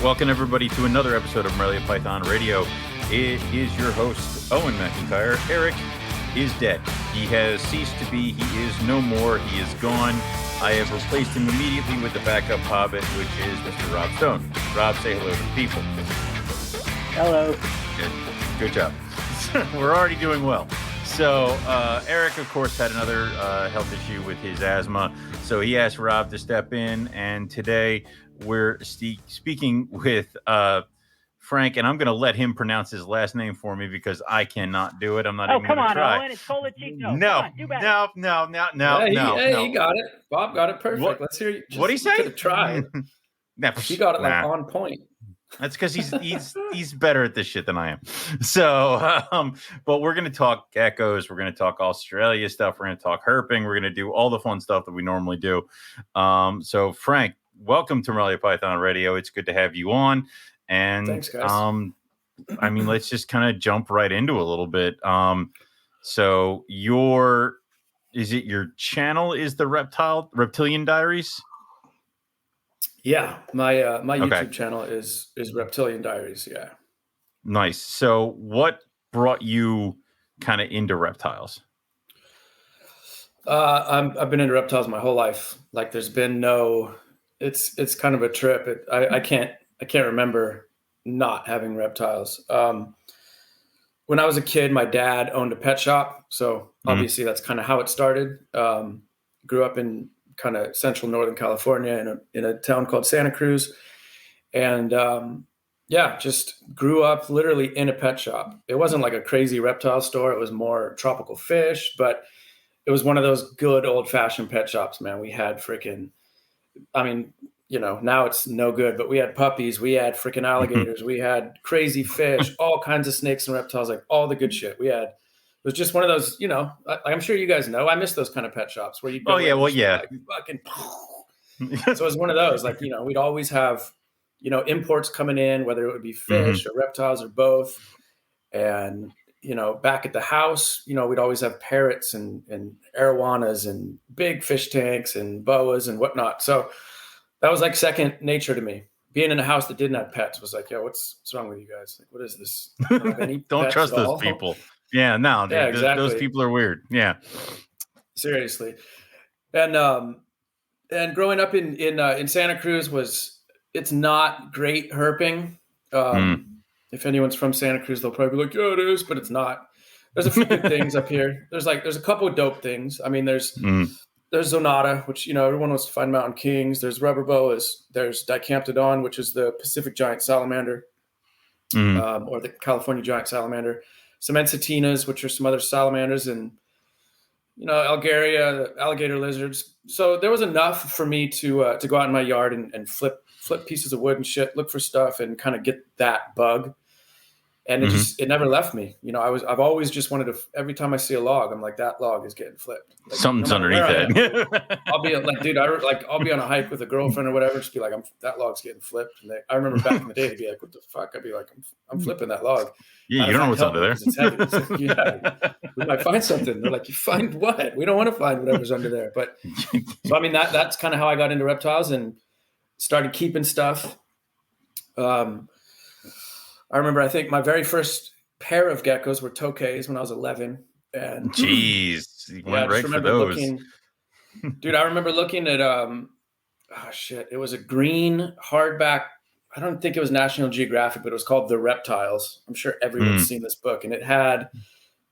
right, welcome everybody to another episode of Morelia Python Radio. It is your host, Owen McIntyre. Eric is dead. He has ceased to be. He is no more. He is gone. I have replaced him immediately with the backup hobbit, which is Mr. Rob Stone. Rob, say hello to the people. Hello. Good job. We're already doing well. So Eric, of course, had another health issue with his asthma. So he asked Rob to step in. And today we're speaking with Frank. And I'm going to let him pronounce his last name for me because I cannot do it. I'm not even going to try. Owen, it's Colacicco. No. He got it. Bob got it perfect. What? Let's hear you. What'd he say? Could have tried. He got it like on point. That's because he's better at this shit than I am. So, but we're going to talk geckos. We're going to talk Australia stuff. We're going to talk herping. We're going to do all the fun stuff that we normally do. So, Frank, welcome to Morelia Python Radio. It's good to have you on. And thanks, guys. I mean, let's just kind of jump right into a little bit. So, your channel is the Reptilian Diaries? Yeah, my YouTube channel is Reptilian Diaries. Yeah, nice. So, what brought you kind of into reptiles? I've been into reptiles my whole life. Like, there's been no. It's kind of a trip. I can't remember not having reptiles. When I was a kid, my dad owned a pet shop, so obviously that's kind of how it started. Grew up in kind of central Northern California in a town called Santa Cruz. And just grew up literally in a pet shop. It wasn't like a crazy reptile store. It was more tropical fish, but it was one of those good old fashioned pet shops, man. We had now it's no good, but we had puppies, we had freaking alligators, we had crazy fish, all kinds of snakes and reptiles, like all the good shit. It was just one of those, I'm sure you guys know. I miss those kind of pet shops where you go. Oh yeah, well, yeah. Like, fucking. So it was one of those, like, we'd always have, imports coming in, whether it would be fish or reptiles or both. And, back at the house, we'd always have parrots and arowanas and big fish tanks and boas and whatnot. So that was like second nature to me. Being in a house that didn't have pets was like, what's wrong with you guys? Like, what is this? Don't trust those people. Yeah, no, dude, yeah, exactly. Those people are weird. Yeah, seriously. And growing up in Santa Cruz it's not great herping. If anyone's from Santa Cruz, they'll probably be like, yeah, it is, but it's not. There's a few good things up here. There's a couple of dope things. I mean, there's Zonata, which everyone wants to find mountain kings. There's rubber boas. There's Dicamptodon, which is the Pacific giant salamander, or the California giant salamander. Some Ensatinas, which are some other salamanders, and Algaria, alligator lizards. So there was enough for me to go out in my yard and flip pieces of wood and shit, look for stuff, and kind of get that bug. And it never left me. I've always just wanted to. Every time I see a log, I'm like, that log is getting flipped. Like, something's underneath it. I'll be like, dude, I'll be on a hike with a girlfriend or whatever, just be like, that log's getting flipped. And I remember back in the day, they'd be like, what the fuck? I'd be like, I'm flipping that log. Yeah, you don't know what's under there. It's heavy. It's like, yeah, we might find something. They're like, you find what? We don't want to find whatever's under there. But so I mean, that's kind of how I got into reptiles and started keeping stuff. I remember, I think my very first pair of geckos were tokays when I was 11. And jeez, you went right for those. Dude, I remember looking at, it was a green hardback. I don't think it was National Geographic, but it was called The Reptiles. I'm sure everyone's seen this book. And it had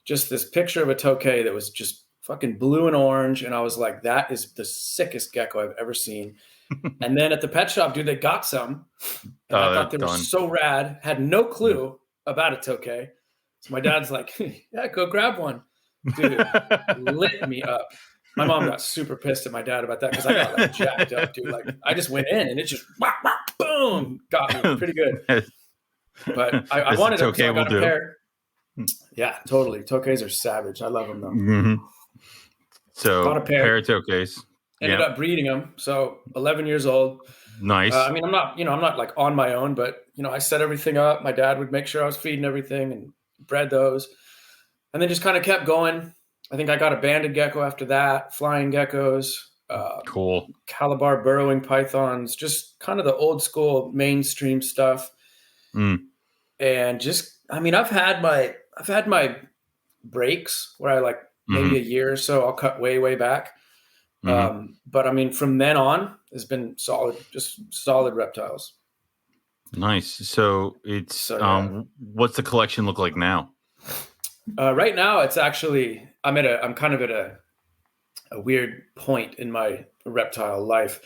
just this picture of a tokay that was just fucking blue and orange. And I was like, that is the sickest gecko I've ever seen. And then at the pet shop, dude, they got some. And I thought they were so rad. Had no clue about a tokay. So my dad's like, yeah, go grab one. Dude, lit me up. My mom got super pissed at my dad about that because I got like jacked up, dude. Like, I just went in and it just boom, got me pretty good. But I wanted a tokay. So I got a pair. Yeah, totally. Tokays are savage. I love them though. So got a pair of tokays. Ended up breeding them. So 11 years old. Nice. I mean, I'm not like on my own, but I set everything up. My dad would make sure I was feeding everything and bred those, and then just kind of kept going. I think I got a banded gecko after that, flying geckos. Cool. Calabar burrowing pythons, just kind of the old school mainstream stuff. And just, I mean, I've had my breaks where I like maybe a year or so, I'll cut way back. But I mean, from then on, it's been just solid reptiles. Nice. So it's what's the collection look like now? Right now, it's actually I'm kind of at a weird point in my reptile life.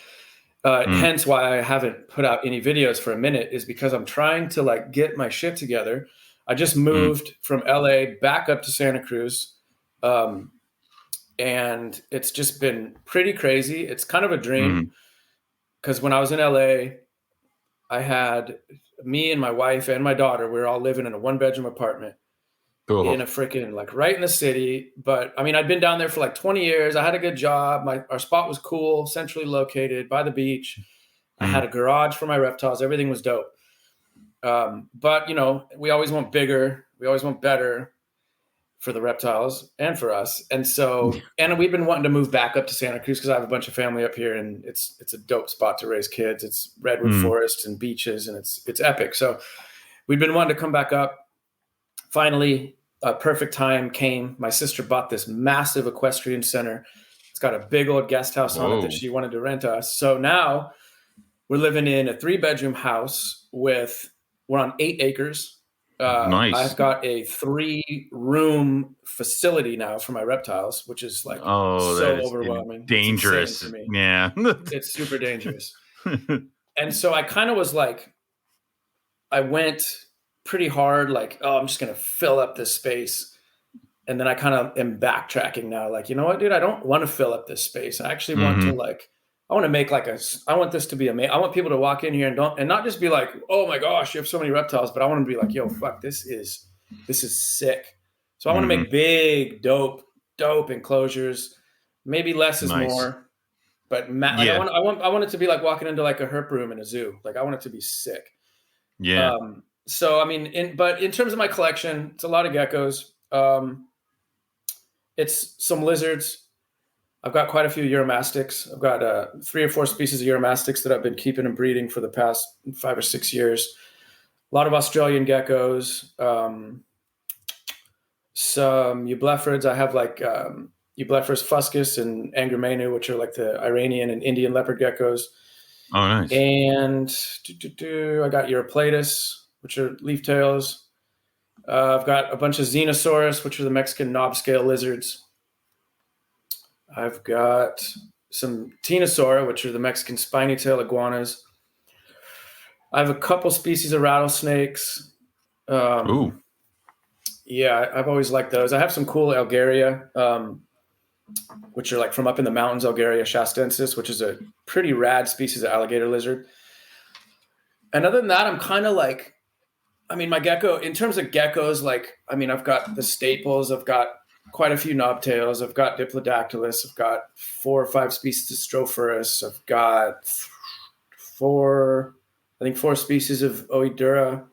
Hence why I haven't put out any videos for a minute, is because I'm trying to like get my shit together. I just moved from LA back up to Santa Cruz. And it's just been pretty crazy. It's kind of a dream, because when I was in LA, I had me and my wife and my daughter, we were all living in a 1-bedroom apartment in a freaking, like, right in the city. But I mean, I'd been down there for like 20 years. I had a good job. Our spot was cool, centrally located by the beach. I had a garage for my reptiles. Everything was dope. But you know, we always want bigger. We always want better for the reptiles and for us. And so, and we've been wanting to move back up to Santa Cruz because I have a bunch of family up here, and it's a dope spot to raise kids. It's redwood forests and beaches, and it's epic. So we've been wanting to come back up. Finally, a perfect time came. My sister bought this massive equestrian center. It's got a big old guest house on it that she wanted to rent us. So now we're living in a 3-bedroom house we're on 8 acres. Nice. I've got a 3-room facility now for my reptiles, which is like so overwhelming. Dangerous. For me. Yeah. It's super dangerous. And so I kind of was like, I went pretty hard, like, oh, I'm just going to fill up this space. And then I kind of am backtracking now. Like, you know what, dude, I don't want to fill up this space. I actually want to I want to make I want this to be amazing. I want people to walk in here and not just be like, oh my gosh, you have so many reptiles, but I want them to be like, yo, fuck, this is sick. So I want to make big, dope enclosures. Maybe less is more, but I want it to be like walking into like a herp room in a zoo. Like, I want it to be sick. Yeah. So I mean, in terms of my collection, it's a lot of geckos. It's some lizards. I've got quite a few Uromastyx. I've got 3 or 4 species of Uromastyx that I've been keeping and breeding for the past 5 or 6 years. A lot of Australian geckos, some Eublephrids. I have like Eublephris fuscus and Angermenu, which are like the Iranian and Indian leopard geckos. Oh, nice. And I got Europlatus, which are leaf tails. I've got a bunch of Xenosaurus, which are the Mexican knob scale lizards. I've got some Tenosaura, which are the Mexican spiny tail iguanas. I have a couple species of rattlesnakes. Ooh. Yeah, I've always liked those. I have some cool Algaria, which are like from up in the mountains, Algaria shastensis, which is a pretty rad species of alligator lizard. And other than that, I'm kind of like, I mean, my gecko, in terms of geckos, like, I mean, I've got the staples. I've got quite a few knobtails. I've got Diplodactylus. I've got 4 or 5 species of Strophurus. I've got 4 species of Oedura.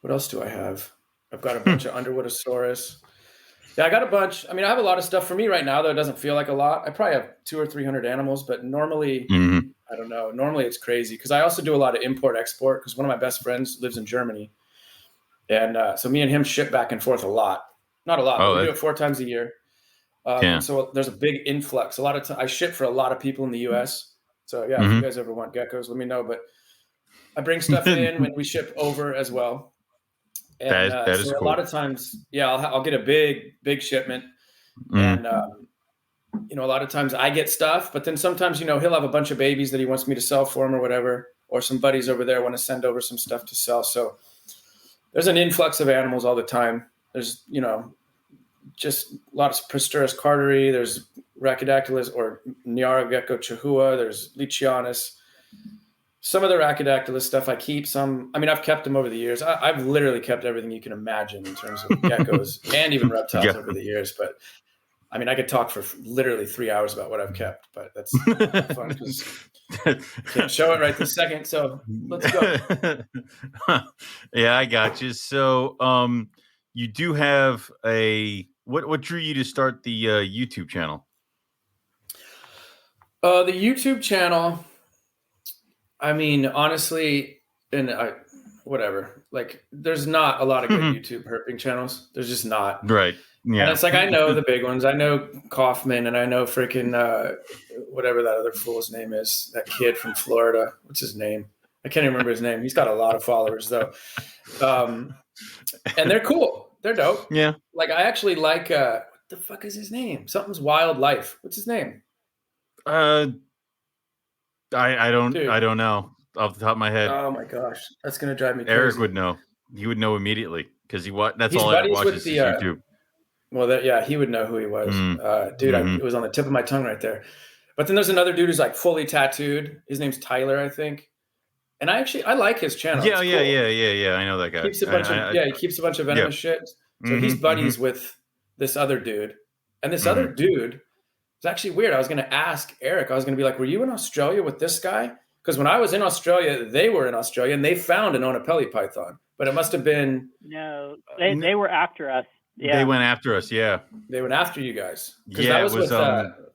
What else do I have? I've got a bunch of Underwoodosaurus. Yeah, I got a bunch. I mean, I have a lot of stuff for me right now, though it doesn't feel like a lot. I probably have 200 or 300 animals, but normally, I don't know. Normally it's crazy because I also do a lot of import-export because one of my best friends lives in Germany. And so me and him ship back and forth a lot. Not a lot, but we do it 4 times a year. So there's a big influx. A lot of I ship for a lot of people in the U.S. So yeah, if you guys ever want geckos, let me know. But I bring stuff in when we ship over as well. And, that is so cool. A lot of times, I'll get a big shipment. And, you know, a lot of times I get stuff, but then sometimes, you know, he'll have a bunch of babies that he wants me to sell for him or whatever, or some buddies over there want to send over some stuff to sell. So there's an influx of animals all the time. There's, you know, just a lot of Prosturus carteri. There's Rhacodactylus or Niara gecko chahua. There's Lichianus. Some of the Rhacodactylus stuff I keep. I've kept them over the years. I've literally kept everything you can imagine in terms of geckos and even reptiles over the years. But I mean, I could talk for literally 3 hours about what I've kept, but that's not fun because can't show it right this second. So let's go. Yeah, I got you. So, you do have what drew you to start the YouTube channel? The YouTube channel, I mean, honestly, and whatever. Like, there's not a lot of good YouTube herping channels. There's just not. Right. Yeah. And it's like, I know the big ones. I know Kaufman, and I know freaking whatever that other fool's name is. That kid from Florida. What's his name? I can't even remember his name. He's got a lot of followers though. And they're cool. They're dope. Yeah. Like, I actually like what the fuck is his name? Something's Wildlife. What's his name? I don't Dude. I don't know off the top of my head. Oh my gosh, that's gonna drive me crazy. Eric would know. He would know immediately because that's He's all Eric buddies watches with is YouTube. Well, he would know who he was. Dude, it was on the tip of my tongue right there. But then there's another dude who's like fully tattooed. His name's Tyler, I think. And I like his channel. Yeah, cool. yeah. I know that guy. He keeps a bunch of venomous shit. So he's buddies with this other dude. And this other dude, it's actually weird. I was going to ask Eric, I was going to be like, were you in Australia with this guy? Because when I was in Australia, they were in Australia and they found an Onapelli python. But it must have been... No, they were after us. Yeah. They went after us, yeah. They went after you guys. Because Yeah, that was with,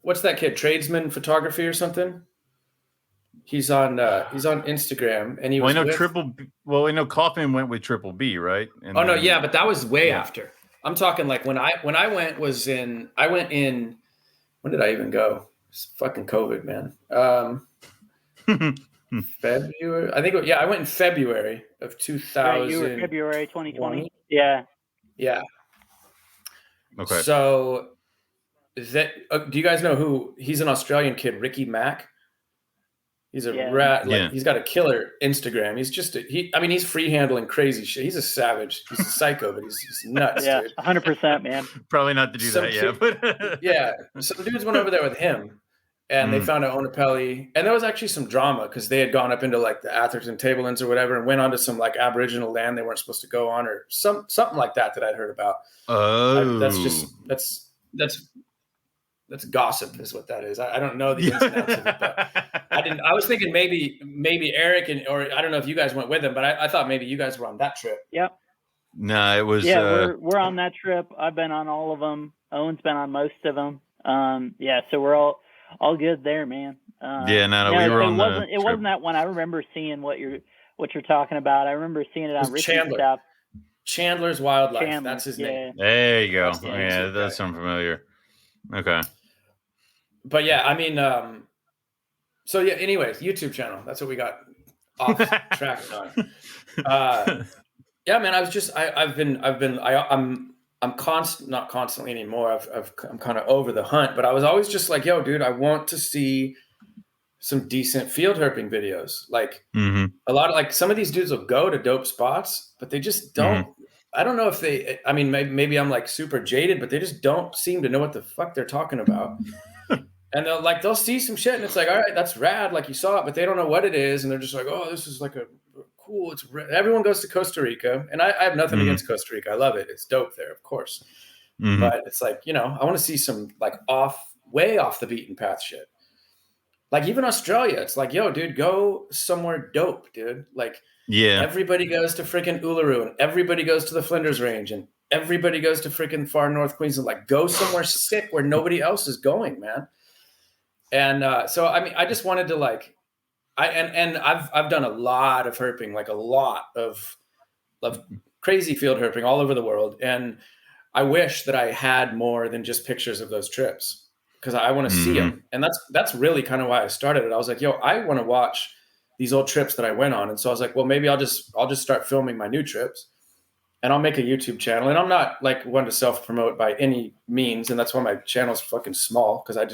what's that kid? Tradesman Photography or something? He's on Instagram, and he was. I know Kaufman went with Triple B, right? And no, yeah, but that was way after. I'm talking like when I went I went in. When did I even go? It's fucking COVID, man. February, I think. I went in February of 2000. Right, you were February 2020. Yeah. Yeah. Okay. So, do you guys know who? He's an Australian kid, Ricky Mack. He's a rat. Like, he's got a killer Instagram. He's just he's free handling crazy shit. He's a savage. He's a psycho, but he's nuts. Yeah, dude. 100%, man. Probably not to do that, yeah. But yeah, some dudes went over there with him, and they found an Onapelli, and there was actually some drama because they had gone up into like the Atherton tablelands or whatever, and went onto some like Aboriginal land they weren't supposed to go on, or something like that I'd heard about. Oh, that's gossip, is what that is. I don't know the ins and outs of it, but I was thinking maybe Eric or I don't know if you guys went with him, but I thought maybe you guys were on that trip. Yep. No, it was. Yeah, we're on that trip. I've been on all of them. Owen's been on most of them. So we're all good there, man. We were on the trip. It wasn't that one. I remember seeing what you're talking about. I remember seeing it on Ricky's stuff. Chandler's Wildlife. That's his name. There you go. Yeah, that sounds familiar. Okay. But yeah, I mean, so yeah. Anyways, YouTube channel. That's what we got off track on. Yeah, man. I'm not constantly anymore. I'm kind of over the hunt, but I was always just like, yo, dude, I want to see some decent field herping videos. Like a lot of some of these dudes will go to dope spots, but they just don't. I don't know if I mean, maybe I'm like super jaded, but they just don't seem to know what the fuck they're talking about. And they'll see some shit and it's like, all right, that's rad. Like you saw it, but they don't know what it is. And they're just like, oh, this is like a cool. Everyone goes to Costa Rica, and I have nothing against Costa Rica. I love it. It's dope there, of course. But it's like, I want to see some like way off the beaten path shit. Like even Australia, it's like, yo, dude, go somewhere dope, dude. Like, everybody goes to freaking Uluru, and everybody goes to the Flinders Range, and everybody goes to freaking far north Queensland. Like, go somewhere sick where nobody else is going, man. And so, I mean, I just wanted to I've done a lot of herping, like a lot of crazy field herping all over the world, and I wish that I had more than just pictures of those trips because I want to see them, and that's really kind of why I started it. I was like, yo, I want to watch these old trips that I went on. And so I was like, well, maybe I'll just start filming my new trips and I'll make a YouTube channel. And I'm not like one to self-promote by any means. And that's why my channel's fucking small. Cause I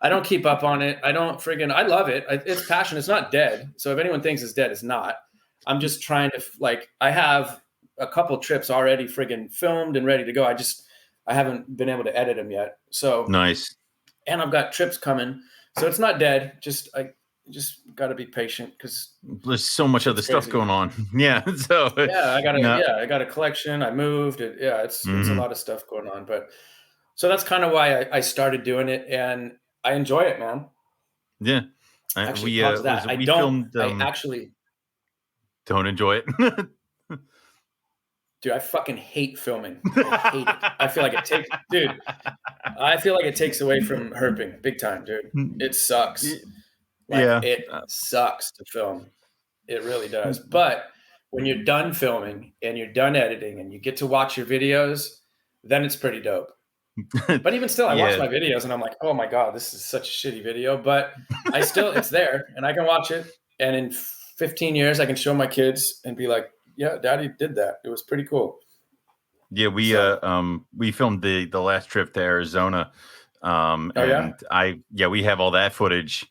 don't keep up on it. I love it. It's passion. It's not dead. So if anyone thinks it's dead, it's not. I'm just trying to I have a couple trips already friggin' filmed and ready to go. I haven't been able to edit them yet. So nice. And I've got trips coming. So it's not dead. Just got to be patient because there's so much other stuff going on. Yeah. So I got a collection. I moved. It's a lot of stuff going on. But so that's kind of why I started doing it, and I enjoy it, man. Yeah. Actually, I don't. I actually don't enjoy it. Dude, I fucking hate filming. I hate it. I feel like it takes away from herping big time, dude. It sucks. Like, Yeah. it sucks to film. It really does. But when you're done filming and you're done editing and you get to watch your videos, then it's pretty dope. But even still, I watch my videos and I'm like, oh my God, this is such a shitty video. But it's there and I can watch it. And in 15 years, I can show my kids and be like, yeah, Daddy did that. It was pretty cool. Yeah, we filmed the last trip to Arizona. We have all that footage.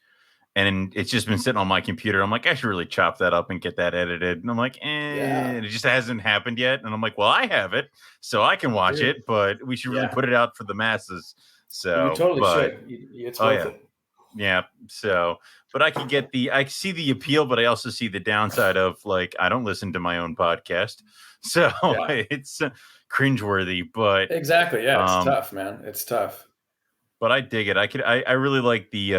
And it's just been sitting on my computer. I'm like, I should really chop that up and get that edited. And I'm like, it just hasn't happened yet. And I'm like, well, I have it, so I can watch it, but we should really put it out for the masses. So you totally should. It's worth it. Yeah. So, but I see the appeal, but I also see the downside of, like, I don't listen to my own podcast. So it's cringeworthy, but exactly. Yeah. It's tough, man. It's tough. But I dig it. I really like the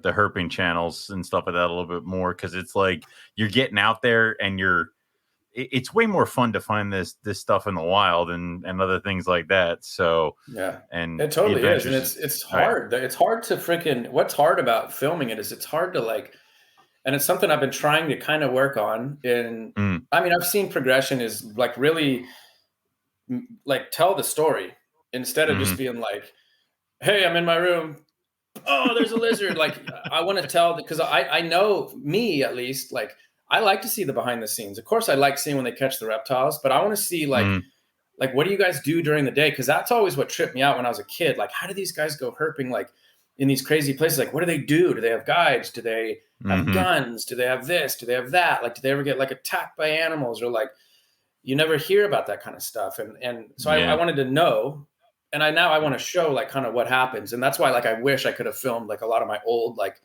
herping channels and stuff like that a little bit more, because it's like you're getting out there and it's way more fun to find this stuff in the wild and other things like that. So and it totally is, and it's hard. Right. It's hard to freaking. What's hard about filming it is it's hard to, like, and it's something I've been trying to kind of work on. And I mean, I've seen progression is like really like tell the story instead of just being like, hey, I'm in my room. Oh, there's a lizard. Like, I want to tell, because I know, me at least, like, I like to see the behind the scenes. Of course, I like seeing when they catch the reptiles, but I want to see like what do you guys do during the day? Because that's always what tripped me out when I was a kid. Like, how do these guys go herping like in these crazy places? Like, what do they do? Do they have guides? Do they have guns? Do they have this? Do they have that? Like, do they ever get like attacked by animals? Or like, you never hear about that kind of stuff. And so I wanted to know. And I want to show like kind of what happens. And that's why, like, I wish I could have filmed like a lot of my old, like,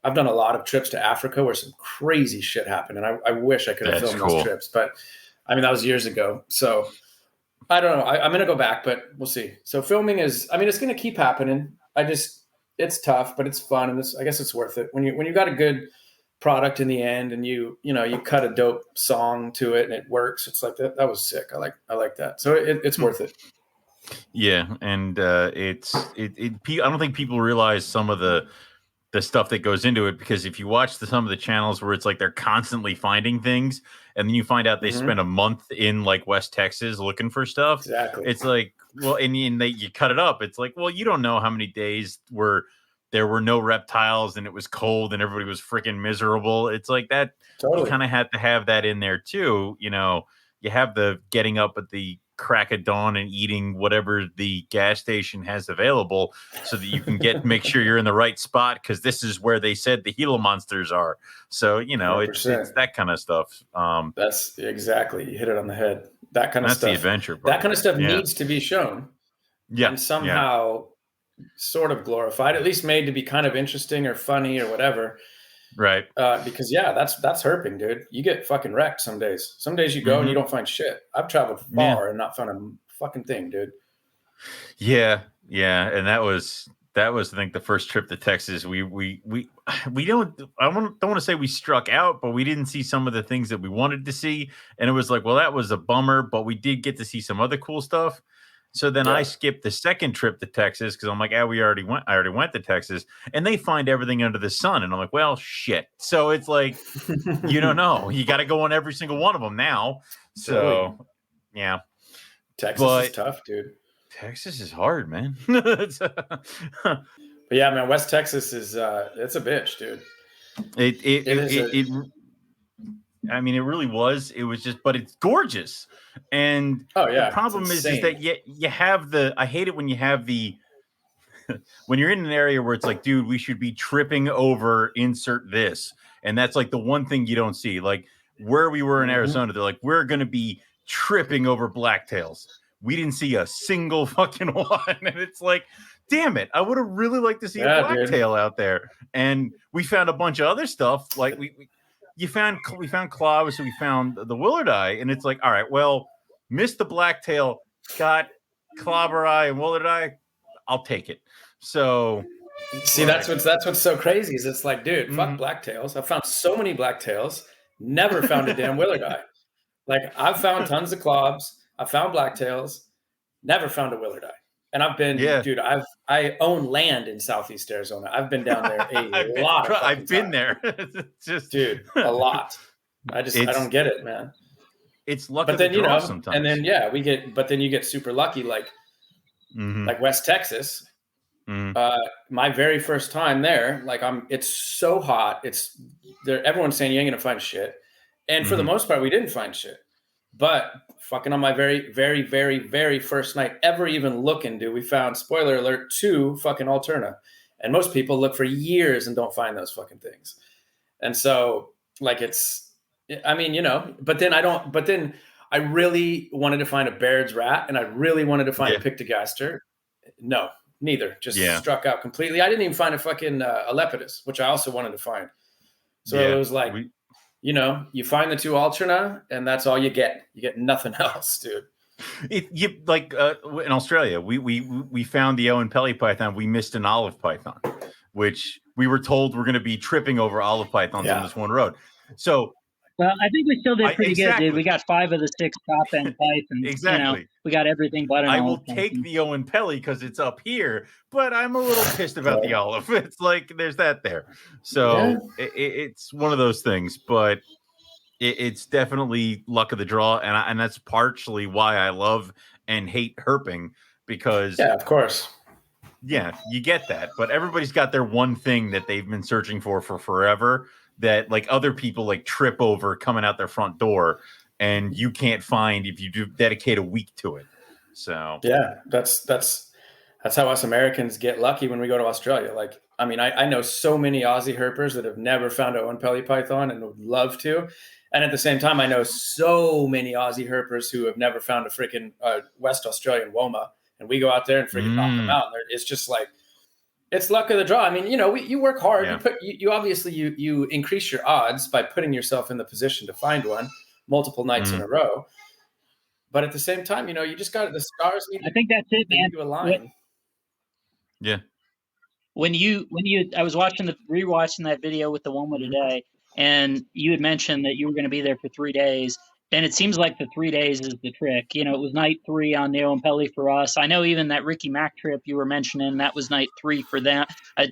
I've done a lot of trips to Africa where some crazy shit happened. And I wish I could have filmed those trips, but I mean, that was years ago. So I don't know. I'm going to go back, but we'll see. So filming is, I mean, it's going to keep happening. It's tough, but it's fun. And I guess it's worth it when you got a good product in the end and you cut a dope song to it and it works. It's like that was sick. I like that. So it's worth it. Yeah, and I don't think people realize some of the stuff that goes into it, because if you watch some of the channels where it's like they're constantly finding things, and then you find out they spent a month in like West Texas looking for stuff. Exactly. It's like, well, and you cut it up. It's like, well, you don't know how many days there were no reptiles and it was cold and everybody was freaking miserable. It's like that. Totally. You kind of had to have that in there too. You know, you have the getting up at the crack of dawn and eating whatever the gas station has available so that you can make sure you're in the right spot, because this is where they said the Gila monsters are. So, you know, it's that kind of stuff. That's exactly, you hit it on the head. That kind of stuff. That's the adventure part. That kind of stuff needs to be shown. Yeah. And somehow sort of glorified, at least made to be kind of interesting or funny or whatever. Right. Because that's herping, dude. You get fucking wrecked some days. Some days you go and you don't find shit. I've traveled far and not found a fucking thing, dude. Yeah. And that was I think the first trip to Texas. We don't want to say we struck out, but we didn't see some of the things that we wanted to see. And it was like, well, that was a bummer, but we did get to see some other cool stuff. So then I skipped the second trip to Texas because I'm like, I already went to Texas, and they find everything under the sun. And I'm like, well, shit. So it's like, you don't know. You got to go on every single one of them now. So, yeah. Texas is tough, dude. Texas is hard, man. But yeah, man, West Texas is, it's a bitch, dude. I mean, it really was. It was just, but it's gorgeous. And the problem is that you have I hate it when you have when you're in an area where it's like, dude, we should be tripping over insert this. And that's like the one thing you don't see. Like where we were in Arizona, they're like, we're going to be tripping over blacktails. We didn't see a single fucking one. And it's like, damn it. I would have really liked to see a blacktail out there. And we found a bunch of other stuff. Like we found claws, so we found the willardeye, and it's like, all right, well, missed the blacktail, got clobber eye and willardeye, I'll take it. So see, that's what's so crazy is it's like, dude, fuck blacktails. I found so many blacktails, never found a damn willardeye. Like I've found tons of clobs. I found blacktails. Never found a willardi. And I've been, dude. I own land in Southeast Arizona. I've been down there I've been there. Just dude, a lot. I don't get it, man. It's luck of the draw sometimes. And then but then you get super lucky, like West Texas. My very first time there, like it's so hot. It's there. Everyone's saying you ain't gonna find shit, and for the most part, we didn't find shit. But fucking on my very, very, very, very first night ever even looking, dude, we found, spoiler alert, 2 fucking Alterna, and most people look for years and don't find those fucking things. And so, like, but then I really wanted to find a Baird's rat, and I really wanted to find a Pictogaster. No. Neither. Just struck out completely. I didn't even find a fucking Lepidus, which I also wanted to find. So it was like, you find the 2 Alterna, and that's all you get. You get nothing else, dude. In Australia, we found the Owen Pelly python. We missed an olive python, which we were told we're going to be tripping over olive pythons on this one road. So. Well, I think we still did pretty good, dude. We got 5 of the 6 top end pythons. Exactly. We got everything but an I olive will take the Owen Pelly because it's up here, but I'm a little pissed about the olive. It's like there's that there. So it's one of those things, but it's definitely luck of the draw, and that's partially why I love and hate herping, because of course. Yeah, you get that, but everybody's got their one thing that they've been searching for forever, that like other people like trip over coming out their front door, and you can't find if you do dedicate a week to it. So that's how us Americans get lucky when we go to Australia. Like, I mean, I know so many Aussie herpers that have never found Owen Pelly python and would love to. And at the same time, I know so many Aussie herpers who have never found a freaking West Australian Woma, and we go out there and freaking knock them out. And it's just like, it's luck of the draw. I mean, you work hard. Yeah. You obviously increase your odds by putting yourself in the position to find one multiple nights in a row. But at the same time, you just got the stars. I think that's it, man. Align. Yeah. When I was rewatching that video with the Woma today, and you had mentioned that you were going to be there for 3 days. And it seems like the 3 days is the trick. It was night 3 on Neo and Pelly for us. I know even that Ricky Mack trip you were mentioning, that was night 3 for them. I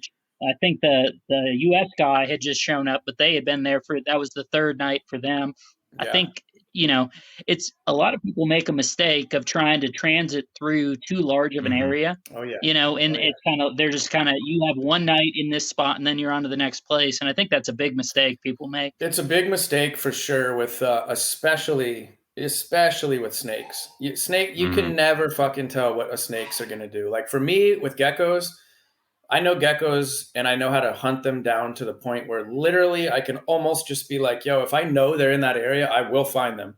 think the U.S. guy had just shown up, but they had been there that was the 3rd night for them. Yeah. I think, it's a lot of people make a mistake of trying to transit through too large of an area. Oh, yeah. It's they're just you have one night in this spot and then you're on to the next place. And I think that's a big mistake people make. It's a big mistake for sure, with especially with snakes. You can never fucking tell what a snakes are going to do. Like for me with geckos, I know geckos and I know how to hunt them down to the point where literally I can almost just be like, yo, if I know they're in that area, I will find them,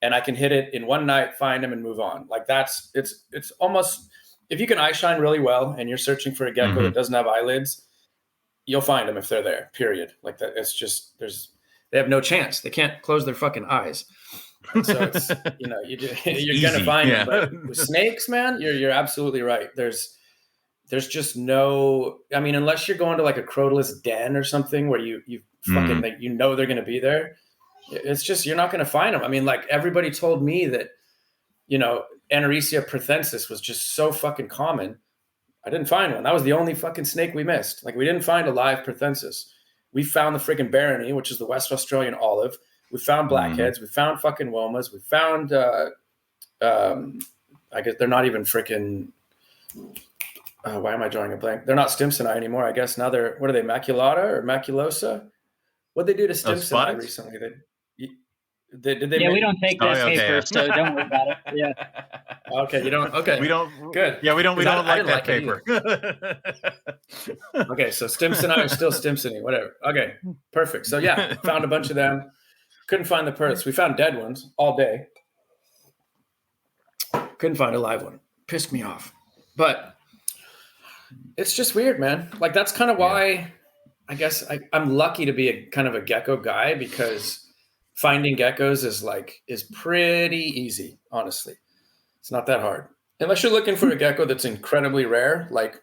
and I can hit it in one night, find them and move on. Like it's almost, if you can eye shine really well and you're searching for a gecko that doesn't have eyelids, you'll find them if they're there, period. Like that. It's just, they have no chance. They can't close their fucking eyes. And so it's, you're going to find them. But with snakes, man, you're absolutely right. There's just no, I mean, unless you're going to like a crotalus den or something where you fucking, they're going to be there. It's just, you're not going to find them. I mean, like everybody told me that, Aneresia prothensis was just so fucking common. I didn't find one. That was the only fucking snake we missed. Like we didn't find a live prothensis. We found the friggin' barony, which is the West Australian olive. We found blackheads. We found fucking womas. We found, I guess they're not even freaking, why am I drawing a blank? They're not Stimsoni anymore. I guess now they're, what are they, maculata or maculosa? What'd they do to Stimsoni recently? Did they? Yeah, we don't take that paper, so don't worry about it. Yeah. Okay, you don't. Okay, we don't. Good. Yeah, we don't like that paper. Okay, so Stimsoni is still Stimsoni, whatever. Okay, perfect. So yeah, found a bunch of them. Couldn't find the perths. We found dead ones all day. Couldn't find a live one. Pissed me off. But it's just weird, man. Like that's kind of why I guess I'm lucky to be a kind of a gecko guy, because finding geckos is pretty easy, honestly. It's not that hard. Unless you're looking for a gecko that's incredibly rare, like,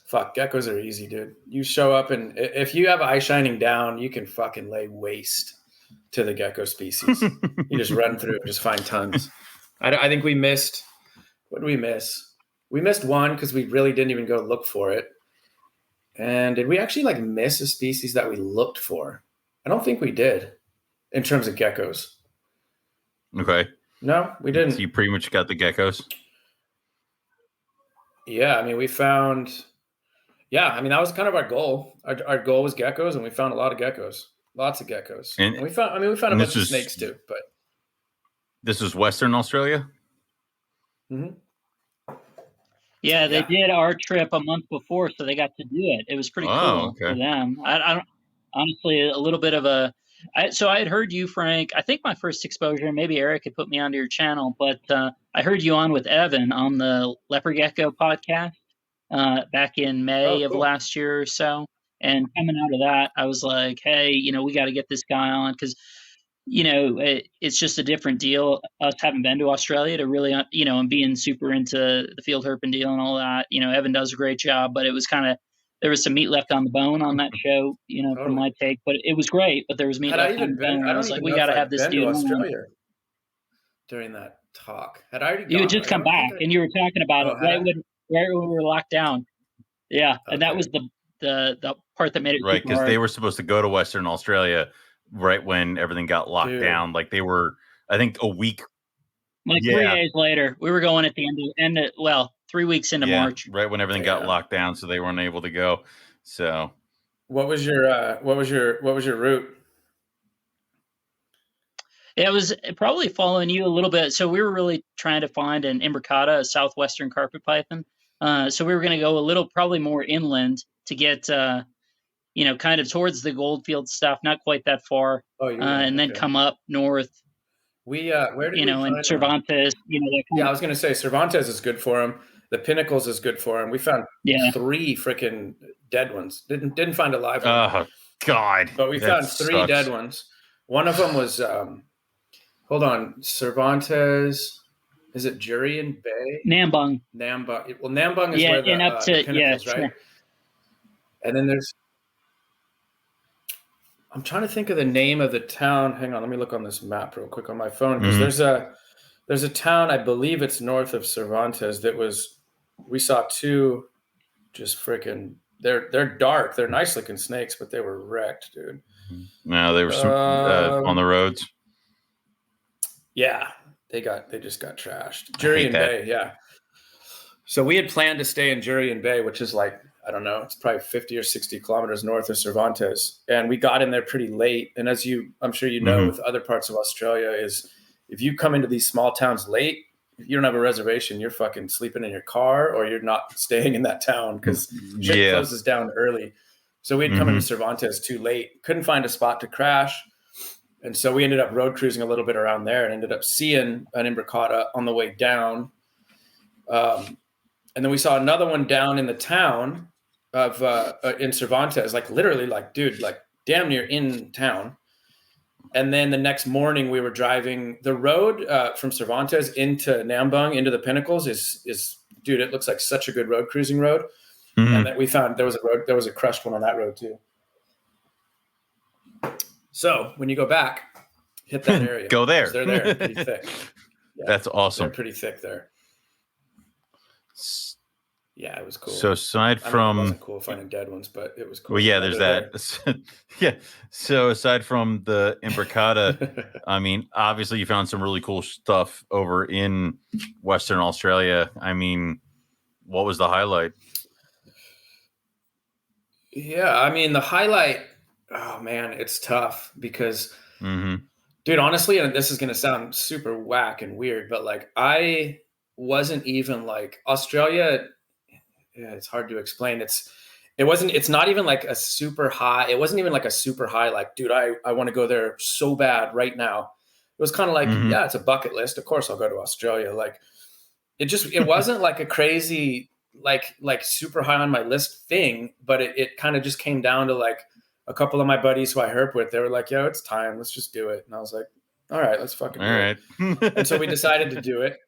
fuck, geckos are easy, dude. You show up, and if you have eye shining down, you can fucking lay waste. to the gecko species. You just run through and just find tons. I think we missed. What did we miss? We missed one because we really didn't even go look for it. And did we actually like miss a species that we looked for? I don't think we did in terms of geckos. Okay. No, we didn't. So you pretty much got the geckos? Yeah, I mean, we found. Yeah, I mean, that was kind of our goal. Our goal was geckos, and we found a lot of geckos. Lots of geckos. And we found. I mean, we found a bunch of snakes too. But this is Western Australia. Mm-hmm. Yeah, they did our trip a month before, so they got to do it. It was pretty cool for them. I don't honestly a little bit of a. So I had heard you, Frank. I think my first exposure. Maybe Eric had put me onto your channel, but I heard you on with Evan on the Leopard Gecko podcast back in May of last year or so. And coming out of that, I was like, hey, we got to get this guy on because. It's just a different deal. Us having been to Australia to really, and being super into the field herping deal and all that. Evan does a great job, but it was there was some meat left on the bone on that show, from my take. But it was great, but there was meat left on the bone. I was like, we got to have this dude to Australia during that talk. Had I already? You had just come back, and you were talking about it right when we were locked down. Yeah, and that was the part that made it right because they were supposed to go to Western Australia. Right when everything got locked down, like they were, I think a week. Like 3 days later, we were going at the end of 3 weeks into March. Right when everything got locked down, so they weren't able to go. So, what was your route? It was probably following you a little bit. So we were really trying to find an imbricata, a southwestern carpet python. So we were going to go a little, probably more inland to get. Kind of towards the Goldfield stuff, not quite that far, and then come up north. We where did we find and Cervantes. I was going to say Cervantes is good for him. The Pinnacles is good for him. We found 3 freaking dead ones. Didn't find a live one. Oh God! But we found 3 dead ones. One of them was hold on, Cervantes. Is it Jurien Bay? Nambung. Well, Nambung is where the Pinnacles, right? Sure. And then there's. I'm trying to think of the name of the town. Hang on, let me look on this map real quick on my phone because there's a town, I believe it's north of Cervantes we saw 2 just freaking they're dark. They're nice looking snakes, but they were wrecked, dude. No, they were on the roads. Yeah, they just got trashed. Jurien Bay, yeah. So we had planned to stay in Jurien Bay, which is like I don't know, it's probably 50 or 60 kilometers north of Cervantes. And we got in there pretty late. And as I'm sure you know, with other parts of Australia is if you come into these small towns late, if you don't have a reservation, you're fucking sleeping in your car or you're not staying in that town because shit closes down early. So we'd come into Cervantes too late, couldn't find a spot to crash. And so we ended up road cruising a little bit around there and ended up seeing an imbricata on the way down. And then we saw another one down in the town of in Cervantes, like literally like, dude, like damn near in town. And then the next morning we were driving the road from Cervantes into Nambung, into the Pinnacles is dude, it looks like such a good road cruising road. And then we found there was a crushed one on that road too. So when you go back, hit that area. Go there. They're there pretty thick. Yeah, that's awesome. They're pretty thick there. Yeah, it was cool. So aside from it wasn't cool finding dead ones, but it was cool. Well, yeah, there's that. Yeah. So aside from the imbricata, I mean, obviously you found some really cool stuff over in Western Australia. I mean, what was the highlight? Yeah, I mean, the highlight, oh man, it's tough because dude, honestly, and this is going to sound super whack and weird, but like I wasn't even like Australia. Yeah, it's hard to explain. It's not even like a super high. It wasn't even like a super high, like, dude, I want to go there so bad right now. It was kind of like, yeah, it's a bucket list. Of course I'll go to Australia. Like it wasn't like a crazy, like super high on my list thing, but it kind of just came down to like a couple of my buddies who I herp with. They were like, yo, it's time. Let's just do it. And I was like, all right, let's fucking do it. And so we decided to do it.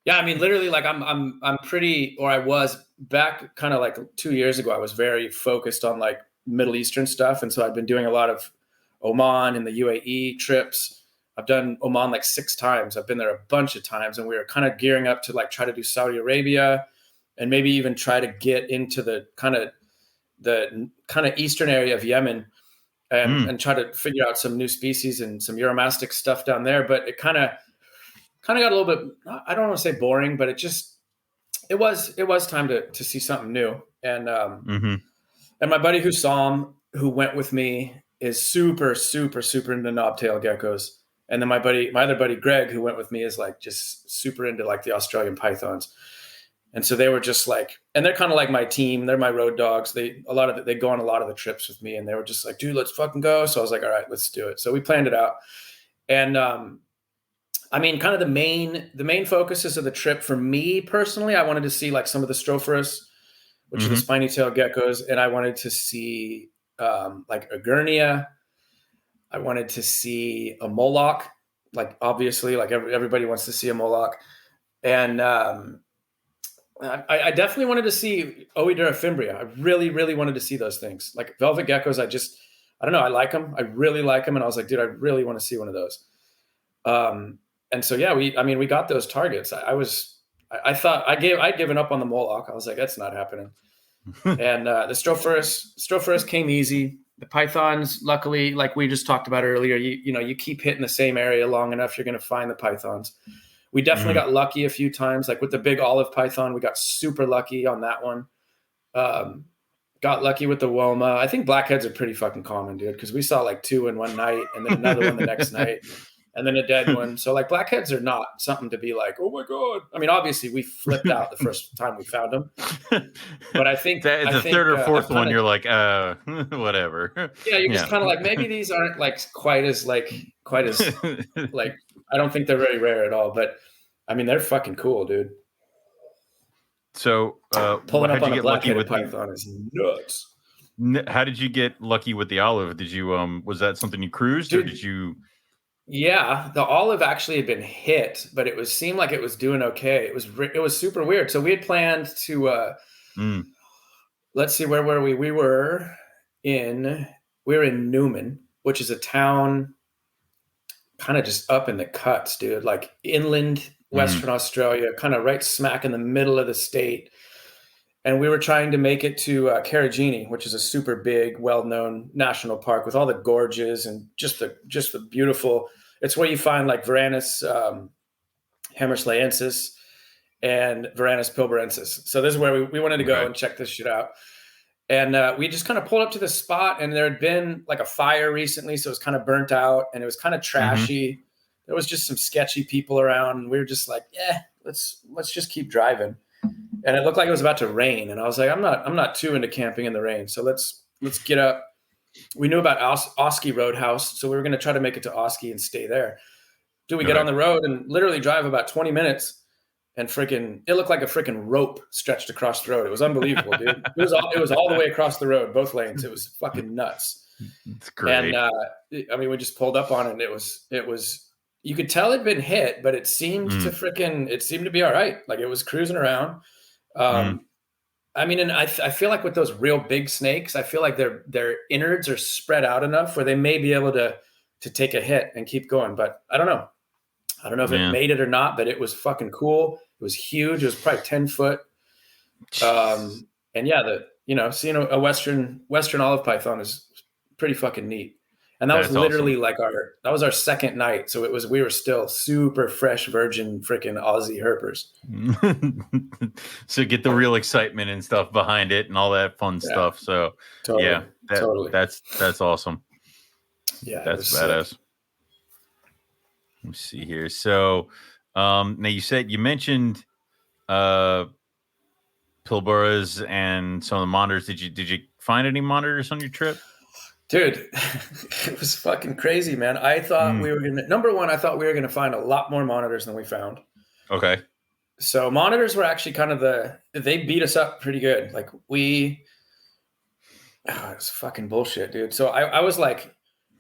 Yeah, I mean, literally, like I'm pretty, or I was back kind of like 2 years ago. I was very focused on like Middle Eastern stuff, and so I've been doing a lot of Oman and the UAE trips. I've done Oman like 6 times. I've been there a bunch of times, and we were kind of gearing up to like try to do Saudi Arabia and maybe even try to get into the kind of eastern area of Yemen and try to figure out some new species and some Euromastic stuff down there. But it kind of got a little bit, I don't want to say boring, but it was time to see something new. And and my buddy who went with me is super, super, super into knobtail geckos. And then my other buddy, Greg, who went with me, is like just super into like the Australian pythons. And so they were just like, and they're kind of like my team. They're my road dogs. They go on a lot of the trips with me, and they were just like, dude, let's fucking go. So I was like, all right, let's do it. So we planned it out. And, I mean, kind of the main focuses of the trip for me personally, I wanted to see like some of the Stropherus, which are the spiny tail geckos. And I wanted to see, like a Gurnia. I wanted to see a Moloch, like obviously, like everybody wants to see a Moloch, and I definitely wanted to see Oedera fimbria. I really, really wanted to see those things, like velvet geckos. I don't know, I like them. I really like them, and I was like, dude, I really want to see one of those. And so yeah, we got those targets. I thought I'd given up on the Moloch. I was like, that's not happening. And the Stropherus came easy. The pythons, luckily, like we just talked about earlier, you keep hitting the same area long enough, you're going to find the pythons. We definitely got lucky a few times, like with the big olive python, we got super lucky on that one. Got lucky with the Woma. I think blackheads are pretty fucking common, dude, because we saw like 2 in one night, and then another one the next night, and then a dead one. So like blackheads are not something to be like, oh my God. I mean, obviously we flipped out the first time we found them, but I think the third or fourth one, you're like, whatever. Yeah, you're just kind of like, maybe these aren't like quite as like I don't think they're very rare at all, but I mean, they're fucking cool, dude. So pulling up on a black-headed python is nuts. How did you get lucky with the olive? Did you was that something you cruised, dude, or did you? Yeah, the olive actually had been hit, but it seemed like it was doing okay. It was super weird. So we had planned to let's see, where were we? We were in Newman, which is a town kind of just up in the cuts, dude, like inland Western Australia, kind of right smack in the middle of the state. And we were trying to make it to Karajini, which is a super big, well-known national park with all the gorges and just the beautiful. It's where you find like Varanus hammerslayensis and Varanus pilbarensis. So this is where we wanted to go and check this shit out. And we just kind of pulled up to the spot, and there had been like a fire recently, so it was kind of burnt out, and it was kind of trashy. There was just some sketchy people around, and we were just like, yeah, let's just keep driving. And it looked like it was about to rain, and I was like, I'm not too into camping in the rain, so let's get up. We knew about Oski Roadhouse, so we were going to try to make it to Oski and stay there. We get on the road and literally drive about 20 minutes, and it looked like a freaking rope stretched across the road. It was unbelievable, dude. It was all the way across the road, both lanes. It was fucking nuts. It's great. And I mean, we just pulled up on it, and it was. You could tell it'd been hit, but it seemed to be all right. Like it was cruising around. I mean, and I feel like with those real big snakes, I feel like their innards are spread out enough where they may be able to take a hit and keep going. But I don't know. I don't know if it made it or not, but it was fucking cool. It was huge. It was probably 10 foot. And yeah, seeing a Western olive python is pretty fucking neat. And that was literally awesome. That was our second night. So we were still super fresh, virgin, freaking Aussie herpers. So get the real excitement and stuff behind it and all that fun stuff. So totally. That's awesome. Yeah. That's badass. Sick. Let me see here. So now you mentioned pilbaras and some of the monitors. Did you find any monitors on your trip? Dude, it was fucking crazy, man. I thought we were I thought we were gonna find a lot more monitors than we found. Okay. So monitors were actually kind of they beat us up pretty good. Like it was fucking bullshit, dude. So I was like,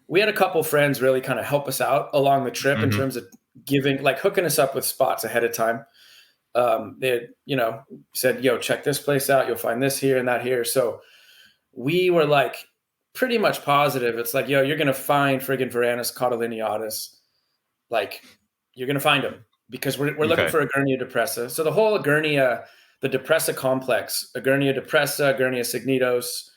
we had a couple friends really kind of help us out along the trip in terms of hooking us up with spots ahead of time. They said, yo, check this place out. You'll find this here and that here. So we were like pretty much positive. It's like, yo, you're going to find friggin' Varanus catalineatus. Like, you're going to find them because we're looking for Agernia depressa. So the whole Agernia, the depressa complex, Agernia depressa, Agernia signitos,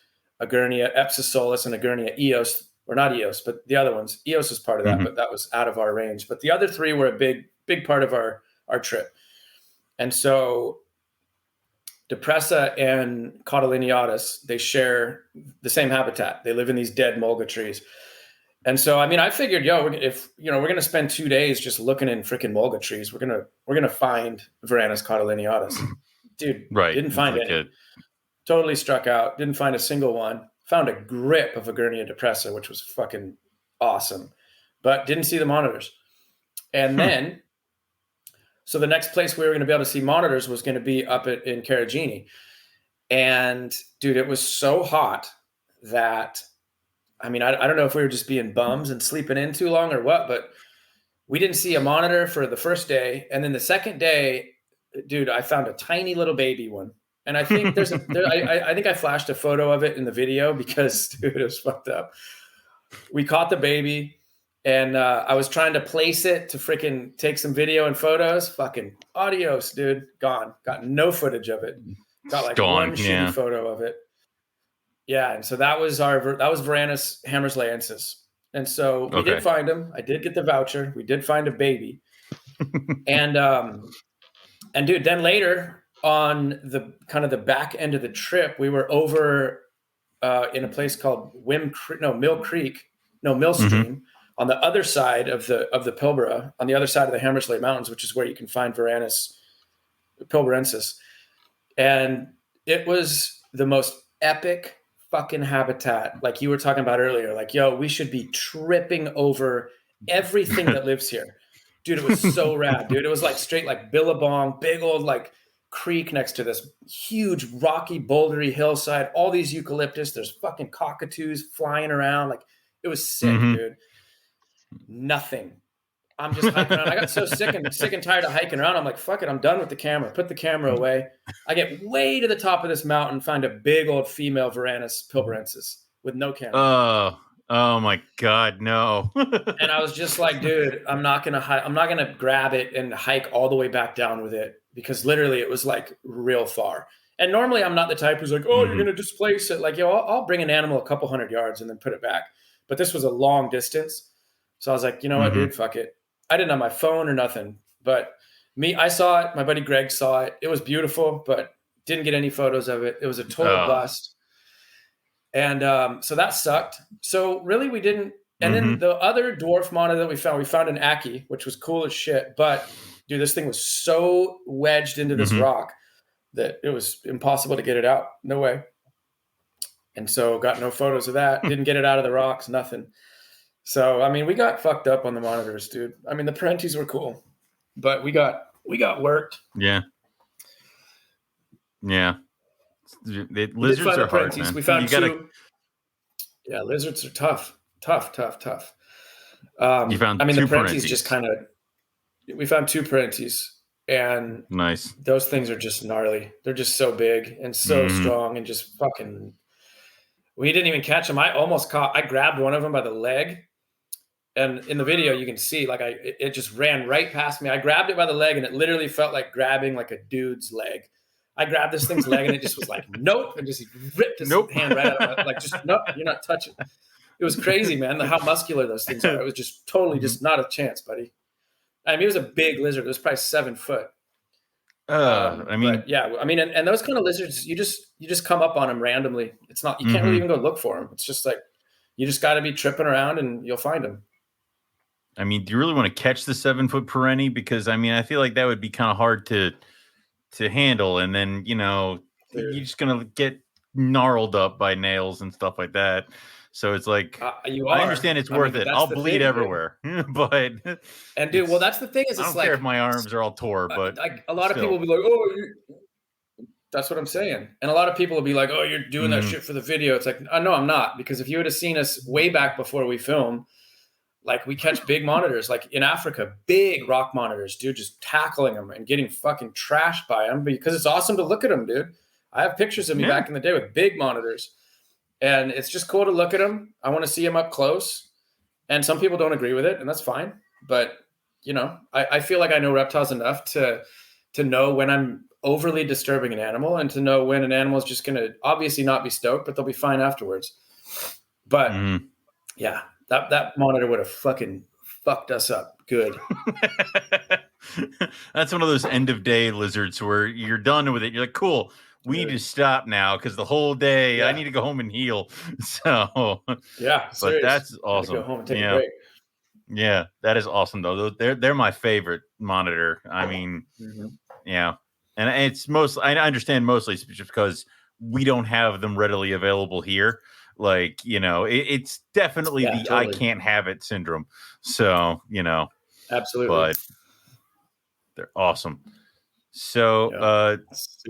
Agernia epsisolus, and Agernia eos, or not eos, but the other ones. Eos is part of that, but that was out of our range. But the other three were a big part of our trip. And so depressa and catalineatus, they share the same habitat. They live in these dead mulga trees. And so, I mean, I figured, if we're going to spend 2 days just looking in freaking mulga trees, we're going to find Varanus catalineatus. Dude, didn't find any. Totally struck out. Didn't find a single one. Found a grip of Agernia depressa, which was fucking awesome, but didn't see the monitors. And then, so the next place we were going to be able to see monitors was going to be up in Carragini. And dude, it was so hot that, I mean, I don't know if we were just being bums and sleeping in too long or what, but we didn't see a monitor for the first day. And then the second day, dude, I found a tiny little baby one. And I think I think I flashed a photo of it in the video because, dude, it was fucked up. We caught the baby, and I was trying to place it to freaking take some video and photos. Fucking adios, dude. Gone. Got no footage of it. Got like one shitty photo of it. Yeah, and so that was Varanus hammerslayensis. And so we did find him. I did get the voucher. We did find a baby. and dude, then later on the kind of the back end of the trip, we were over in a place called Mill Stream on the other side of the Pilbara, on the other side of the Hammersley Mountains, which is where you can find Varanus pilbarensis. And it was the most epic fucking habitat, like you were talking about earlier. Like, yo, we should be tripping over everything that lives here. Dude, it was so rad, dude. It was like straight like Billabong, big old like creek next to this huge rocky bouldery hillside, all these eucalyptus, there's fucking cockatoos flying around. Like, it was sick, dude. Nothing. I'm just hiking around. I got so sick and tired of hiking around. I'm like, fuck it, I'm done with the camera. Put the camera away. I get way to the top of this mountain, find a big old female Varanus pilbarensis with no camera. Oh my God, no. And I was just like, dude, I'm not gonna grab it and hike all the way back down with it, because literally it was like real far. And normally I'm not the type who's like, oh, you're gonna displace it. Like, yo, I'll bring an animal a couple 100 yards and then put it back. But this was a long distance. So I was like, you know what, dude, fuck it. I didn't have my phone or nothing, but I saw it. My buddy Greg saw it. It was beautiful, but didn't get any photos of it. It was a total bust. And so that sucked. So really we didn't. And then the other dwarf monitor that we found an Aki, which was cool as shit. But dude, this thing was so wedged into this rock that it was impossible to get it out. No way. And so got no photos of that. Didn't get it out of the rocks, nothing. So, I mean, we got fucked up on the monitors, dude. I mean, the Parentes were cool, but we got worked. Yeah. Lizards are hard, man. We found two. Yeah, lizards are tough. You found the two Parentes just kind of. We found two Parentes, and nice. Those things are just gnarly. They're just so big and so strong, and just fucking. We didn't even catch them. I grabbed one of them by the leg. And in the video, you can see like it just ran right past me. I grabbed it by the leg, and it literally felt like grabbing like a dude's leg. I grabbed this thing's leg, and it just was like, nope, and just ripped his hand right out of it. Like, just nope, you're not touching. It was crazy, man. How muscular those things are. It was just totally just not a chance, buddy. I mean, it was a big lizard. It was probably 7 foot. I mean, yeah, I mean, and those kind of lizards, you just come up on them randomly. It's not, you can't really even go look for them. It's just like, you just got to be tripping around and you'll find them. I mean, do you really want to catch the 7 foot Perenne? Because I mean, I feel like that would be kind of hard to handle. And then, you're just going to get gnarled up by nails and stuff like that. So it's like, I understand it's worth it. I'll bleed everywhere, but. And dude, well, that's the thing is, it's I don't like, care if my arms are all tore, but a lot of people will be like, oh, that's what I'm saying. And a lot of people will be like, oh, you're doing that shit for the video. It's like, no, I'm not. Because if you would have seen us way back before we film, like we catch big monitors, like in Africa, big rock monitors, dude, just tackling them and getting fucking trashed by them because it's awesome to look at them, dude. I have pictures of me back in the day with big monitors. and it's just cool to look at them. I want to see them up close, and some people don't agree with it, and that's fine. But you know, I feel like I know reptiles enough to know when I'm overly disturbing an animal, and to know when an animal is just going to obviously not be stoked, but they'll be fine afterwards. But yeah, that monitor would have fucking fucked us up good. That's one of those end of day lizards where you're done with it. You're like, cool, we need to stop now because the whole day I need to go home and heal. So yeah, but that's awesome. Go home and take a break. Yeah, that is awesome though. They're my favorite monitor. I mean, yeah, and it's mostly I understand mostly just because we don't have them readily available here. Like, you know, it's definitely I can't have it syndrome. So, you know, absolutely, but they're awesome. So,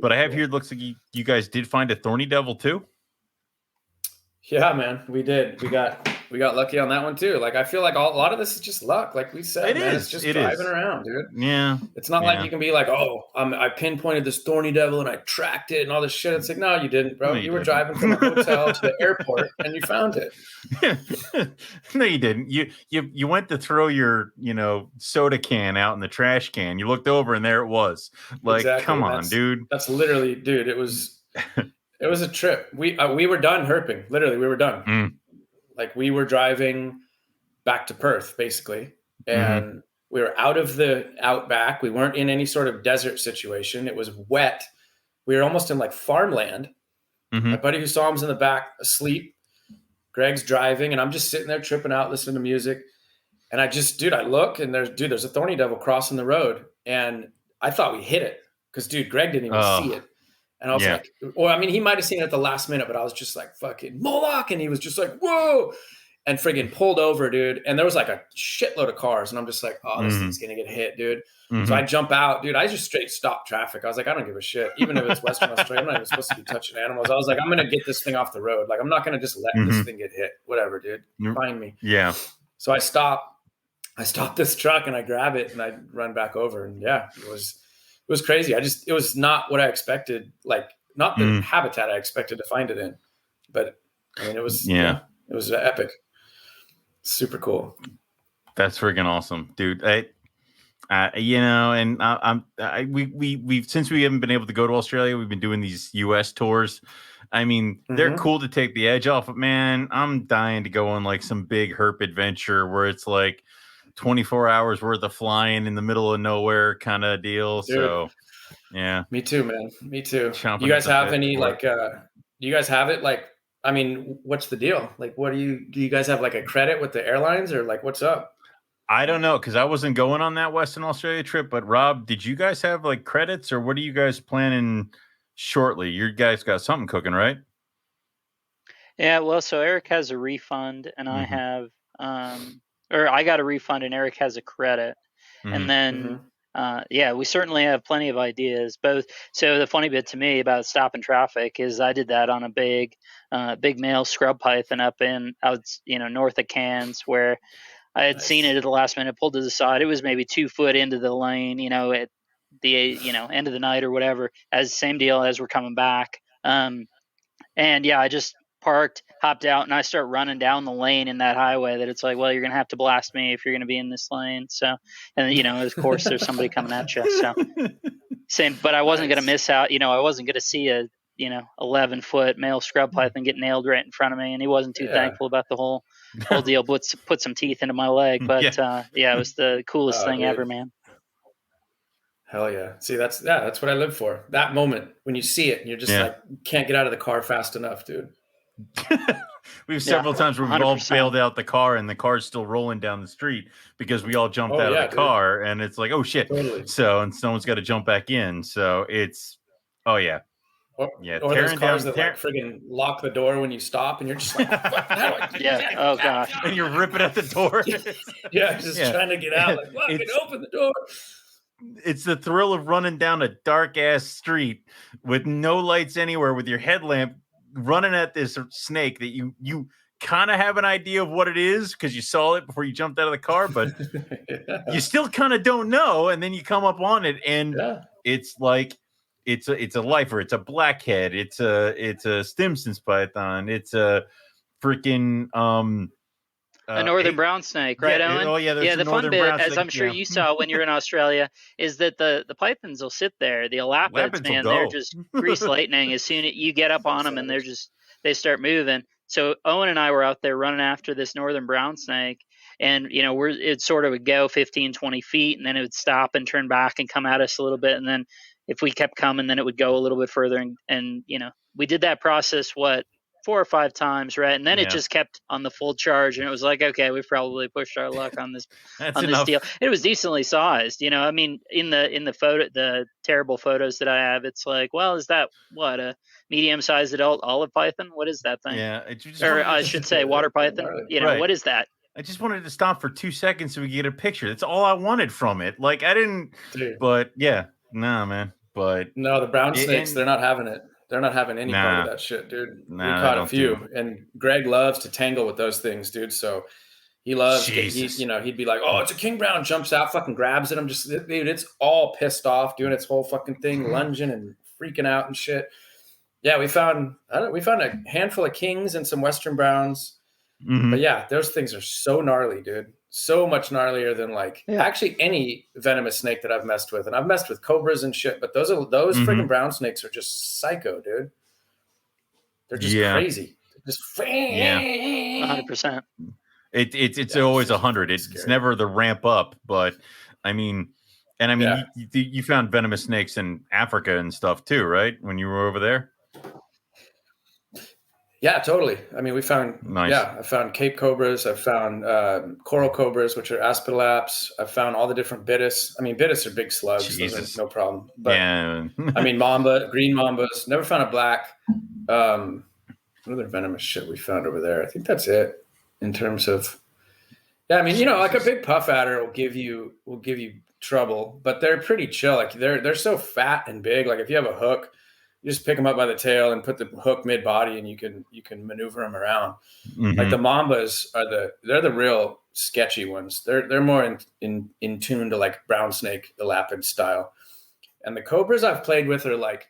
but I have here, it looks like you guys did find a thorny devil too. Yeah, man, we did. We got lucky on that one too. Like, I feel like a lot of this is just luck. Like we said, it's just driving around, dude. Yeah. It's not like you can be like, oh, I pinpointed this thorny devil and I tracked it and all this shit. It's like, no, you didn't, bro. You were driving from a hotel to the airport and you found it. No, you didn't. You went to throw your, you know, soda can out in the trash can. You looked over and there it was. Like, come on, dude. That's literally, dude. It was a trip. We were done herping. Literally, we were done. Like, we were driving back to Perth, basically, and we were out of the outback. We weren't in any sort of desert situation. It was wet. We were almost in like farmland. My buddy who saw him was in the back asleep. Greg's driving, and I'm just sitting there tripping out, listening to music. And I look, and there's a thorny devil crossing the road, and I thought we hit it because, dude, Greg didn't even see it. And I was like, well, I mean, he might have seen it at the last minute, but I was just like, fucking Moloch. And he was just like, whoa, and friggin' pulled over, dude. And there was like a shitload of cars. And I'm just like, oh, this thing's going to get hit, dude. So I jump out, dude. I just straight stopped traffic. I was like, I don't give a shit. Even if it's Western Australia, I'm not even supposed to be touching animals. I was like, I'm going to get this thing off the road. Like, I'm not going to just let this thing get hit. Whatever, dude. Find me. Yeah. So I stop this truck and I grab it and I run back over. And yeah, it was crazy. It was not what I expected. Like, not the habitat I expected to find it in, but I mean, it was, it was epic. Super cool. That's freaking awesome, dude. You know, and we've since we haven't been able to go to Australia, we've been doing these US tours. I mean, they're cool to take the edge off, but man, I'm dying to go on like some big herp adventure where it's like 24 hours worth of flying in the middle of nowhere kind of deal. Dude. So yeah. Me too, man. Me too. You guys have any like do you guys have it like, I mean, what's the deal? Like, do you guys have like a credit with the airlines or like what's up? I don't know, because I wasn't going on that Western Australia trip, but Rob, did you guys have like credits or what are you guys planning shortly? You guys got something cooking, right? Yeah, well, so Eric has a refund and I have or I got a refund and Eric has a credit. And then we certainly have plenty of ideas. Both. So the funny bit to me about stopping traffic is I did that on a big male scrub python up north of Cairns, where I had seen it at the last minute, pulled to the side. It was maybe 2 foot into the lane, at the end of the night or whatever. Same deal as we're coming back. I just parked, hopped out, and I start running down the lane in that highway that it's like, well, you're going to have to blast me if you're going to be in this lane. So, and of course there's somebody coming at you. So same, but I wasn't going to miss out. I wasn't going to see a, 11-foot male scrub python get nailed right in front of me. And he wasn't too thankful about the whole deal, put some teeth into my leg. But it was the coolest thing ever, man. Hell yeah. See, that's what I live for. That moment when you see it and you're just like, can't get out of the car fast enough, dude. We've several times where we've 100%. All bailed out the car and the car's still rolling down the street because we all jumped out of the car and it's like, oh shit. Totally. So, and someone's got to jump back in. So it's, Or those cars that like friggin' lock the door when you stop and you're just like, oh gosh. And you're ripping at the door. Trying to get out. Like, fucking open the door. It's the thrill of running down a dark ass street with no lights anywhere with your headlamp running at this snake that you kind of have an idea of what it is because you saw it before you jumped out of the car, but you still kind of don't know. And then you come up on it and it's like it's a lifer, it's a blackhead, it's a Stimson's python, it's a freaking a northern brown snake, right, Owen? Oh yeah, there's yeah. some The fun northern bit, brown as snake. I'm sure you saw when you're in Australia, is that the pythons will sit there. The elapids, Lapids will man, go. they're just grease lightning. As soon as you get up on them, and they start moving. So Owen and I were out there running after this northern brown snake, and it sort of would go 15, 20 feet, and then it would stop and turn back and come at us a little bit, and then if we kept coming, then it would go a little bit further, and we did that process 4 or 5 times, right? And then it just kept on the full charge, and it was like, okay, we've probably pushed our luck on this That's on enough. this deal. It was decently sized, I mean, in the photo, the terrible photos that I have, it's like, well, is that what, a medium-sized adult olive python? What is that thing? Yeah, Or I should say water python. Right. What is that? I just wanted to stop for 2 seconds so we could get a picture. That's all I wanted from it. Like I didn't, but yeah, nah, man. But no, the brown snakes, they're not having it. They're not having any part of that shit, dude. We caught a few, and Greg loves to tangle with those things, dude. So he loves, he'd be like, "Oh, it's a king brown," jumps out, fucking grabs it. I'm just, dude, it's all pissed off, doing its whole fucking thing, lunging and freaking out and shit. Yeah, we found a handful of kings and some western browns. Mm-hmm. But yeah, those things are so gnarly, dude. So much gnarlier than actually any venomous snake that I've messed with. And I've messed with cobras and shit, but those freaking brown snakes are just psycho, dude. They're just crazy. They're just 100%. It's always 100. It's never the ramp up, but I mean, you found venomous snakes in Africa and stuff too, right? When you were over there. Yeah, totally. I mean, we found, I found Cape cobras. I found coral cobras, which are aspidolaps. I found all the different bitis. I mean, bitis are big slugs. Those are no problem. But I mean, green mambas. Never found a black. What other venomous shit we found over there? I think that's it in terms of, I mean, like a big puff adder will give you trouble, but they're pretty chill. Like they're so fat and big. Like if you have a hook, you just pick them up by the tail and put the hook mid body, and you can maneuver them around. Mm-hmm. Like the mambas they're the real sketchy ones. They're more in tune to like brown snake, the lapid style. And the cobras I've played with are like,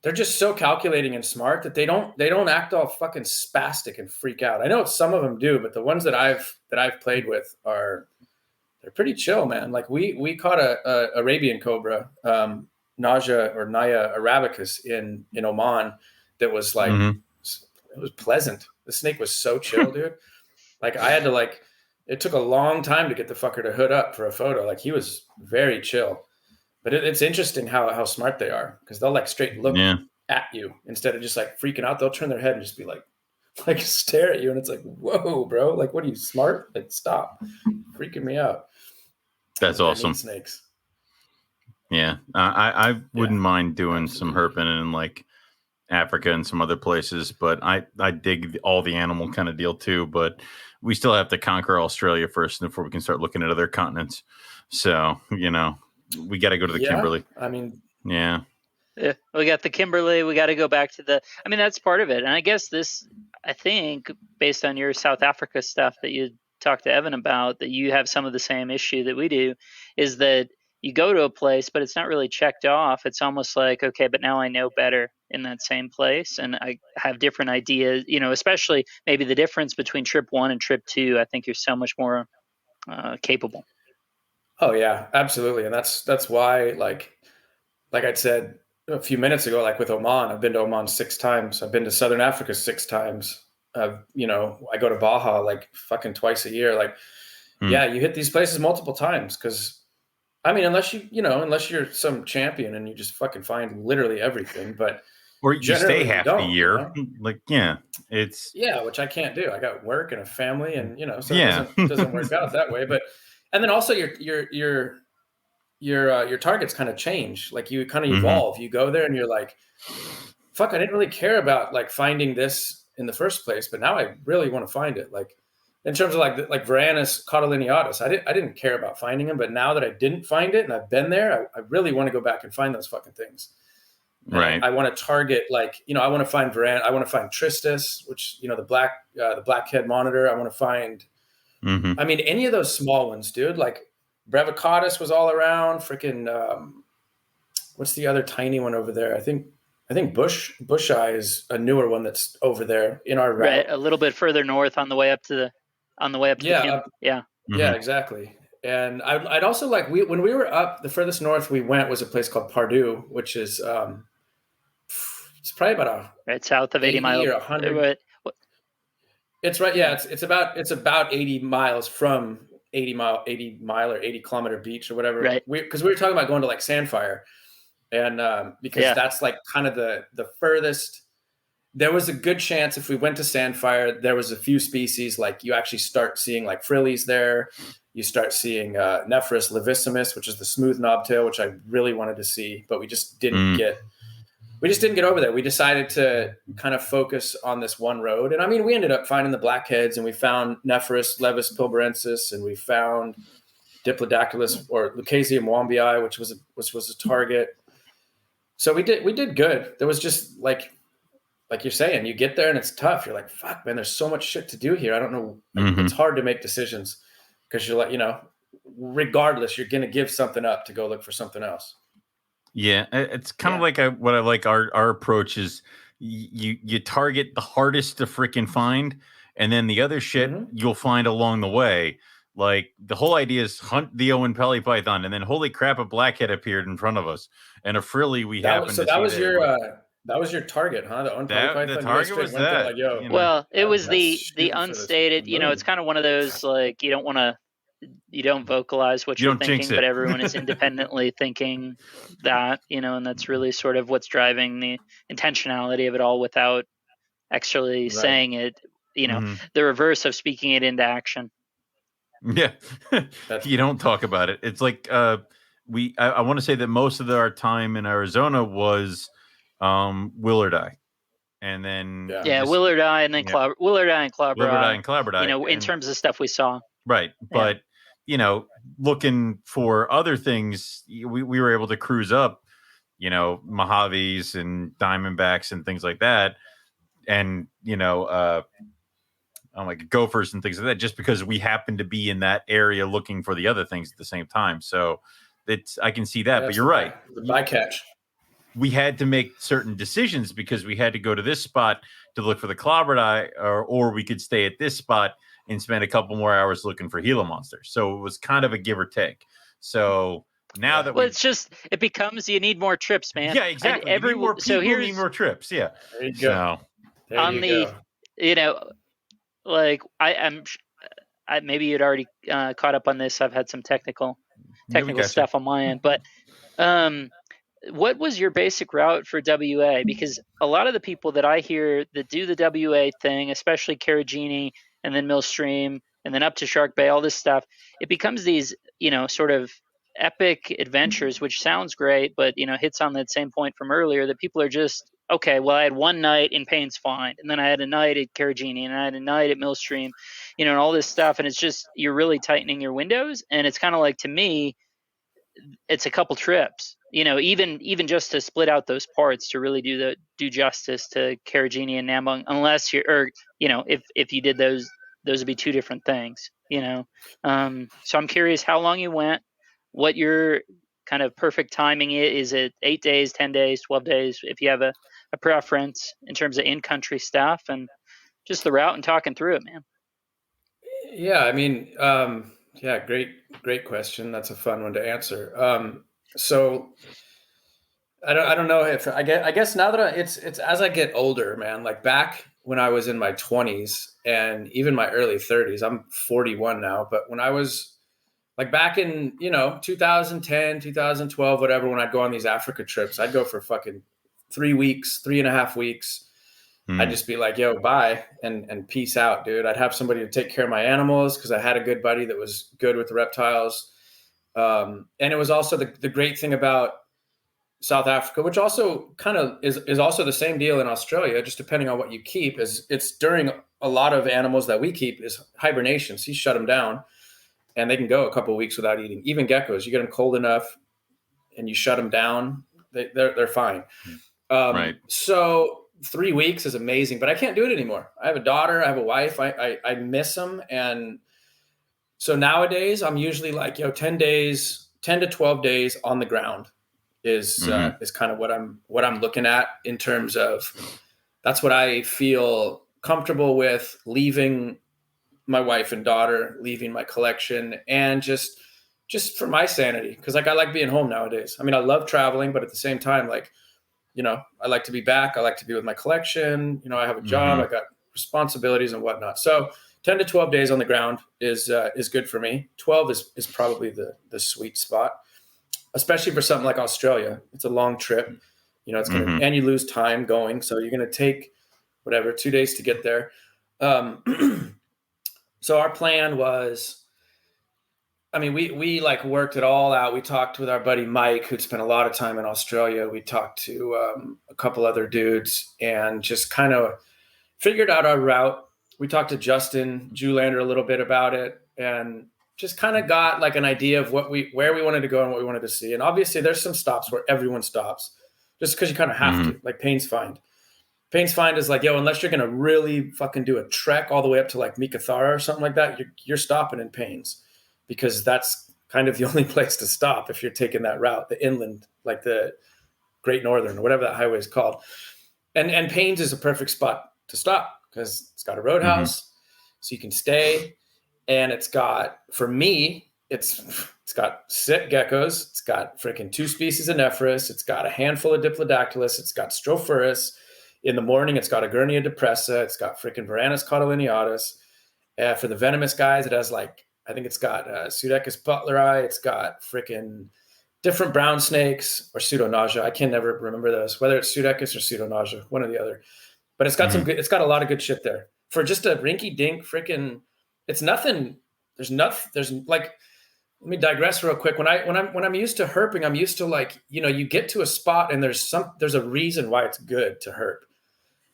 they're just so calculating and smart that they don't act all fucking spastic and freak out. I know some of them do, but the ones that I've played with they're pretty chill, man. Like we caught a Arabian cobra, Naya arabicus in Oman, that was like, it was pleasant. The snake was so chill, dude. Like I had to it took a long time to get the fucker to hood up for a photo. Like he was very chill, but it's interesting how smart they are, because they'll like straight look at you instead of just like freaking out. They'll turn their head and just be like stare at you. And it's like, whoa, bro. Like, what are you, smart? Like, stop freaking me out. That's awesome. Snakes. Yeah, I wouldn't mind doing some herping in like Africa and some other places, but I dig all the animal kind of deal too. But we still have to conquer Australia first before we can start looking at other continents. So we got to go to the Kimberley. I mean, yeah, we got the Kimberley. We got to go back to I mean, that's part of it. And I guess I think based on your South Africa stuff that you talked to Evan about, that you have some of the same issue that we do, is that you go to a place, but it's not really checked off. It's almost like, okay, but now I know better in that same place, and I have different ideas, especially maybe the difference between trip 1 and trip 2. I think you're so much more capable. Oh yeah, absolutely. And that's why, like I'd said a few minutes ago, like with Oman, I've been to Oman 6 times. I've been to Southern Africa 6 times. I go to Baja like fucking twice a year. Like, yeah, you hit these places multiple times, because I mean, unless you're some champion and you just fucking find literally everything, but or you stay half the year, like it's which I can't do. I got work and a family, and so it doesn't work out that way. But and then also your targets kind of change. Like you kind of evolve. You go there and you're like, fuck, I didn't really care about like finding this in the first place, but now I really want to find it. Like, in terms of like Varanus cauda I didn't care about finding them, but now that I didn't find it and I've been there, I really want to go back and find those fucking things. And right. I want to target, like, I want to find I want to find Tristis, which, the blackhead monitor. I want to find, I mean, any of those small ones, dude. Like Brevicatus was all around. Freaking, what's the other tiny one over there? I think Bush Eye is a newer one that's over there in our route. Right, a little bit further north on the way up to the camp. Yeah. Yeah, exactly. And I'd also like when we were up, the furthest north we went was a place called Pardue, which is it's probably about right south of 80 miles or 100. It's right. Yeah, it's about 80 miles from 80 mile or 80 kilometer beach or whatever. Right. Because we were talking about going to like Sandfire, and because that's like kind of the furthest. There was a good chance if we went to Sandfire, there was a few species like you actually start seeing like frillies there. You start seeing Nephrus levissimus, which is the smooth knobtail, which I really wanted to see, but we just didn't get. We just didn't get over there. We decided to kind of focus on this one road. And I mean, we ended up finding the blackheads, and we found Nephrus levis pilbarensis, and we found Diplodactylus or Lucasium wambii, which was a target. So we did good. There was just like you're saying, you get there and it's tough. You're like, fuck, man, there's so much shit to do here. I don't know. It's hard to make decisions because you're like, regardless, you're going to give something up to go look for something else. Yeah, it's kind of like what I like. Our approach is you target the hardest to freaking find, and then the other shit you'll find along the way. Like the whole idea is hunt the Owen Pelly python, and then holy crap, a blackhead appeared in front of us, and a frilly we happened to see. That was your target, huh? The Owen Pelly python. The target was that. Like, well, it was the unstated. It's kind of one of those like you don't vocalize what you're thinking, but everyone is independently thinking that, and that's really sort of what's driving the intentionality of it all without actually saying it, the reverse of speaking it into action. Yeah. You don't talk about it. It's like, I want to say that most of our time in Arizona was Willard Eye. And then Willard Eye and then Willard Eye and Clobber Eye. In terms of stuff we saw. Right. But, looking for other things, we were able to cruise up, Mojaves and Diamondbacks and things like that. And, like gophers and things like that, just because we happened to be in that area looking for the other things at the same time. So I can see that, but you're right. The bycatch. We had to make certain decisions because we had to go to this spot to look for the clobbered eye, or we could stay at this spot and spend a couple more hours looking for Gila monsters. So it was kind of a give or take. So now that it becomes you need more trips, man. Yeah, exactly. Need more people need more trips. Yeah. There you go. Like I'm maybe you'd already caught up on this. I've had some technical stuff on my end, but what was your basic route for WA? Because a lot of the people that I hear that do the WA thing, especially Carragini and then Millstream and then up to Shark Bay, all this stuff, it becomes these, sort of epic adventures, which sounds great, but, hits on that same point from earlier that people are just, okay, well, I had one night in Payne's Find, and then I had a night at Carragini, and I had a night at Millstream, and all this stuff. And it's just, you're really tightening your windows. And it's kind of like, to me, it's a couple trips, even just to split out those parts to really do justice to Carragini and Nambong, unless if you did those would be two different things, So I'm curious how long you went, what your kind of perfect timing is. Is it 8 days, 10 days, 12 days? If you have a preference in terms of in-country stuff and just the route and talking through it, man. Yeah. I mean, great question. That's a fun one to answer. So I don't know if I guess now that it's as I get older, man, like back when I was in my 20s and even my early 30s, I'm 41 now, but when I was like back in, 2010, 2012, whatever, when I'd go on these Africa trips, I'd go for fucking 3 weeks, 3.5 weeks. I'd just be like, yo, bye and peace out, dude. I'd have somebody to take care of my animals because I had a good buddy that was good with the reptiles. And it was also the great thing about South Africa, which also kind of is also the same deal in Australia, just depending on what you keep, is it's during a lot of animals that we keep is hibernation. So you shut them down and they can go a couple of weeks without eating. Even geckos, you get them cold enough and you shut them down, they're fine. Right. So 3 weeks is amazing, but I can't do it anymore. I have a daughter, I have a wife, I miss them. And so nowadays I'm usually like, 10 to 12 days on the ground is kind of what I'm looking at in terms of, that's what I feel comfortable with, leaving my wife and daughter, leaving my collection, and just for my sanity. Cause like, I like being home nowadays. I mean, I love traveling, but at the same time, like, you know, I like to be back. I like to be with my collection. You know, I have a job, I got responsibilities and whatnot. So 10 to 12 days on the ground is good for me. 12 is probably the sweet spot, especially for something like Australia. It's a long trip, you know, it's going to, and you lose time going. So you're going to take whatever, 2 days to get there. So our plan was, I mean, we like worked it all out. We talked with our buddy Mike, who'd spent a lot of time in Australia. We talked to a couple other dudes and just kind of figured out our route. We talked to Justin Julander a little bit about it, and just kind of got like an idea of where we wanted to go and what we wanted to see. And obviously there's some stops where everyone stops just because you kind of have to, like Payne's Find. Payne's Find is like, yo, unless you're going to really fucking do a trek all the way up to like Meekatharra or something like that, you're stopping in Payne's, because that's kind of the only place to stop if you're taking that route, the inland, like the Great Northern or whatever that highway is called. And Payne's is a perfect spot to stop because it's got a roadhouse, so you can stay. And it's got, for me, it's got sit geckos. It's got freaking 2 species of Nephrus. It's got a handful of Diplodactylus. It's got Strophurus. In the morning, it's got a Gurnia depressa. It's got freaking Varanus caudalineatus. For the venomous guys, it has like, I think it's got Pseudechis butleri. It's got freaking different brown snakes or pseudonausea. I can never remember those, whether it's Pseudechis or pseudonausea, one or the other. But it's got some good, it's got a lot of good shit there. For just a rinky dink freaking, it's nothing. There's like, let me digress real quick. When I'm used to herping, I'm used to like, you know, you get to a spot and there's a reason why it's good to herp.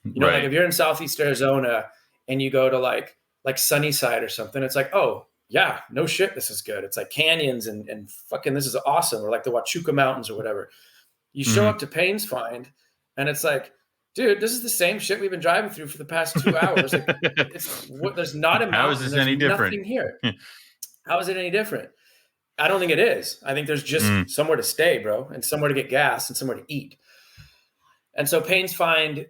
You know, like if you're in Southeast Arizona and you go to like Sunnyside or something, it's like, oh yeah, no shit, this is good. It's like canyons and fucking, this is awesome. Or like the Huachuca Mountains or whatever. You show up to Payne's Find and it's like, dude, this is the same shit we've been driving through for the past 2 hours. Like, there's not a mountain. How is this any different? Nothing here. How is it any different? I don't think it is. I think there's just somewhere to stay, bro, and somewhere to get gas and somewhere to eat. And so Payne's Find,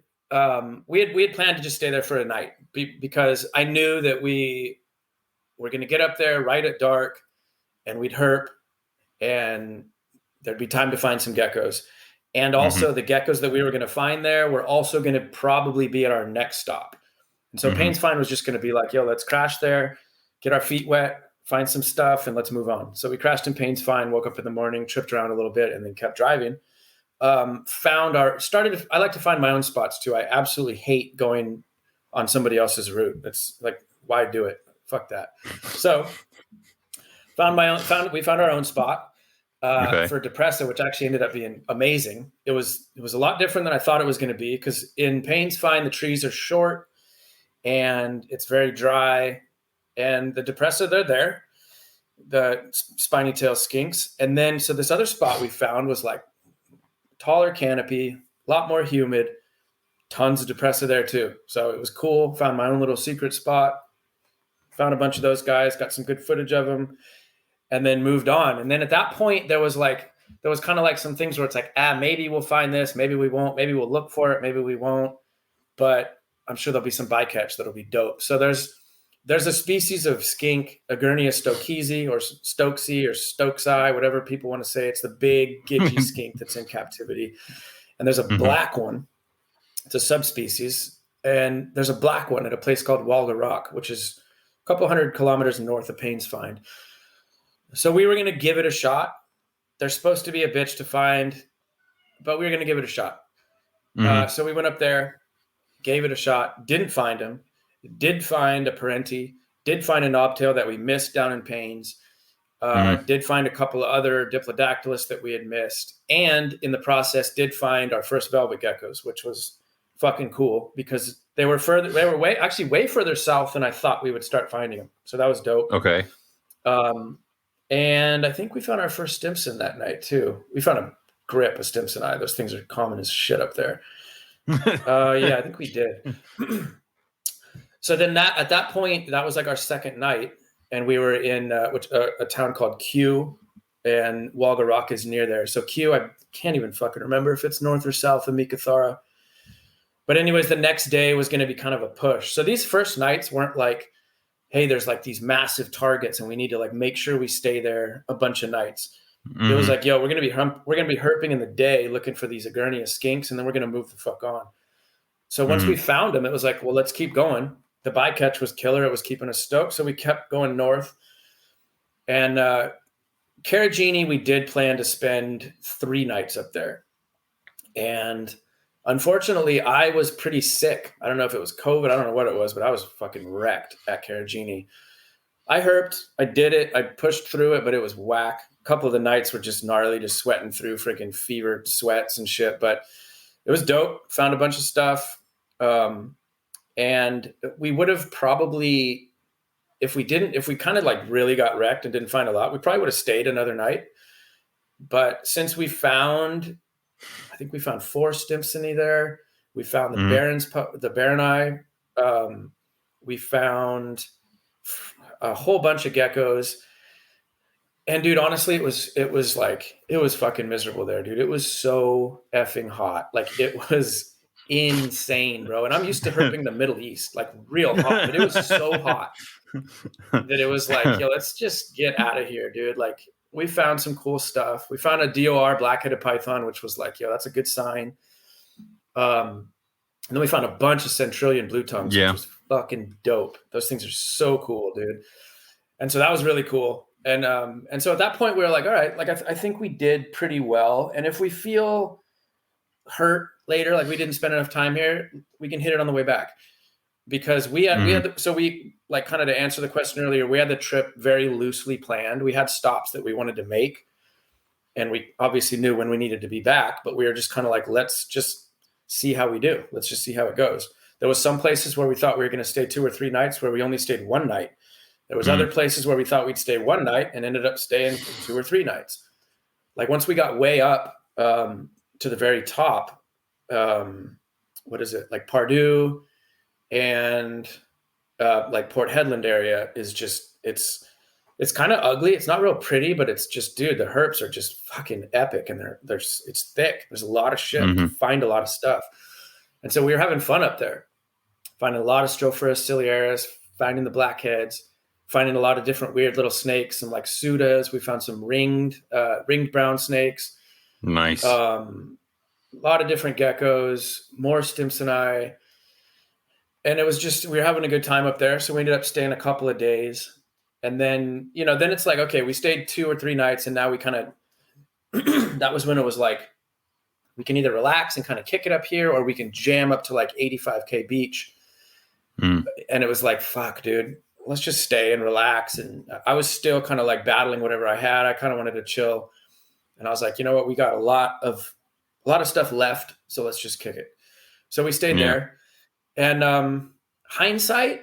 we had planned to just stay there for a night because I knew that we were going to get up there right at dark and we'd herp and there'd be time to find some geckos. And also the geckos that we were going to find there were also going to probably be at our next stop. And so Payne's Find was just going to be like, yo, let's crash there, get our feet wet, find some stuff, and let's move on. So we crashed in Payne's Find, woke up in the morning, tripped around a little bit, and then kept driving. I like to find my own spots too. I absolutely hate going on somebody else's route. It's like, why do it? Fuck that. So we found our own spot. For Depressa, which actually ended up being amazing. It was a lot different than I thought it was going to be, because in Payne's Find, the trees are short and it's very dry, and the Depressa, they're there, the spiny tail skinks. And then, so this other spot we found was like taller canopy, a lot more humid, tons of Depressa there too. So it was cool. Found my own little secret spot, found a bunch of those guys, got some good footage of them, and then moved on. And then at that point, there was kind of like some things where it's like, maybe we'll find this, maybe we won't, maybe we'll look for it, maybe we won't. But I'm sure there'll be some bycatch that'll be dope. So there's a species of skink, Agurnia stokesi or Stokesy or Stokeseye, whatever people want to say. It's the big gidgy skink that's in captivity. And there's a black one. It's a subspecies. And there's a black one at a place called Walga Rock, which is a couple 100 kilometers north of Payne's Find. So we were going to give it a shot. They're supposed to be a bitch to find, but we were going to give it a shot. So we went up there, gave it a shot, didn't find him, did find a Parenti, did find a knobtail that we missed down in Payne's, did find a couple of other Diplodactylus that we had missed, and in the process did find our first velvet geckos, which was fucking cool because they were way further south than I thought we would start finding them. So that was dope. Okay. And I think we found our first Stimson that night too. We found a grip, a Stimson eye. Those things are common as shit up there. Yeah, I think we did. So then at that point, that was like our second night. And we were in a town called Q. and Walga Rock is near there. So Q, I can't even fucking remember if it's north or south of Meekatharra. But anyways, the next day was going to be kind of a push. So these first nights weren't like, hey, there's like these massive targets and we need to like make sure we stay there a bunch of nights. Mm-hmm. It was like, yo, we're going to be herping in the day looking for these Agurnia skinks, and then we're going to move the fuck on. So once we found them, it was like, well, let's keep going. The bycatch was killer. It was keeping us stoked. So we kept going north. And Carragini, we did plan to spend 3 nights up there. And unfortunately, I was pretty sick. I don't know if it was COVID. I don't know what it was, but I was fucking wrecked at Carragini. I herped. I did it. I pushed through it, but it was whack. A couple of the nights were just gnarly, just sweating through freaking fever sweats and shit. But it was dope. Found a bunch of stuff. And we would have probably, if we kind of like really got wrecked and didn't find a lot, we probably would have stayed another night. But since I think we found 4 Stimpsoni there. We found the Baron Eye. We found a whole bunch of geckos. And dude, honestly, it was fucking miserable there, dude. It was so effing hot. Like it was insane, bro. And I'm used to herping the Middle East, like real hot, but it was so hot that it was like, yo, let's just get out of here, dude. Like we found some cool stuff. We found a DOR black-headed python, which was like, yo, that's a good sign. And then we found a bunch of Centrillion blue tongues, which was fucking dope. Those things are so cool, dude. And so that was really cool. And so at that point we were like, all right, like I think we did pretty well. And if we feel hurt later, like we didn't spend enough time here, we can hit it on the way back. Because we had like kind of to answer the question earlier, we had the trip very loosely planned. We had stops that we wanted to make, and we obviously knew when we needed to be back, but we were just kind of like, let's just see how we do. Let's just see how it goes. There was some places where we thought we were going to stay 2 or 3 nights where we only stayed 1 night. There was other places where we thought we'd stay 1 night and ended up staying 2 or 3 nights. Like once we got way up to the very top, what is it? Like Pardue and like Port Hedland area is just, it's kind of ugly. It's not real pretty, but it's just, dude, the herps are just fucking epic, and it's thick. There's a lot of shit. You find a lot of stuff. And so we were having fun up there, finding a lot of Stropharis ciliaris, finding the blackheads, finding a lot of different weird little snakes, some like Sudas. We found some ringed brown snakes. Nice. A lot of different geckos, more Stimpsoni. And it was just, we were having a good time up there. So we ended up staying a couple of days. And then, then it's like, okay, we stayed 2 or 3 nights, and now we kind of, that was when it was like, we can either relax and kind of kick it up here, or we can jam up to like 85K beach. And it was like, fuck, dude, let's just stay and relax. And I was still kind of like battling whatever I had. I kind of wanted to chill. And I was like, you know what? We got a lot of stuff left. So let's just kick it. So we stayed there. And hindsight,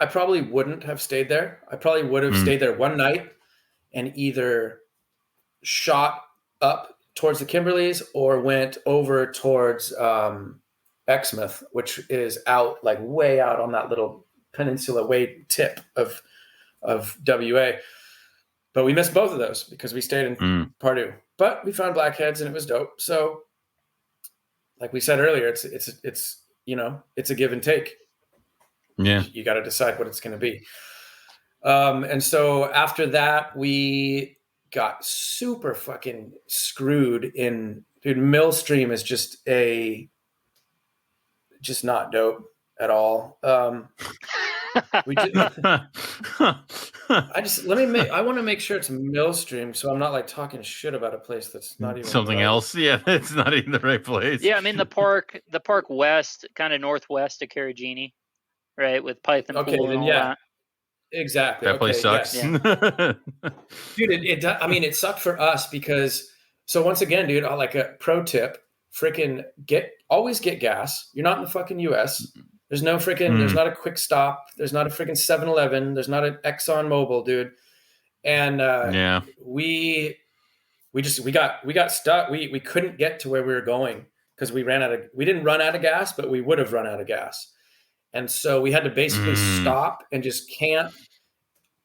I probably wouldn't have stayed there. I probably would have stayed there 1 night and either shot up towards the Kimberleys or went over towards Exmouth, which is out, like way out on that little peninsula, way tip of WA. But we missed both of those because we stayed in Pardue. But we found blackheads and it was dope. So like we said earlier, it's it's a give and take. Yeah. You got to decide what it's going to be. And so after that, we got super fucking screwed in, dude. Millstream is just not dope at all. We did, I want to make sure it's Millstream, so I'm not like talking shit about a place that's not even something right. else. Yeah, it's not even the right place. Yeah, I mean the park west, kind of northwest of Carragini, right, with Python Pool and all that. Exactly. That place sucks. Yeah. Dude, it sucked for us because, so once again, dude, like a pro tip, freaking always get gas. You're not in the fucking US. There's no freaking, there's not a quick stop. There's not a freaking 7-Eleven. There's not an Exxon Mobil, dude. And we got stuck. We couldn't get to where we were going because we didn't run out of gas, but we would have run out of gas. And so we had to basically stop and just camp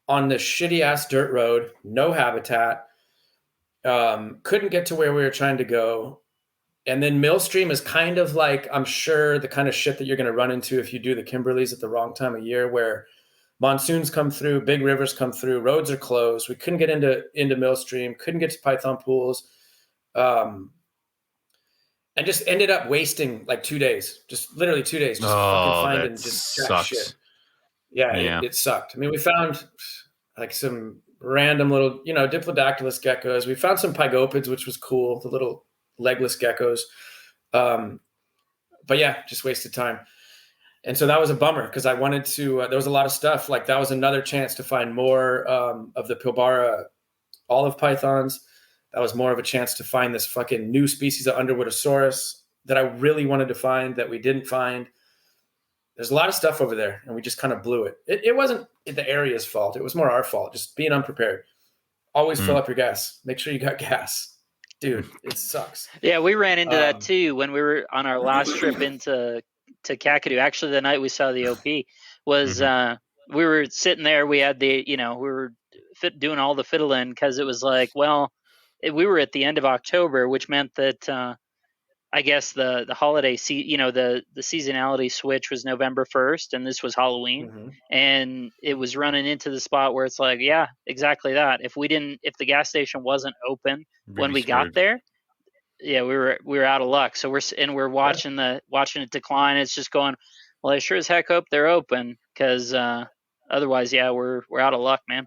on this shitty ass dirt road, no habitat. Couldn't get to where we were trying to go. And then Millstream is kind of like, I'm sure, the kind of shit that you're going to run into if you do the Kimberleys at the wrong time of year, where monsoons come through, big rivers come through, roads are closed. We couldn't get into Millstream, couldn't get to Python pools, and just ended up wasting like 2 days, just literally 2 days, just fucking finding that just jack sucks. shit. Yeah, it sucked. I mean, we found like some random little, Diplodactylus geckos. We found some pygopids, which was cool, the little legless geckos. But yeah, just wasted time. And so that was a bummer because I wanted to, there was a lot of stuff. Like that was another chance to find more of the Pilbara olive pythons. That was more of a chance to find this fucking new species of Underwoodosaurus that I really wanted to find that we didn't find. There's a lot of stuff over there, and we just kind of blew it. It wasn't the area's fault. It was more our fault, just being unprepared. Always fill up your gas. Make sure you got gas. Dude, it sucks. Yeah, we ran into that too when we were on our last trip into Kakadu. Actually, the night we saw the OP was we were sitting there. We had the, we were doing all the fiddling because it was like, well, we were at the end of October, which meant that I guess the holiday, the seasonality switch was November 1st, and this was Halloween, and it was running into the spot where it's like, yeah, exactly that. If the gas station wasn't open when we got there, yeah, we were out of luck. So we're watching it decline. It's just going, well, I sure as heck hope they're open because otherwise, yeah, we're out of luck, man.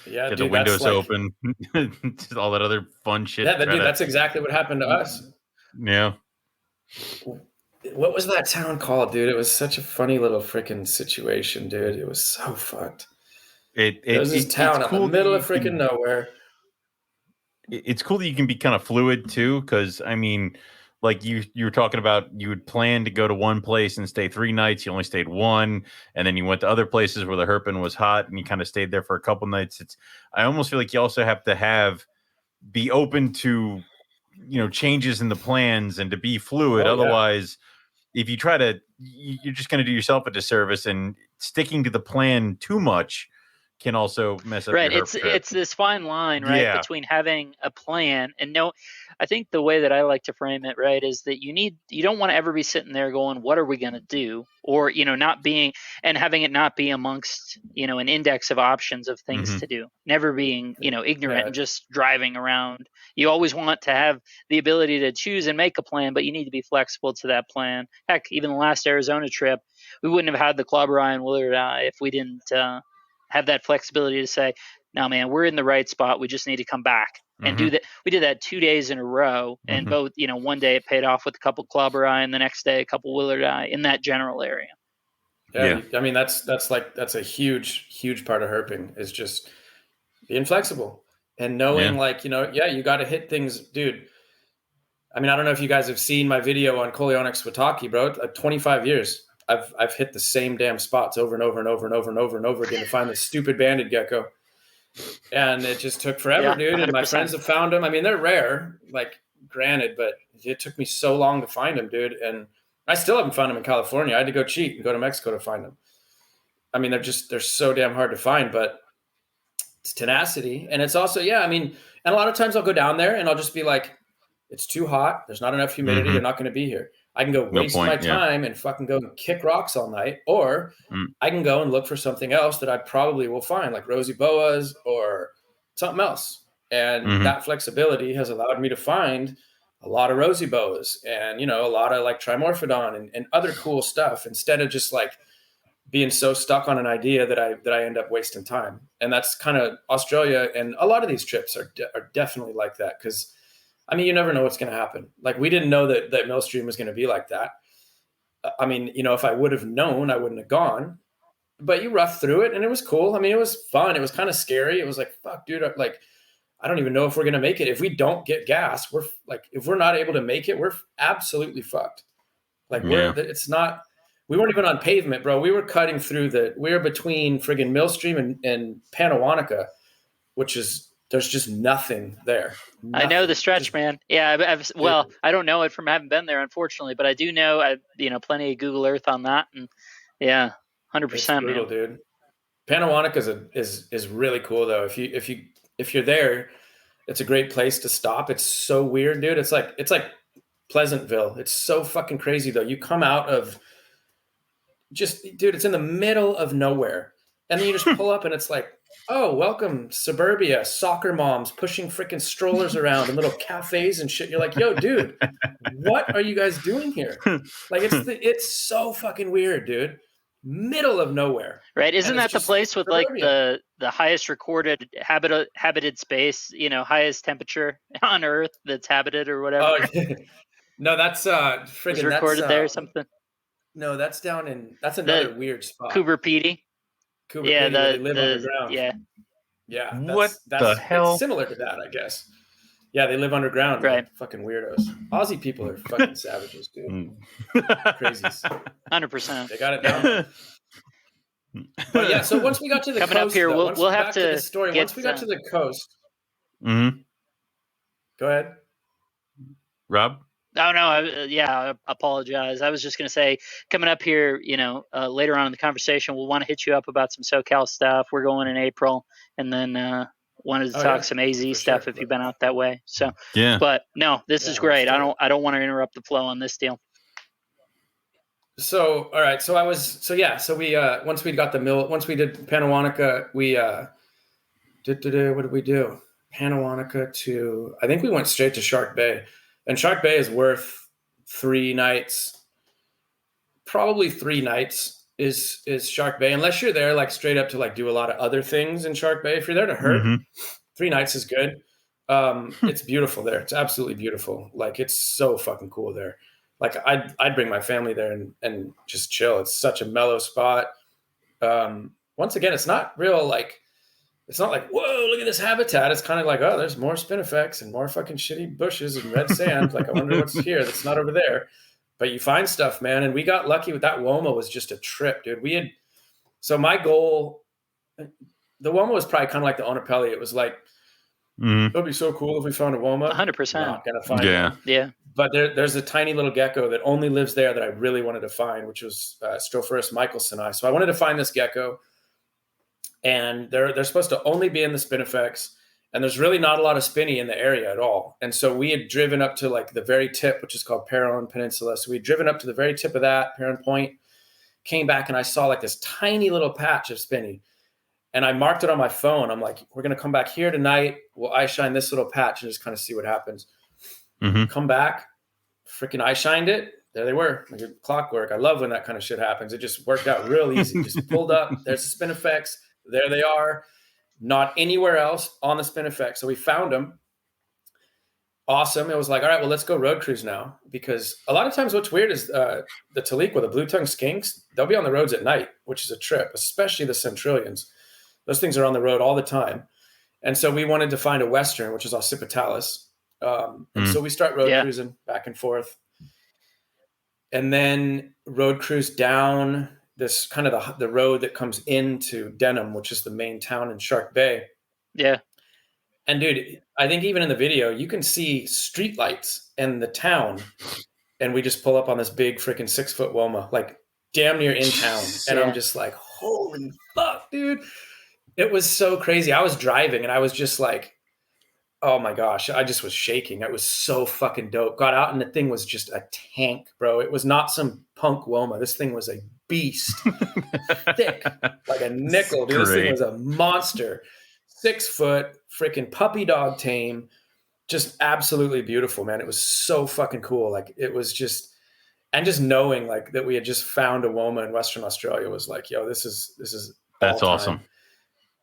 Yeah, get the windows open, all that other fun shit. Yeah, that's exactly what happened to us. Yeah. What was that town called, dude? It was such a funny little freaking situation, dude. It was so fucked. It was this town in the middle of freaking nowhere. It's cool that you can be kind of fluid too, because I mean, like you were talking about, you would plan to go to one place and stay 3 nights. You only stayed 1, and then you went to other places where the herping was hot, and you kind of stayed there for a couple nights. I almost feel like you also have to be open to changes in the plans and to be fluid. Otherwise, if you try to, you're just going to do yourself a disservice, and sticking to the plan too much can also mess up. Right. It's this fine line, right, between having a plan and I think the way that I like to frame it, right, is that you don't want to ever be sitting there going, what are we going to do? Or, not being, and having it not be amongst, an index of options of things to do, never being, ignorant and just driving around. You always want to have the ability to choose and make a plan, but you need to be flexible to that plan. Heck, even the last Arizona trip, we wouldn't have had the Club Ryan Willard if we didn't have that flexibility to say, no, man, we're in the right spot. We just need to come back and do that. We did that 2 days in a row, and both, one day it paid off with a couple Clubber Eye, and the next day a couple Willard Eye in that general area. Yeah. I mean, that's a huge part of herping is just being flexible and knowing you got to hit things, dude. I mean, I don't know if you guys have seen my video on Coleonyx Wataki, bro. 25 years. I've hit the same damn spots over and over and over and over and over and over again to find this stupid banded gecko. And it just took forever, dude. 100%. And my friends have found them. I mean, they're rare, like granted, but it took me so long to find them, dude. And I still haven't found them in California. I had to go cheat and go to Mexico to find them. I mean, they're so damn hard to find, but it's tenacity. And it's also, and a lot of times I'll go down there and I'll just be like, it's too hot. There's not enough humidity. They're not going to be here. I can go waste my time and fucking go and kick rocks all night, or I can go and look for something else that I probably will find, like rosy boas or something else. And that flexibility has allowed me to find a lot of rosy boas and, a lot of like Trimorphodon and other cool stuff, instead of just like being so stuck on an idea that I end up wasting time. And that's kind of Australia. And a lot of these trips are definitely like that. 'Cause I mean, you never know what's going to happen. Like we didn't know that Millstream was going to be like that. I mean, if I would have known, I wouldn't have gone, but you roughed through it and it was cool. I mean, it was fun. It was kind of scary. It was like, fuck, dude, like, I don't even know if we're going to make it. If we don't get gas, we're like, if we're not able to make it, we're absolutely fucked. Like we weren't even on pavement, bro. We were cutting through we were between friggin' Millstream and Panawanaka, which is, there's just nothing there. I know the stretch, man. Yeah, I don't know it from having been there, unfortunately, but I do know, plenty of Google Earth on that, and 100%, it's brutal, dude. Panawanaka is really cool though. If you're there, It's a great place to stop. It's so weird, dude. It's like Pleasantville. It's so fucking crazy though. You come out of dude, it's in the middle of nowhere. And then you just pull up and it's like, oh, welcome, suburbia, soccer moms pushing freaking strollers around in little cafes and shit. You're like, yo, dude, what are you guys doing here? Like, it's so fucking weird, dude. Middle of nowhere. Right. Isn't that the place with suburbia, like the highest recorded habited space, highest temperature on Earth that's habited or whatever? Oh, yeah. No, that's friggin' recorded there or something. No, that's another weird spot. Coober Pedy. Yeah, they live underground. Yeah. Yeah. What the hell? It's similar to that, I guess. Yeah, they live underground. Right. Fucking weirdos. Aussie people are fucking savages, dude. Crazies. 100%. They got it down. But yeah, so once we got to the coming coast, up here, though, we'll have to the story. Once we got to the coast. Mm-hmm. Go ahead. Rob? Oh, no. I apologize. I was just going to say, coming up here, later on in the conversation, we'll want to hit you up about some SoCal stuff. We're going in April, and then wanted to talk some AZ stuff if you've been out that way. So, yeah. But no, this is great. I don't want to interrupt the flow on this deal. So, all right. So we, once we got once we did Panawanica, we, what did we do? Panawanica I think we went straight to Shark Bay. And Shark Bay is worth 3 nights. Probably 3 nights is Shark Bay. Unless you're there like straight up to like do a lot of other things in Shark Bay. If you're there to herp, 3 nights is good. It's beautiful there. It's absolutely beautiful. Like it's so fucking cool there. Like I'd bring my family there and just chill. It's such a mellow spot. Once again, it's not real like, it's not like, whoa, look at this habitat. It's kind of like, oh, there's more spinifex and more fucking shitty bushes and red sand. Like, I wonder what's here that's not over there. But you find stuff, man. And we got lucky with that. Woma was just a trip, dude. So my goal, the Woma was probably kind of like the Onapelli. It was like, it'd be so cool if we found a Woma. 100%. Not gonna find one. Yeah. But there's a tiny little gecko that only lives there that I really wanted to find, which was Stropharis michaelsoni. So I wanted to find this gecko. And they're supposed to only be in the spinifex, and there's really not a lot of spinny in the area at all. And so we had driven up to like the very tip, which is called Perron Peninsula. So we had driven up to the very tip of that, Perron Point, came back, and I saw like this tiny little patch of spinny. And I marked it on my phone. I'm like, we're going to come back here tonight. We'll eye shine this little patch and just kind of see what happens. Come back, freaking eye shined it. There they were, like clockwork. I love when that kind of shit happens. It just worked out real easy. Just pulled up. There's the spinifex. There they are, not anywhere else on the spinifex. So we found them. Awesome. It was like, all right, well, let's go road cruise now. Because a lot of times what's weird is the Taliqua, the blue-tongued skinks, they'll be on the roads at night, which is a trip, especially the centrillions. Those things are on the road all the time. And so we wanted to find a Western, which is occipitalis. And so we start road cruising back and forth. And then road cruise down this kind of the road that comes into Denham, which is the main town in Shark Bay. Yeah. And dude, I think even in the video, you can see street lights in the town. And we just pull up on this big freaking 6-foot Woma, like damn near in town. And I'm just like, holy fuck, dude. It was so crazy. I was driving and I was just like, oh my gosh, I just was shaking. It was so fucking dope. Got out and the thing was just a tank, bro. It was not some punk Woma. This thing was a beast. Thick, like a nickel, dude. This thing was a monster. 6 foot, freaking puppy dog tame. Just absolutely beautiful, man. It was so fucking cool. Like it was just, and just knowing like that we had just found a Woma in Western Australia was like, yo, this is that's awesome.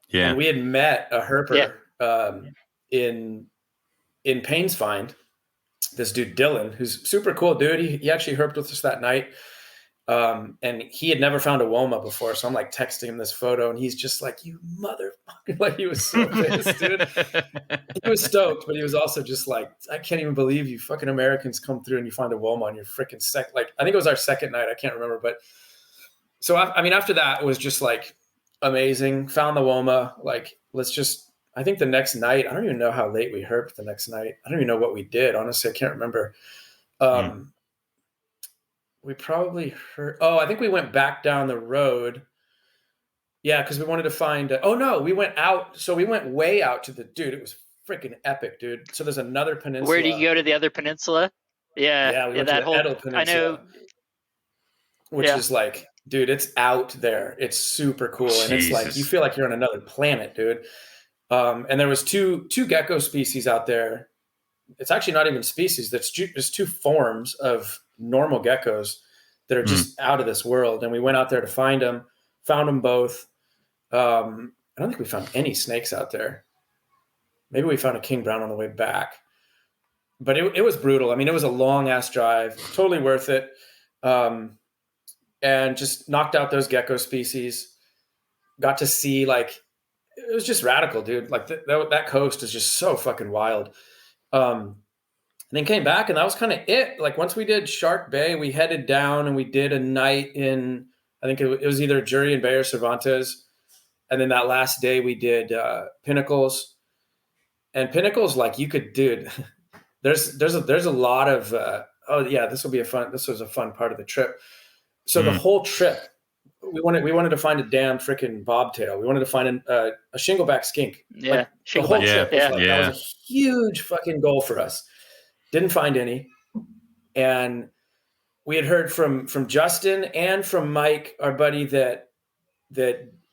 Yeah. And we had met a herper in Painesfind, this dude Dylan, who's super cool dude. He actually herped with us that night. And he had never found a Woma before. So I'm like texting him this photo and he's just like, you motherfucker. Like he was so pissed, dude. He was stoked, but he was also just like, I can't even believe you fucking Americans come through and you find a Woma on your freaking like, I think it was our second night. I can't remember, but so, I mean, after that it was just like amazing. Found the Woma. Like, I think the next night, I don't even know how late we herped the next night. I don't even know what we did. Honestly, I can't remember. We probably I think we went back down the road. Yeah, because we wanted to find we went out. So we went way out to it was freaking epic, dude. So there's another peninsula. Where do you go to the other peninsula? Yeah, we went that to the whole Edel Peninsula, I know, which is like, dude, it's out there. It's super cool, and it's like you feel like you're on another planet, dude. And there was two gecko species out there. It's actually not even species. There's two forms of normal geckos that are just out of this world. And we went out there to find them. Found them both. I don't think we found any snakes out there. Maybe we found a king brown on the way back. But it was brutal. I mean, it was a long ass drive. Totally worth it. And just knocked out those gecko species. Got to see, like, it was just radical, dude. Like that coast is just so fucking wild. And then came back, and that was kind of it. Like once we did Shark Bay, we headed down and we did a night in, I think it was either Jurian Bay or Cervantes. And then that last day we did Pinnacles. And Pinnacles, like you could, dude, there's a lot of, oh yeah, this was a fun part of the trip. So the whole trip, we wanted to find a damn freaking bobtail. We wanted to find a shingleback skink. Yeah, like, the whole trip was like, that was a huge fucking goal for us. Didn't find any, and we had heard from Justin and from Mike, our buddy, that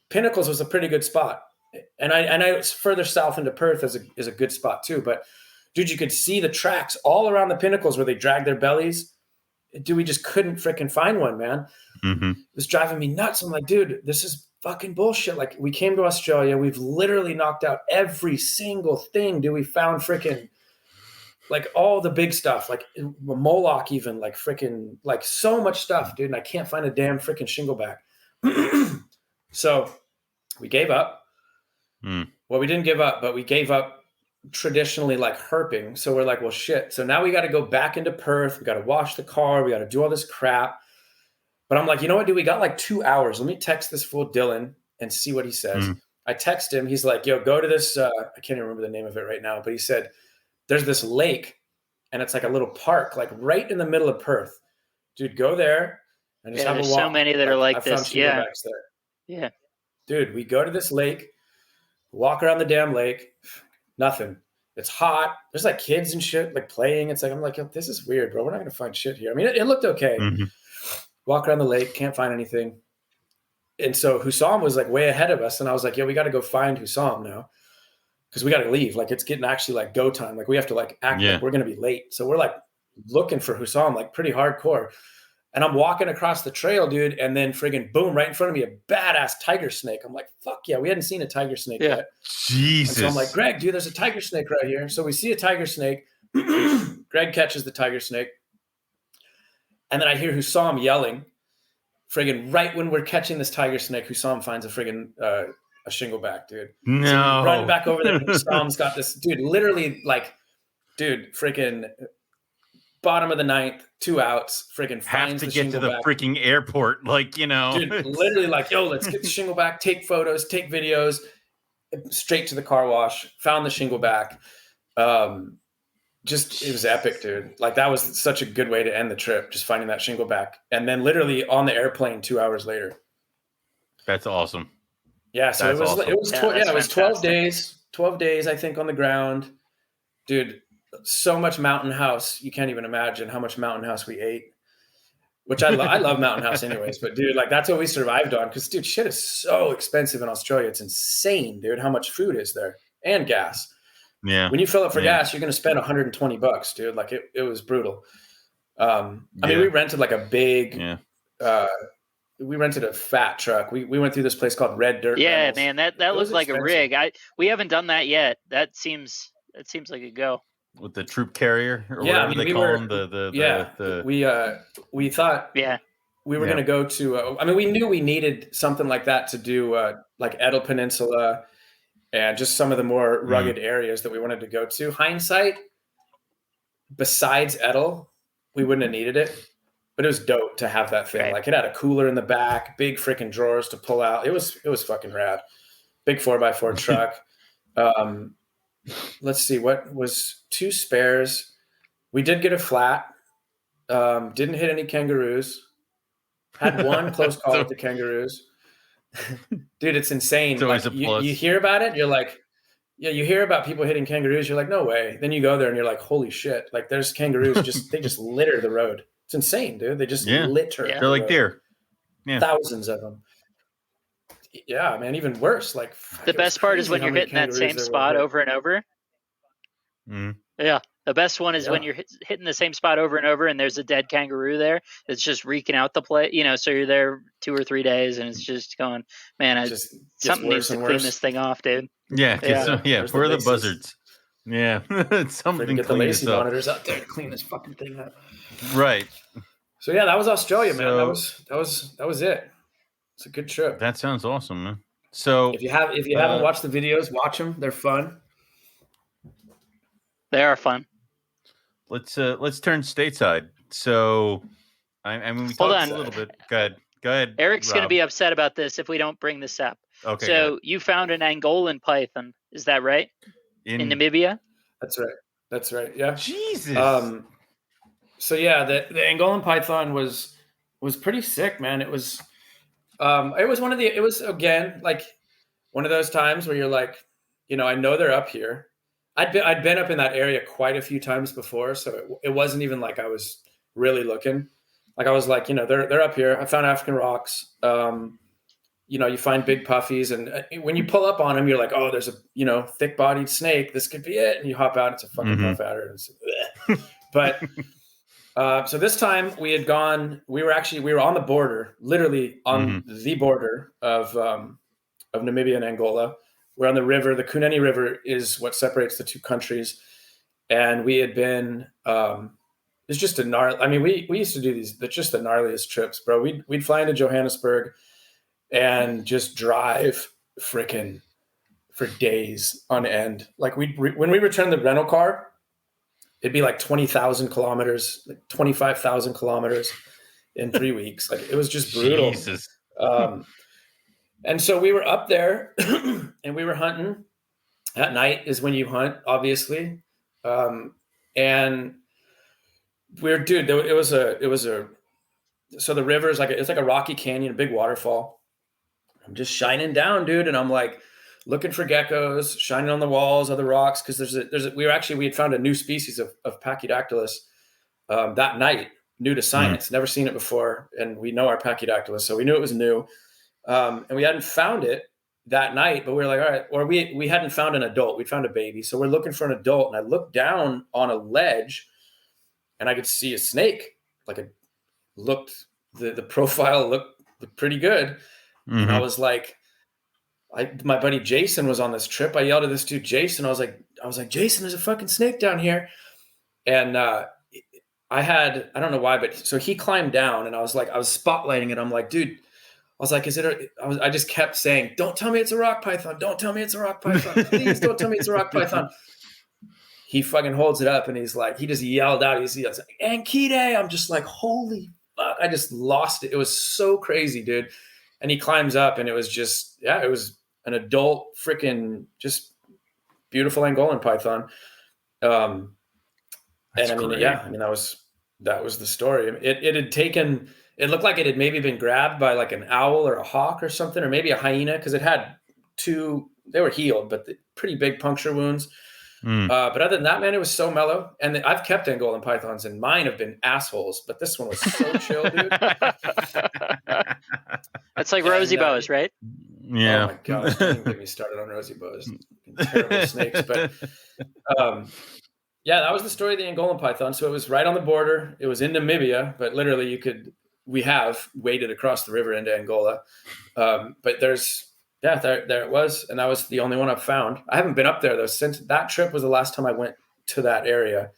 Pinnacles was a pretty good spot, and I was further south into Perth is a good spot too. But dude, you could see the tracks all around the Pinnacles where they dragged their bellies. Dude, we just couldn't freaking find one, man. It was driving me nuts. I'm like, dude, this is fucking bullshit. Like, we came to Australia. We've literally knocked out every single thing. Dude, we found freaking, like, all the big stuff. Like, Moloch even, like, freaking, like, so much stuff, dude. And I can't find a damn freaking shingleback. So we gave up. Well, we didn't give up, but we gave up traditionally, like, herping. So we're like, well, shit. So now we got to go back into Perth. We got to wash the car. We got to do all this crap. But I'm like, you know what, dude? We got like 2 hours. Let me text this fool Dylan and see what he says. I text him. He's like, yo, go to this. I can't even remember the name of it right now. But he said, there's this lake, and it's like a little park, like right in the middle of Perth. Dude, go there and just have a walk. There's so many that are like this. Yeah. There. Yeah. Dude, we go to this lake, walk around the damn lake. Nothing. It's hot. There's like kids and shit like playing. It's like, I'm like, yo, this is weird, bro. We're not going to find shit here. I mean, it looked okay. Walk around the lake, can't find anything. And so Hussam was like way ahead of us. And I was like, yo, we got to go find Hussam now, because we got to leave. Like, it's getting actually like go time. Like, we have to like act like we're going to be late. So we're like looking for Hussam, like pretty hardcore. And I'm walking across the trail, dude. And then friggin' boom, right in front of me, a badass tiger snake. I'm like, fuck yeah. We hadn't seen a tiger snake yet. Jesus. And so I'm like, Greg, dude, there's a tiger snake right here. So we see a tiger snake. Greg catches the tiger snake. And then I hear Hussam yelling, friggin' right when we're catching this tiger snake, Hussam finds a friggin' a shingleback, dude. No. So we run back over there. Hussam's got this, dude, literally like, dude, friggin' bottom of the ninth, 2 outs, friggin' finds have to get to the freaking airport, like, you know. Dude, literally like, yo, let's get the shingleback, take photos, take videos, straight to the car wash, found the shingleback. Just, it was epic, dude. Like, that was such a good way to end the trip, just finding that shingleback. And then literally on the airplane 2 hours later. That's awesome. Yeah, so it was 12 days. 12 days, I think, on the ground. Dude, so much Mountain House. You can't even imagine how much Mountain House we ate. Which I love Mountain House anyways. But, dude, like, that's what we survived on. Because, dude, shit is so expensive in Australia. It's insane, dude, how much food is there. And gas. Yeah. When you fill up for gas, you're going to spend $120, dude. Like, it was brutal. I mean, we rented like a big, we rented a fat truck. We went through this place called Red Dirt. Yeah, Rentals. man, that looks like a rig. We haven't done that yet. That seems like a go. With the troop carrier or whatever they call them. We thought we were going to go to, I mean, we knew we needed something like that to do like Edel Peninsula and just some of the more rugged areas that we wanted to go to. Hindsight, besides Edel, we wouldn't have needed it, but it was dope to have that thing. Right. Like, it had a cooler in the back, big freaking drawers to pull out. It was fucking rad. Big 4x4 truck. Let's see, what was 2 spares. We did get a flat. Didn't hit any kangaroos. Had one close call with the kangaroos. Dude, it's insane. Like, you hear about it, you're like, Yeah, you hear about people hitting kangaroos. You're like, no way. Then you go there and you're like, holy shit! Like there's kangaroos they just litter the road. It's insane, dude. They just litter. Yeah. They're the like road. deer. Yeah. Thousands of them. Yeah, man. Even worse. Like The best part is when you're hitting that same spot over and over. Mm. Yeah. The best one is when you're hitting the same spot over and over, and there's a dead kangaroo there that's just reeking out the place. You know, so you're there 2 or 3 days, and it's just going, man, something needs to clean this thing off, dude. Yeah, where are the buzzards? Yeah, something get the lacy monitors out there to clean this fucking thing up. Right. So yeah, that was Australia, man. That was it. It's a good trip. That sounds awesome, man. So if you haven't watched the videos, watch them. They're fun. They are fun. Let's turn stateside. So I mean, we talked a little bit. Go ahead. Eric's going to be upset about this if we don't bring this up. Okay. So you found an Angolan python, is that right? In Namibia? That's right. Yeah. Jesus. So yeah, the Angolan python was pretty sick, man. It was again like one of those times where you're like, you know, I know they're up here. I'd been up in that area quite a few times before, so it wasn't even like I was really looking. Like I was like, you know, they're up here. I found African rocks. You know, you find big puffies, and when you pull up on them, you're like, oh, there's a, you know, thick-bodied snake. This could be it. And you hop out. It's a fucking puff adder. But so this time we had gone. We were on the border, literally on the border of Namibia and Angola. We're on the river. The Kunene River is what separates the two countries, and we had been. It's just a gnarly. I mean, we used to do these, but just the gnarliest trips, bro. We'd fly into Johannesburg and just drive frickin' for days on end. Like when we returned the rental car, it'd be like 20,000 kilometers, like 25,000 kilometers in 3 weeks. Like it was just brutal. Jesus. And so we were up there and we were hunting. At night is when you hunt, obviously. And so the river is it's like a rocky canyon, a big waterfall. I'm just shining down, dude. And I'm like looking for geckos, shining on the walls of the rocks. Cause we had found a new species of Pachydatylus that night, new to science, never seen it before. And we know our Pachydatylus. So we knew it was new. And we hadn't found it that night, but we were like, all right, or we hadn't found an adult. We found a baby. So we're looking for an adult. And I looked down on a ledge and I could see a snake. The profile looked pretty good. And I was like, my buddy Jason was on this trip. I yelled at this dude, Jason. I was like, Jason, there's a fucking snake down here. And I don't know why, but so he climbed down and I was spotlighting it. I'm like, dude, I was like, I just kept saying, don't tell me it's a rock python. Don't tell me it's a rock python. Please don't tell me it's a rock python. He fucking holds it up and he's like, he just yelled out. He's like, Ankide. I'm just like, holy fuck. I just lost it. It was so crazy, dude. And he climbs up and it was just, it was an adult freaking just beautiful Angolan python. And I mean, great. I mean, that was the story. It looked like it had maybe been grabbed by like an owl or a hawk or something, or maybe a hyena. Cause it had they were healed, but pretty big puncture wounds. But other than that, man, it was so mellow. And I've kept Angolan pythons and mine have been assholes, but this one was so chill, dude. That's like rosy boas, right? Yeah. Oh my gosh, don't get me started on rosy boas. Terrible snakes. But that was the story of the Angolan python. So it was right on the border. It was in Namibia, but literally we have waded across the river into Angola. But there it was. And that was the only one I've found. I haven't been up there though, since that trip was the last time I went to that area.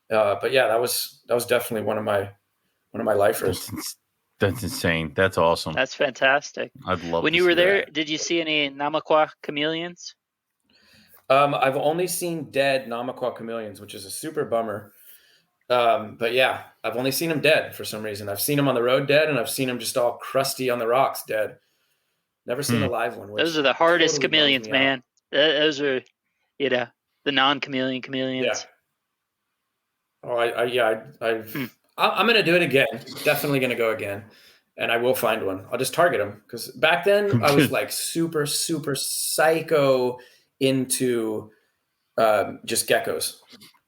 But yeah, that was definitely one of my lifers. That's insane. That's awesome. That's fantastic. I'd love when you were there, did you see any Namaqua chameleons? I've only seen dead Namaqua chameleons, which is a super bummer. But yeah, I've only seen them dead for some reason. I've seen them on the road dead, and I've seen them just all crusty on the rocks dead. Never seen a live one. Those are the hardest chameleons, man. Those are, the non-chameleon chameleons. Yeah. Oh, I'm going to do it again. Definitely going to go again. And I will find one. I'll just target them. Because back then I was like super, super psycho into just geckos.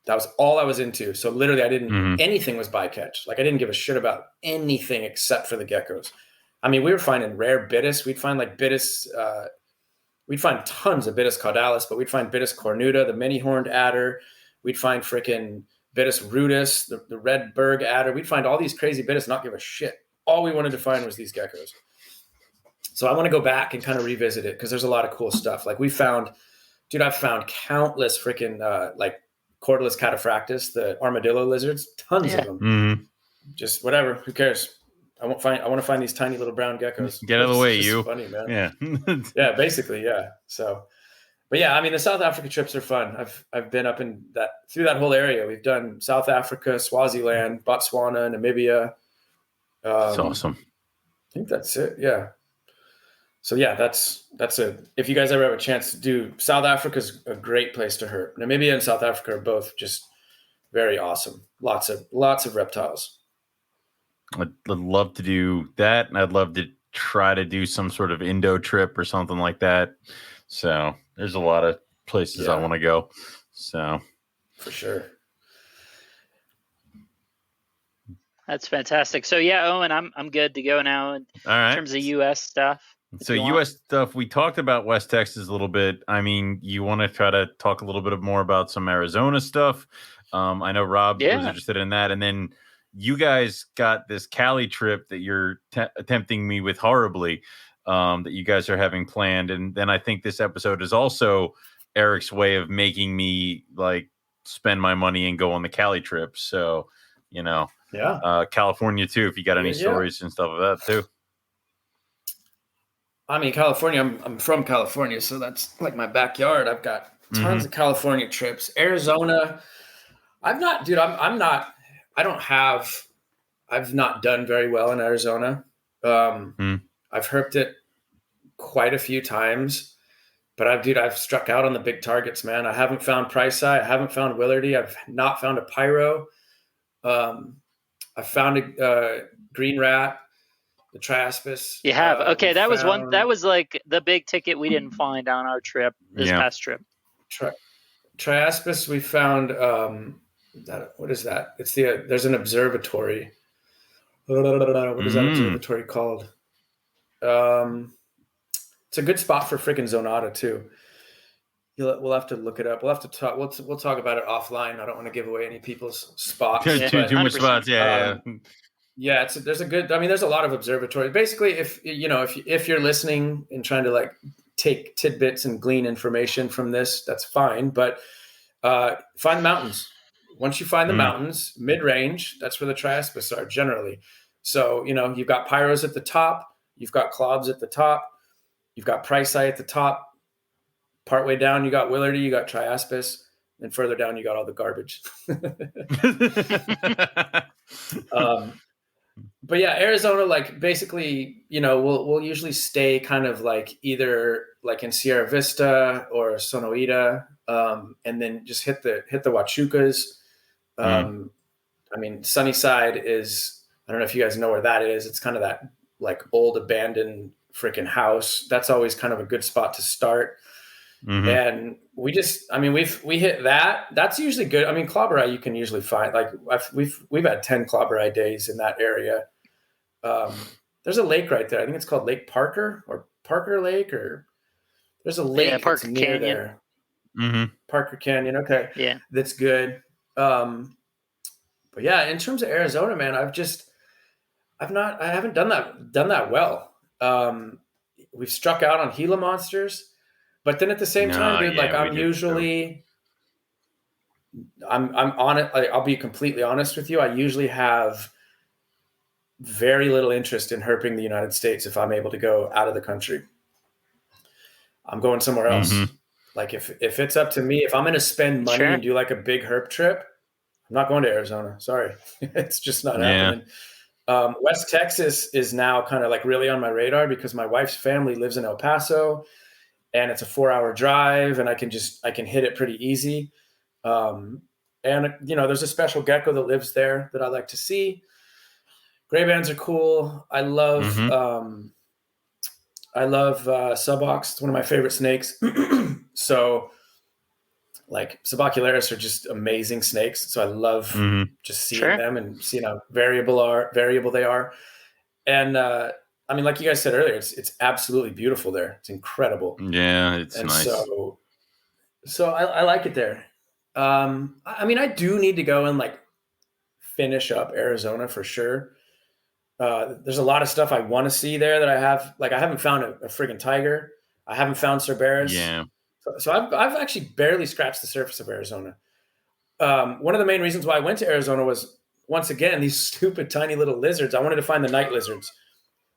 That was all I was into. So literally I didn't, anything was bycatch. Like I didn't give a shit about anything except for the geckos. I mean, we were finding rare Bitis. We'd find like Bitis, we'd find tons of Bitis caudalis, but we'd find Bitis cornuta, the many-horned adder. We'd find freaking Bitis rudis, the red berg adder. We'd find all these crazy Bitis, not give a shit. All we wanted to find was these geckos. So I want to go back and kind of revisit it because there's a lot of cool stuff. Like we found, dude, I've found countless freaking like Cordylus cataphractus, the armadillo lizards, tons of them. Just whatever, who cares? I want to find these tiny little brown geckos. Get out of the way, you. Funny, man. Yeah. Yeah, basically, yeah. So, but yeah, I mean, the South Africa trips are fun. I've been up in through that whole area. We've done South Africa, Swaziland, Botswana, Namibia. That's awesome. I think that's it. Yeah. So yeah, that's if you guys ever have a chance to do, South Africa's a great place to herp. Namibia and South Africa are both just very awesome. Lots of reptiles. I'd love to do that, and I'd love to try to do some sort of Indo trip or something like that. So there's a lot of places I want to go. So for sure. That's fantastic. So yeah, Owen, I'm good to go now in terms of US stuff. So U.S. stuff, we talked about West Texas a little bit. I mean, you want to try to talk a little bit more about some Arizona stuff. I know Rob was interested in that. And then you guys got this Cali trip that you're tempting me with horribly, that you guys are having planned. And then I think this episode is also Eric's way of making me like spend my money and go on the Cali trip. So, you know, California too, if you got any stories and stuff of that too. I mean, California, I'm from California, so that's like my backyard. I've got tons of California trips. Arizona, I've not done very well in Arizona. I've herped it quite a few times, but I've struck out on the big targets, man. I haven't found Price Eye. I haven't found Willardy. I've not found a Pyro. I found a green rat. The Triaspis. You have. Okay, that was like the big ticket we didn't find on our trip, this past trip. Triaspis, we found, what is that? It's there's an observatory. What is that observatory called? It's a good spot for freaking Zonata too. We'll have to look it up. We'll have to talk. We'll talk about it offline. I don't want to give away any people's spots. Too much spots. Yeah, there's a lot of observatories. Basically, if you're listening and trying to like take tidbits and glean information from this, that's fine. But find the mountains. Once you find the mountains, mid-range, that's where the Triaspis are generally. So, you've got Pyros at the top, you've got Clobs at the top, you've got Price Eye at the top. Partway down, you got Willardy, you got Triaspis, and further down, you got all the garbage. But yeah, Arizona, like basically, we'll usually stay kind of like either like in Sierra Vista or Sonoita, and then just hit the Huachucas. I mean, Sunnyside is, I don't know if you guys know where that is. It's kind of that like old abandoned freaking house. That's always kind of a good spot to start. And we hit that. That's usually good. I mean, Clobber Eye, you can usually find, like we've had 10 Clobber Eye days in that area. There's a lake right there. I think it's called Lake Parker or Parker Lake, or there's a lake Parker near Canyon. There. Parker Canyon. Okay. Yeah. That's good. But yeah, in terms of Arizona, man, I haven't done that well. We've struck out on Gila monsters. But then at the same time, dude, like I'm on it. Like, I'll be completely honest with you. I usually have very little interest in herping the United States if I'm able to go out of the country. I'm going somewhere else. Like if it's up to me, if I'm going to spend money and do like a big herp trip, I'm not going to Arizona. Sorry. It's just not happening. West Texas is now kind of like really on my radar because my wife's family lives in El Paso. And it's a 4-hour drive, and I can hit it pretty easy. And there's a special gecko that lives there that I like to see. Gray bands are cool. I love Subox. It's one of my favorite snakes. So like subocularis are just amazing snakes. So I love just seeing them and seeing how variable they are. And I mean, like you guys said earlier, it's absolutely beautiful there. It's incredible. Yeah, it's and nice. So I like it there. I mean, I do need to go and like finish up Arizona for sure. There's a lot of stuff I want to see there that I have. Like I haven't found a friggin' tiger. I haven't found Cerberus. Yeah. So I've actually barely scratched the surface of Arizona. One of the main reasons why I went to Arizona was, once again, these stupid tiny little lizards. I wanted to find the night lizards.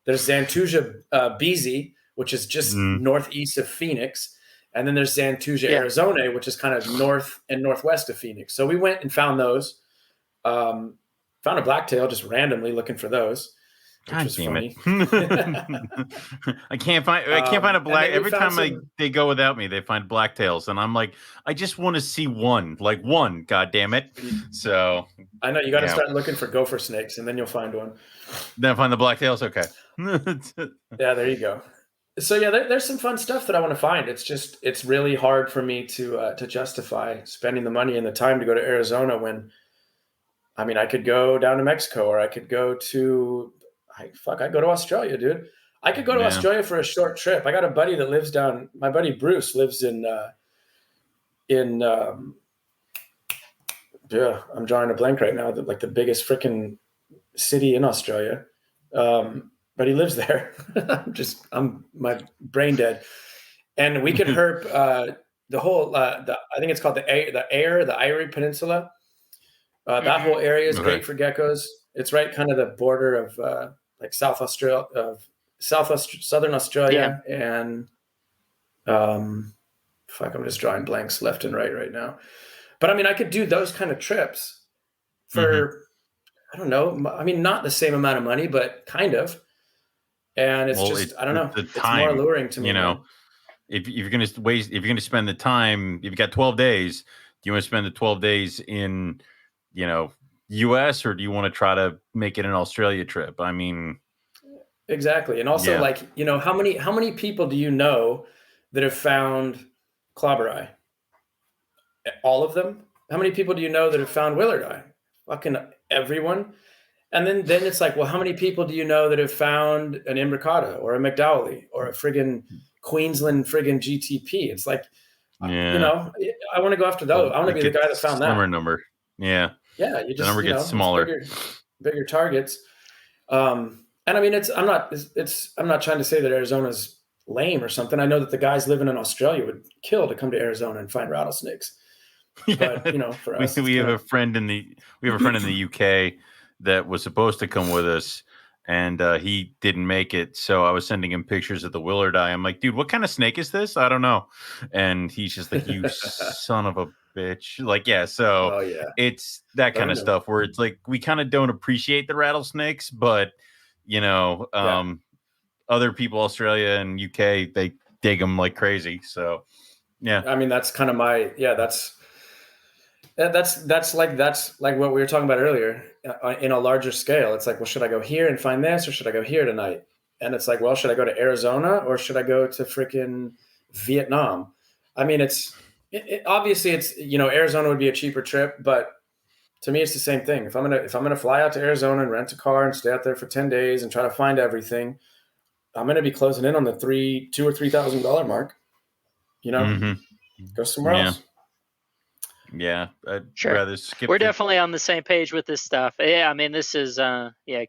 There's Xantuja beezy, which is just northeast of Phoenix. And then there's Xantuja arizonae, which is kind of north and northwest of Phoenix. So we went and found those. Found a blacktail just randomly looking for those. God damn it! I can't find a black. Every time they go without me, they find blacktails, and I'm like, I just want to see one. God damn it! So I know you got to start looking for gopher snakes, and then you'll find one. Then find the blacktails. Okay. Yeah, there you go. So yeah, there's some fun stuff that I want to find. It's really hard for me to justify spending the money and the time to go to Arizona when, I mean, I could go down to Mexico, or I could go to. I'd go to Australia, dude. I could go to Australia for a short trip. I got a buddy that lives down. My buddy Bruce lives in. I'm drawing a blank right now. Like the biggest freaking city in Australia, but he lives there. I'm my brain dead, and we could herp the whole. I think it's called the Eyre Peninsula. That whole area is great for geckos. It's right kind of the border of like Southern Australia, and I'm just drawing blanks left and right now. But I mean, I could do those kind of trips for I don't know. I mean, not the same amount of money, but kind of. And it's I don't know. The time, it's more alluring to me. You know, if you're going to spend the time, if you've got 12 days, do you want to spend the 12 days in, US, or do you want to try to make it an Australia trip? I mean, exactly. And also how many people do you know that have found clobber eye? All of them? How many people do you know that have found willard eye? Fucking everyone. And then it's like, well, how many people do you know that have found an imbricata or a McDowelley or a friggin' Queensland friggin' GTP? It's like, I want to go after those. I want to be the guy that found that. Slimmer number. Yeah. Yeah, you just the number gets smaller, bigger targets. And I mean, I'm not trying to say that Arizona's lame or something. I know that the guys living in Australia would kill to come to Arizona and find rattlesnakes. But for us, we have a friend in the UK that was supposed to come with us, and he didn't make it. So I was sending him pictures of the willard eye. I'm like, dude, what kind of snake is this? I don't know. And he's just like, you son of a bitch. Like, yeah. So it's that kind of stuff where it's like, we kind of don't appreciate the rattlesnakes, but other people, Australia and UK, they dig them like crazy. So yeah, I mean, that's kind of that's like what we were talking about earlier in a larger scale. It's like, well, should I go here and find this, or should I go here tonight? And it's like, well, should I go to Arizona or should I go to freaking Vietnam? I mean, obviously it's, Arizona would be a cheaper trip, but to me, it's the same thing. If I'm gonna fly out to Arizona and rent a car and stay out there for 10 days and try to find everything, I'm gonna be closing in on the $2,000 or $3,000 mark. Go somewhere else. Yeah, I'd rather skip. We're definitely on the same page with this stuff. Yeah, I mean, this is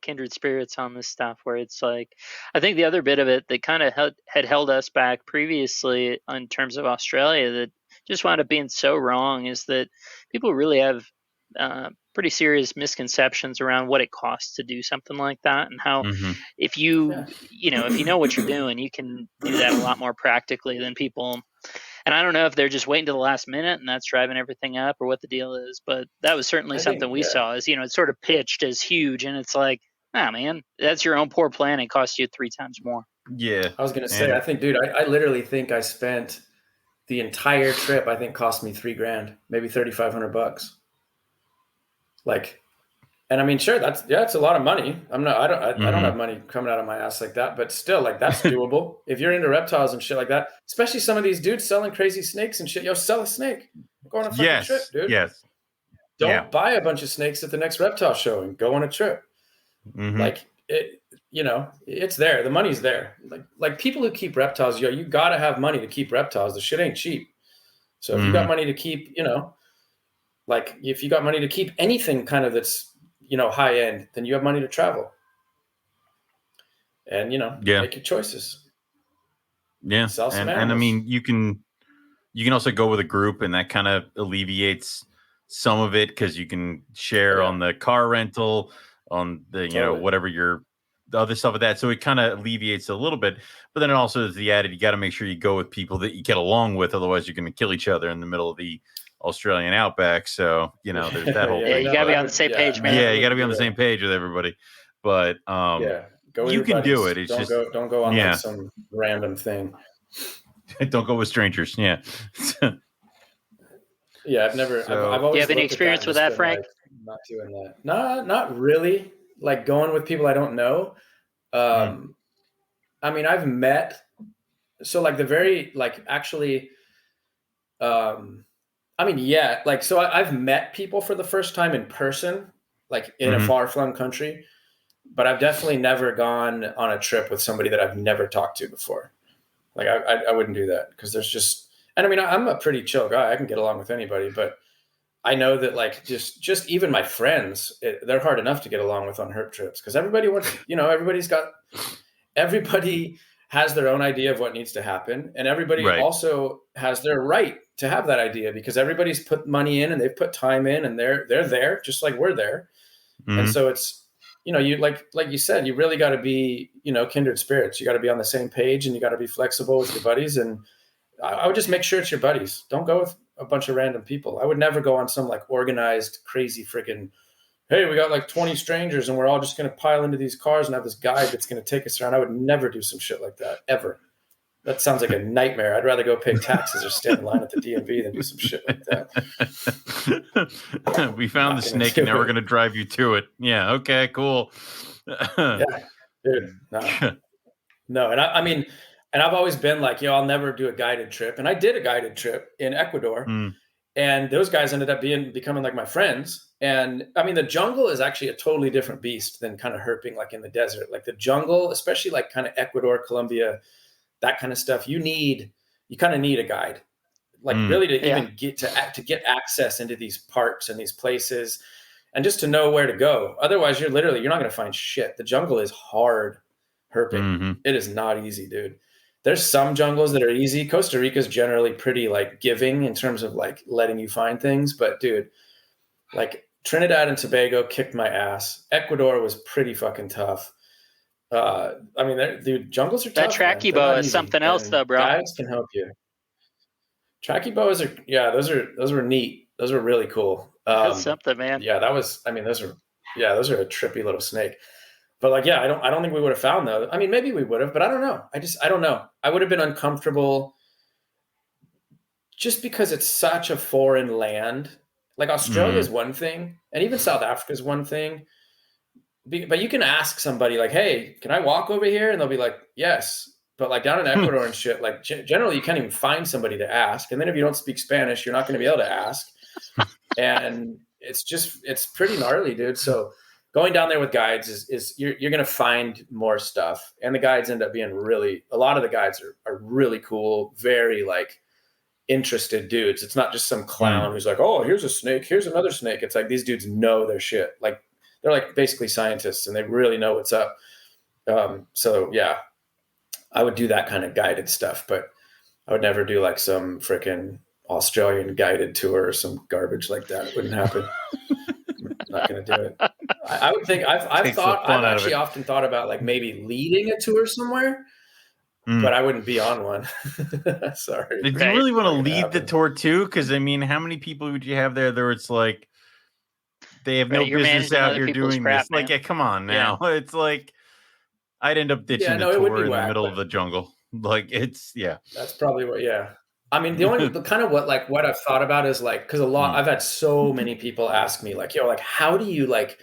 kindred spirits on this stuff. Where it's like, I think the other bit of it that kind of had held us back previously in terms of Australia that just wound up being so wrong is that people really have pretty serious misconceptions around what it costs to do something like that, and how if you know what you're doing, you can do that a lot more practically than people. And I don't know if they're just waiting to the last minute and that's driving everything up, or what the deal is, but that was certainly something we saw is, it's sort of pitched as huge, and it's like, man, that's your own poor plan. It costs you 3 times more. Yeah. I was going to say, I think, dude, I literally think I spent the entire trip, I think cost me $3,000, maybe $3,500. Like, And I mean, sure, it's a lot of money. I don't have money coming out of my ass like that, but still, like, that's doable. If you're into reptiles and shit like that, especially some of these dudes selling crazy snakes and shit. Yo, sell a snake. Go on a fucking trip, dude. Yes. Don't buy a bunch of snakes at the next reptile show and go on a trip. Like, it's there. The money's there. Like people who keep reptiles, you got to have money to keep reptiles. The shit ain't cheap. So if you got money to keep, like if you got money to keep anything kind of that's, high end, then you have money to travel and, make your choices. Yeah. Sell some and I mean, you can also go with a group, and that kind of alleviates some of it, because you can share on the car rental, on the, whatever the other stuff of that. So it kind of alleviates a little bit, but then it also is the added, you got to make sure you go with people that you get along with. Otherwise you're going to kill each other in the middle of the Australian outback. So, there's that whole thing. You got to be on the same page, man. Yeah, you got to be on the same page with everybody. But go with you can buddies. do it. It's don't go on like some random thing. Don't go with strangers. Yeah. Yeah, I've never. I've always. You have any experience with that, Frank? Like, not doing that. No, not really. Like going with people I don't know. I mean, I've met. So like the very actually. I mean, yeah, so I've met people for the first time in person, like in a far-flung country, but I've definitely never gone on a trip with somebody that I've never talked to before. Like I wouldn't do that, because there's just, and I mean, I'm a pretty chill guy. I can get along with anybody, but I know that like just even my friends, they're hard enough to get along with on herp trips, because everybody wants, everybody has their own idea of what needs to happen, and everybody also has their right to have that idea, because everybody's put money in and they've put time in, and they're there just like we're there. And so it's, you like you said, you really got to be, kindred spirits. You got to be on the same page, and you got to be flexible with your buddies. And I would just make sure it's your buddies. Don't go with a bunch of random people. I would never go on some like organized, crazy freaking, hey, we got like 20 strangers and we're all just going to pile into these cars and have this guide that's going to take us around. I would never do some shit like that, ever. That sounds like a nightmare. I'd rather go pay taxes or stand in line at the DMV than do some shit like that. We found the snake and now we're going to drive you to it. Yeah. Okay, cool. Yeah, dude. No. And I mean, and I've always been like, I'll never do a guided trip. And I did a guided trip in Ecuador. And those guys ended up becoming like my friends. And I mean, the jungle is actually a totally different beast than kind of herping like in the desert. Like the jungle, especially like kind of Ecuador, Colombia, that kind of stuff, you kind of need a guide, like really to even get to get access into these parks and these places, and just to know where to go. Otherwise, you're not going to find shit. The jungle is hard herping. It is not easy, dude. There's some jungles that are easy. Costa Rica is generally pretty like giving in terms of like letting you find things. But dude, like Trinidad and Tobago kicked my ass. Ecuador was pretty fucking tough. I mean, dude, jungles are tough. That tracky boa is something else, though, bro. Guides can help you. Tracky boas are, those were neat. Those were really cool. That's something, man. Yeah, those are a trippy little snake. But like, I don't think we would have found those. I mean, maybe we would have, but I don't know. I don't know. I would have been uncomfortable just because it's such a foreign land. Like Australia is one thing, and even South Africa is one thing. But you can ask somebody like, hey, can I walk over here? And they'll be like, yes. But like down in Ecuador and shit, like generally you can't even find somebody to ask. And then if you don't speak Spanish, you're not going to be able to ask. And it's pretty gnarly, dude. So going down there with guides is you're going to find more stuff. And the guides end up being a lot of the guides are really cool, very like interested dudes. It's not just some clown who's like, oh, here's a snake, here's another snake. It's like these dudes know their shit. Like they're like basically scientists and they really know what's up. So yeah, I would do that kind of guided stuff, but I would never do like some freaking Australian guided tour or some garbage like that. It wouldn't happen. I'm not going to do it. I would think I've actually often thought about like maybe leading a tour somewhere, but I wouldn't be on one. Sorry. Do you really want to lead the tour too? Because I mean, how many people would you have there? It's like they have no business out here doing this. Man. Like, yeah, come on now. Yeah. It's like I'd end up ditching the tour in the middle of the jungle. Like it's That's probably what. Yeah. I mean, the kind of what I've thought about is like, because I've had so many people ask me like, like, how do you like,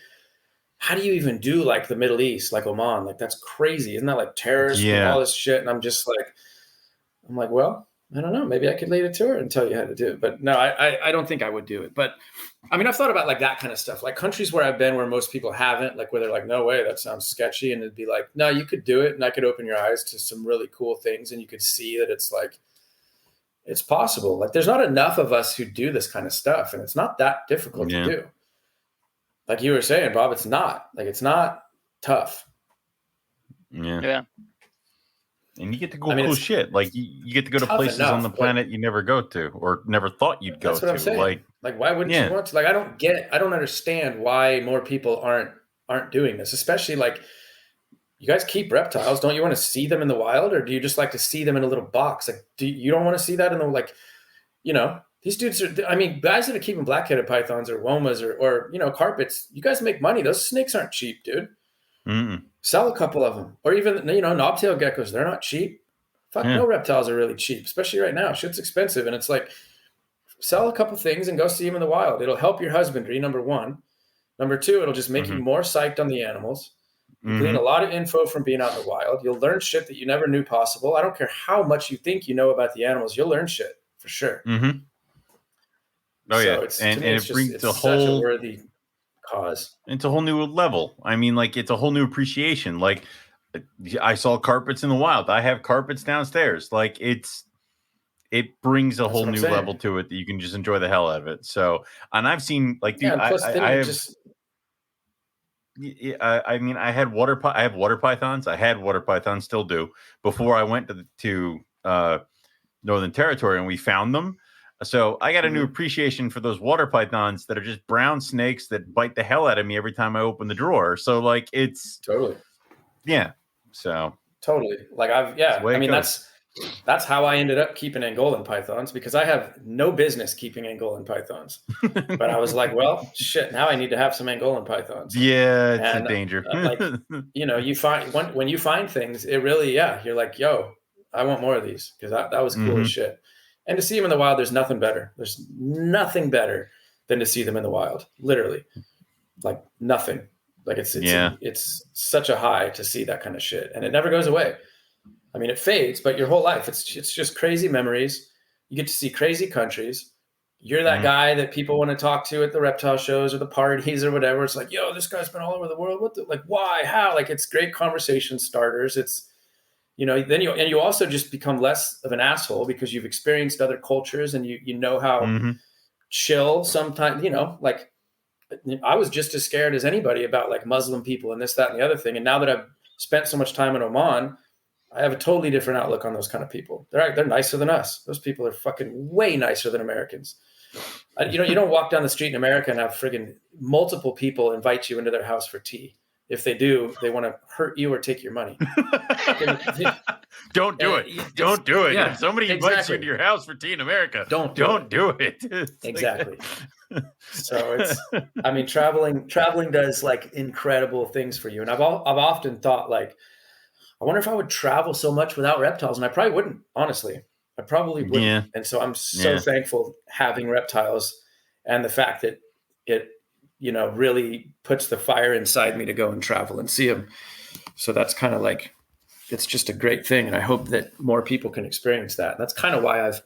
how do you even do like the Middle East, like Oman? Like that's crazy. Isn't that like terrorists with all this shit? And I'm like, well, I don't know. Maybe I could lead a tour and tell you how to do it. But no, I don't think I would do it. But I mean, I've thought about like that kind of stuff, like countries where I've been where most people haven't, like where they're like, no way, that sounds sketchy. And it'd be like, no, you could do it. And I could open your eyes to some really cool things. And you could see that it's like, it's possible. Like there's not enough of us who do this kind of stuff. And it's not that difficult to do. Like you were saying, Bob, it's not tough. Yeah. And you get to go cool shit. Like you get to go to places on the planet you never go to or never thought you'd go to. That's what I'm saying. Like why wouldn't you want to? Like I don't understand why more people aren't doing this, especially like you guys keep reptiles. Don't you want to see them in the wild, or do you just like to see them in a little box? Like you don't want to see that in the like, you know, these dudes are, I mean, guys that are keeping black-headed pythons or womas or you know, carpets, you guys make money. Those snakes aren't cheap, dude. Sell a couple of them. Or even, you know, knobtail geckos, they're not cheap. Fuck, no reptiles are really cheap, especially right now. Shit's expensive. And it's like, sell a couple things and go see them in the wild. It'll help your husbandry, number one. Number two, it'll just make you more psyched on the animals. You glean a lot of info from being out in the wild. You'll learn shit that you never knew possible. I don't care how much you think you know about the animals. You'll learn shit for sure. Oh, yeah. And it brings a whole such a worthy cause. It's a whole new level. I mean, like, it's a whole new appreciation. Like, I saw carpets in the wild. I have carpets downstairs. Like, it brings a whole new level to it that you can just enjoy the hell out of it. So, and I've seen, like, dude, I mean, I have water pythons. I had water pythons, still do, before I went to Northern Territory, and we found them. So I got a new appreciation for those water pythons that are just brown snakes that bite the hell out of me every time I open the drawer. So like it's totally, yeah. So totally, like I mean that's how I ended up keeping Angolan pythons, because I have no business keeping Angolan pythons, but I was like, well, shit, now I need to have some Angolan pythons. Yeah, it's a danger. Like, you know, you find when you find things, it really, you're like, yo, I want more of these, because that was cool as shit. And to see them in the wild, there's nothing better. There's nothing better than to see them in the wild. Literally, like nothing. Like it's such a high to see that kind of shit, and it never goes away. I mean, it fades, but your whole life, it's just crazy memories. You get to see crazy countries. You're that guy that people want to talk to at the reptile shows or the parties or whatever. It's like, yo, this guy's been all over the world. Why? How? Like, it's great conversation starters. It's, you know, then you also just become less of an asshole because you've experienced other cultures, and you know how chill sometimes, you know, like I was just as scared as anybody about like Muslim people and this, that, and the other thing. And now that I've spent so much time in Oman, I have a totally different outlook on those kind of people. They're nicer than us. Those people are fucking way nicer than Americans. You know, you don't walk down the street in America and have friggin' multiple people invite you into their house for tea. If they do, they want to hurt you or take your money. Don't do it. Don't do it. Yeah, if somebody invites you into your house for tea in America, don't do it. Exactly. So it's, I mean, traveling does like incredible things for you. And I've often thought, like, I wonder if I would travel so much without reptiles. And I probably wouldn't, honestly. I probably wouldn't. Yeah. And so I'm so thankful having reptiles, and the fact that it, you know, really puts the fire inside me to go and travel and see them. So that's kind of like, it's just a great thing. And I hope that more people can experience that. And that's kind of why I've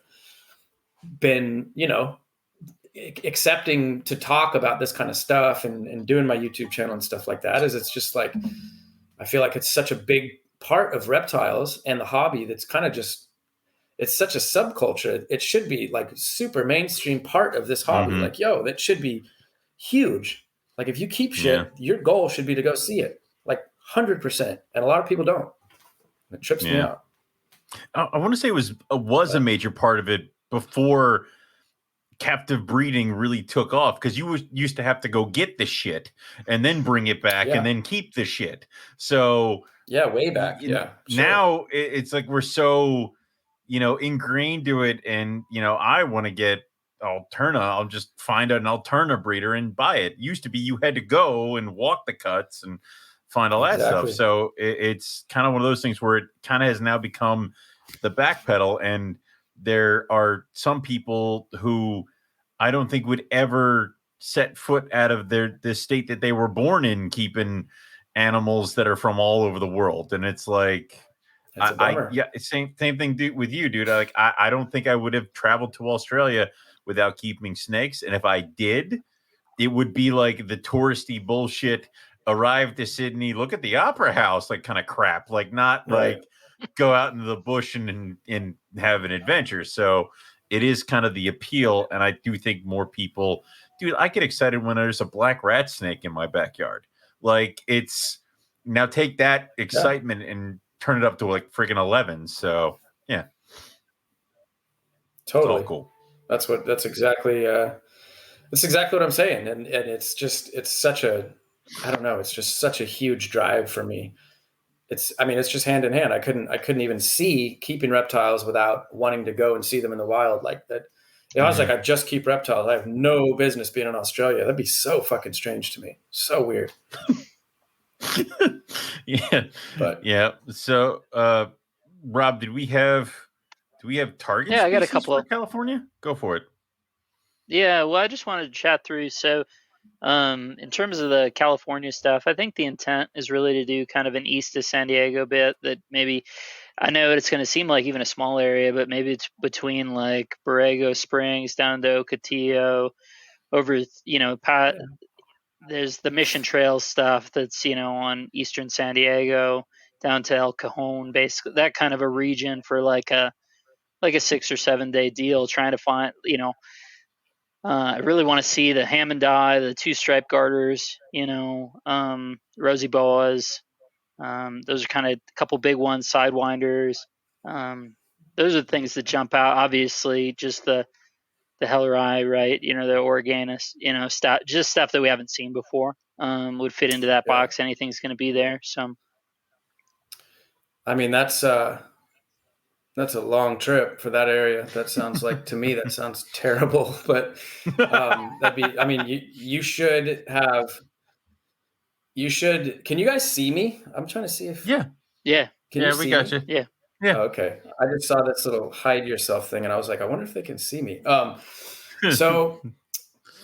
been, you know, accepting to talk about this kind of stuff and doing my YouTube channel and stuff like that, is it's just like, I feel like it's such a big part of reptiles and the hobby that's kind of just, it's such a subculture. It should be like super mainstream part of this hobby. Like, yo, that should be huge. Like, if you keep shit, your goal should be to go see it, like 100%. And a lot of people don't. It trips me out. I want to say it was a major part of it before captive breeding really took off, because you used to have to go get the shit and then bring it back and then keep the shit. So way back. Now it's like we're so, you know, ingrained to it, and you know, I want to get Alterna. I'll just find an Alterna breeder and buy it. Used to be you had to go and walk the cuts and find all that stuff. So it's kind of one of those things where it kind of has now become the backpedal, and there are some people who I don't think would ever set foot out of the state that they were born in, keeping animals that are from all over the world. And it's like, That's a bummer. same thing with you, dude. I don't think I would have traveled to Australia without keeping snakes. And if I did, it would be like the touristy bullshit. Arrive to Sydney, look at the opera house, like kind of crap, like not Right. like go out into the bush and have an adventure. So it is kind of the appeal. And I do think more people, dude, I get excited when there's a black rat snake in my backyard. Like it's now take that excitement and turn it up to like freaking 11. So yeah, Totally. it's all cool. That's exactly what I'm saying. And it's such a, I don't know, it's just such a huge drive for me. It's just hand in hand. I couldn't even see keeping reptiles without wanting to go and see them in the wild like that. I was like, I just keep reptiles. I have no business being in Australia. That'd be so fucking strange to me. So weird. Yeah. But yeah. So, Rob, do we have target? Yeah, I got a couple for California. Go for it. Yeah, well, I just wanted to chat through. So, in terms of the California stuff, I think the intent is really to do kind of an east of San Diego bit that maybe, I know it's going to seem like even a small area, but maybe it's between like Borrego Springs down to Ocotillo over, there's the Mission Trail stuff that's, on eastern San Diego down to El Cajon, basically that kind of a region for like a 6 or 7 day deal, trying to find, I really want to see the ham and die, the two stripe garters, rosy boas. Those are kind of a couple big ones, sidewinders. Those are the things that jump out. Obviously, just the Hellerai, right? The Organus, stuff that we haven't seen before would fit into that box. Anything's going to be there. So, I mean, that's a long trip for that area. That sounds like, to me, that sounds terrible, but that'd be, I mean, you should, can you guys see me? I'm trying to see if, Yeah. Can you see we got me? you. Yeah. Yeah. Okay. I just saw this little hide yourself thing and I was like, I wonder if they can see me. So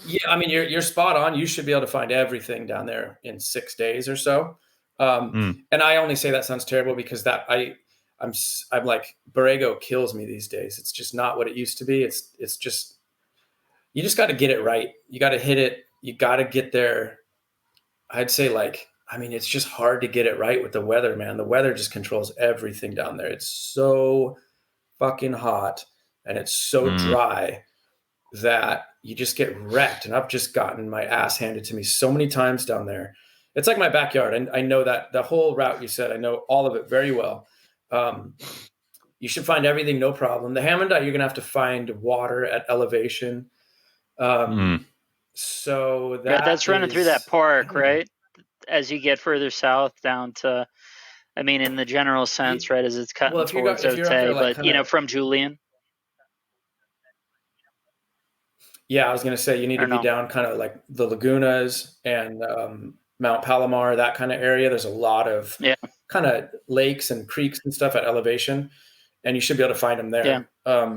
yeah, I mean, you're spot on. You should be able to find everything down there in 6 days or so. And I only say that sounds terrible because I'm like, Borrego kills me these days. It's just not what it used to be. It's just, you just got to get it right. You got to hit it. You got to get there. I'd say it's just hard to get it right with the weather, man. The weather just controls everything down there. It's so fucking hot and it's so dry that you just get wrecked. And I've just gotten my ass handed to me so many times down there. It's like my backyard. And I know that the whole route you said, I know all of it very well. You should find everything, no problem. The ham and die, you're going to have to find water at elevation. So that's running through that park, right? As you get further south down to, in the general sense, right, as it's cutting towards Otay, but from Julian. Yeah, I was going to say you need to be down kind of like the Lagunas and Mount Palomar, that kind of area. There's a lot of kind of lakes and creeks and stuff at elevation, and you should be able to find them there. Yeah.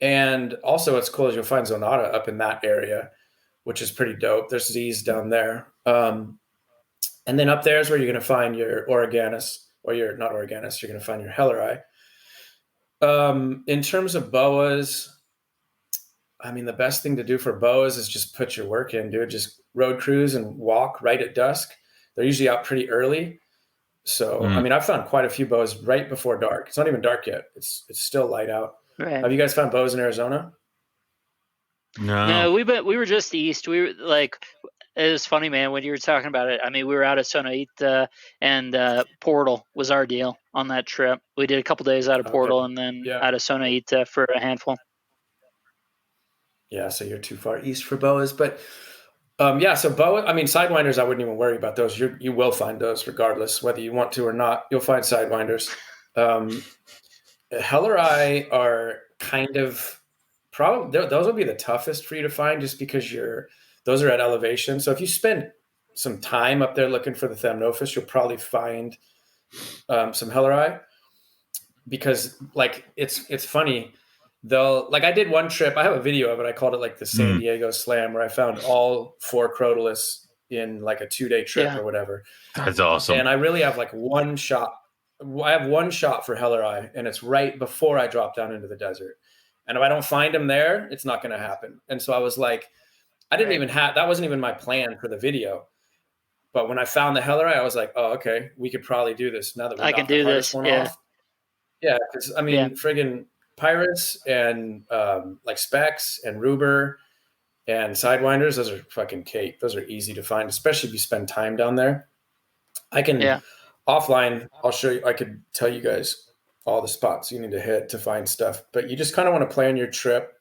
And also what's cool is you'll find Zonata up in that area, which is pretty dope. There's Z's down there. And then up there is where you're going to find your Oreganus, or your, not Oreganus, you're going to find your Hellerai. In terms of boas, the best thing to do for boas is just put your work in, dude. Just road cruise and walk right at dusk. They're usually out pretty early. So, I've found quite a few boas right before dark. It's not even dark yet. It's still light out. Right. Have you guys found boas in Arizona? No, we were just east. We were like, it was funny, man, when you were talking about it. We were out of Sonoita, and Portal was our deal on that trip. We did a couple days out of Portal and then out of Sonoita for a handful. Yeah, so you're too far east for boas, but so boa. Sidewinders, I wouldn't even worry about those. You will find those regardless, whether you want to or not. You'll find sidewinders. Hellerai are kind of probably those will be the toughest for you to find, just because those are at elevation. So if you spend some time up there looking for the Thamnophis, you'll probably find some Hellerai, because it's funny. they'll like I did one trip. I have a video of it. I called it like the San Diego Slam, where I found all 4 crotalus in like a 2-day trip or whatever. That's awesome. And I really have like one shot. I have one shot for Helleri, and it's right before I drop down into the desert. And if I don't find him there, it's not going to happen. And so I was like, I didn't even have, that wasn't even my plan for the video. But when I found the Helleri, I was like, oh, okay, we could probably do this now that we got the hardest one off. Yeah, because I mean, friggin' Pirates and like Specs and Ruber and Sidewinders, those are fucking cake. Those are easy to find, especially if you spend time down there. I can offline, I'll show you, I could tell you guys all the spots you need to hit to find stuff, but you just kind of want to plan your trip.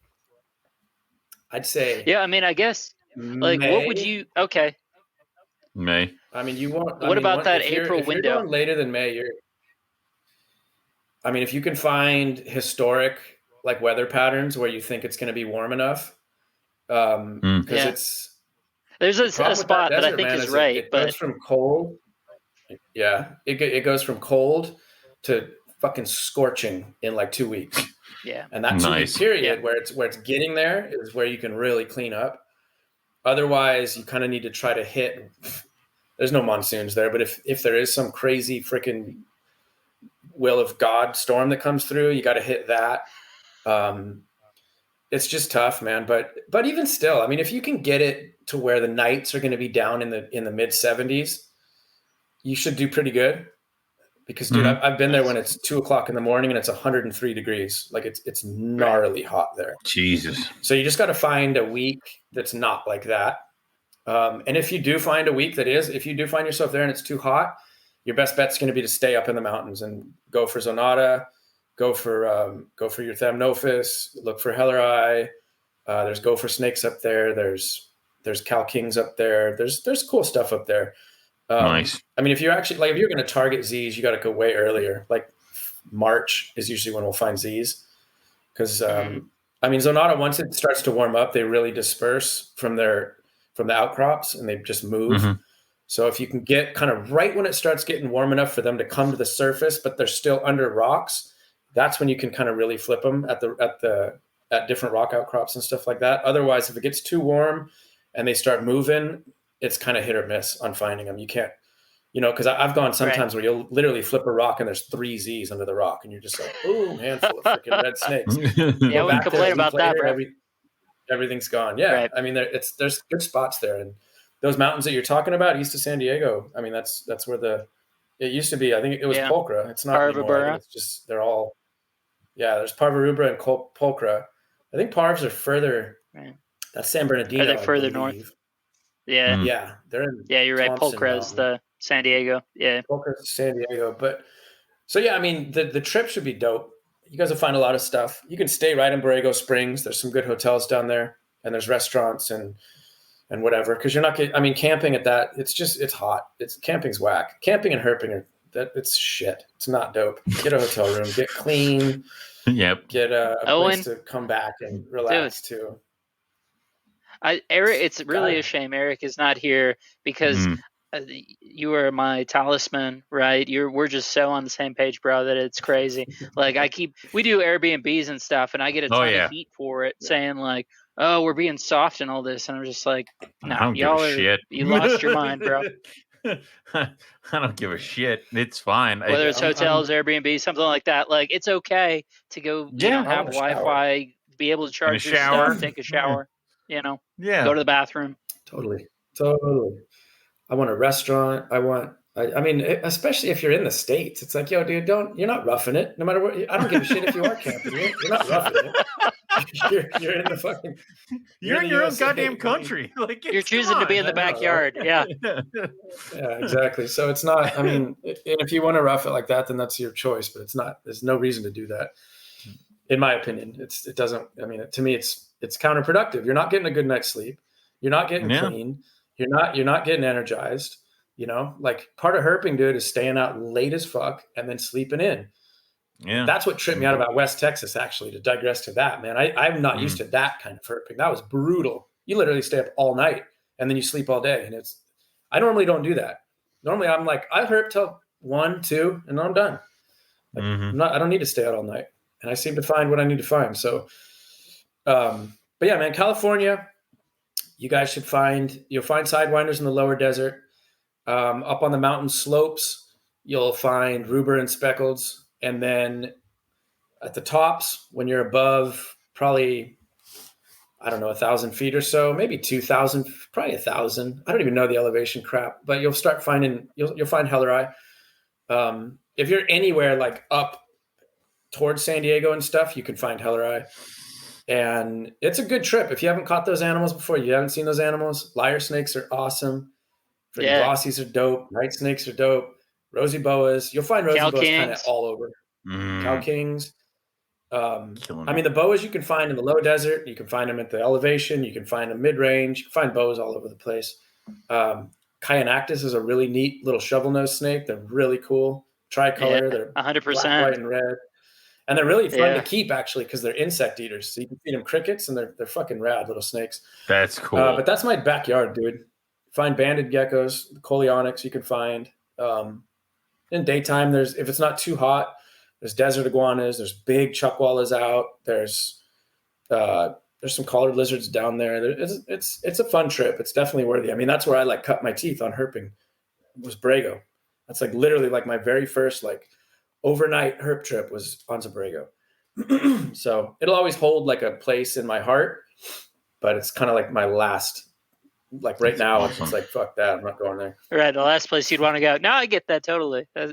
I'd say. Yeah, I mean, I guess like May. what would you? Okay. May. I mean, you want. What about that April if window? You're going later than May. I mean, if you can find historic like weather patterns where you think it's going to be warm enough, because there's a spot that I think is right, it goes from cold. Yeah, it goes from cold to fucking scorching in like 2 weeks. Yeah, and that 2-week period where it's getting there is where you can really clean up. Otherwise, you kind of need to try to hit. There's no monsoons there, but if there is some crazy freaking will of God storm that comes through, you got to hit that. It's just tough, man. But even still, I mean, if you can get it to where the nights are going to be down in the mid 70s, you should do pretty good. Because dude, I've been there when it's 2:00 in the morning and it's 103 degrees. Like it's gnarly hot there. Jesus. So you just got to find a week that's not like that. And if you do find a week that is, if you do find yourself there and it's too hot, your best bet's going to be to stay up in the mountains and go for Zonata, go for your Thamnophis, look for Helleri. There's gopher snakes up there. There's Cal Kings up there. There's cool stuff up there. Nice. I mean, if you're going to target Z's, you got to go way earlier. Like March is usually when we'll find Z's. Because, I mean, Zonata, once it starts to warm up, they really disperse from the outcrops and they just move. So if you can get kind of right when it starts getting warm enough for them to come to the surface, but they're still under rocks, that's when you can kind of really flip them at different rock outcrops and stuff like that. Otherwise, if it gets too warm and they start moving, it's kind of hit or miss on finding them. You can't, because I've gone sometimes where you'll literally flip a rock and there's 3 Z's under the rock and you're just like, boom, handful of freaking red snakes. Yeah, we can complain about that, bro. Everything's gone. Yeah. Right. I mean, there's good spots there. And those mountains that you're talking about east of San Diego, I mean, that's where it used to be. I think it was Pulchra. It's not anymore. It's just, they're all, there's Parvarubra and Pulchra. I think Parvs are further. Right. That's San Bernardino. Are they further north? Yeah. Yeah. They're in. Yeah, you're right. Pulchra's the San Diego. Yeah. Pulchra's San Diego. But so, yeah, I mean, the trip should be dope. You guys will find a lot of stuff. You can stay right in Borrego Springs. There's some good hotels down there and there's restaurants and whatever. Cause you're not getting, I mean, camping at that, it's hot. Camping's whack. Camping and herping it's shit. It's not dope. Get a hotel room, get clean. Yep. Get a place to come back and relax too. Eric, it's really a shame Eric is not here because you are my talisman, right? We're just so on the same page, bro, that it's crazy. Like we do Airbnbs and stuff, and I get a ton of heat for it, saying like, "Oh, we're being soft and all this," and I'm just like, "No, you lost your mind, bro." I don't give a shit. It's fine. Whether it's hotels, Airbnb, something like that, like it's okay to go. Have Wi-Fi, be able to charge your stuff, take a shower. Go to the bathroom. Totally. I want a restaurant. I mean, especially if you're in the States, it's like, yo, dude, you're not roughing it. No matter what, I don't give a shit if you are camping. You're not roughing it. You're in the fucking. You're in your own goddamn country. Like you're choosing to be in the backyard. Yeah. Yeah, exactly. So it's not. I mean, if you want to rough it like that, then that's your choice. But it's not. There's no reason to do that, in my opinion. It doesn't. I mean, to me, it's counterproductive. You're not getting a good night's sleep. You're not getting clean. You're not getting energized. Like part of herping, dude, is staying out late as fuck and then sleeping in. Yeah. That's what tripped me out about West Texas, actually, to digress to that, man. I'm not used to that kind of herping. That was brutal. You literally stay up all night and then you sleep all day. And I normally don't do that. Normally I'm like, I herp till 1, 2, and then I'm done. Like, I don't need to stay out all night. and I seem to find what I need to find. So, but yeah, man, California, you guys should you'll find sidewinders in the lower desert. Up on the mountain slopes, you'll find ruber and speckleds. And then at the tops, when you're above probably, I don't know, 1,000 feet or so, maybe 2,000, probably 1,000. I don't even know the elevation crap, but you'll start finding, you'll find Helleri. If you're anywhere like up towards San Diego and stuff, you can find Helleri. And it's a good trip. If you haven't caught those animals before, you haven't seen those animals, lyre snakes are awesome. Glossies are dope. Night snakes are dope. Rosy boas. You'll find rosy boas kind of all over. Cow kings. I mean, the boas you can find in the low desert. You can find them at the elevation. You can find them mid-range. You can find boas all over the place. Kyanactis is a really neat little shovel-nosed snake. They're really cool. Tricolor. They're 100%. Black, white, and red. And they're really fun to keep, actually, because they're insect eaters. So you can feed them crickets, and they're fucking rad little snakes. That's cool. But that's my backyard, dude. Find banded geckos, coleonyx you can find. In daytime, if it's not too hot, there's desert iguanas, there's big chuckwallas out, there's some collared lizards down there. It's a fun trip. It's definitely worthy. I mean, that's where I like cut my teeth on herping, was Brago. That's like literally like my very first like overnight herp trip was on Brago. So it'll always hold like a place in my heart, but it's kind of like my last. Like right now, awesome. It's like, fuck that. I'm not going there. Right. The last place you'd want to go. No, I get that totally. That's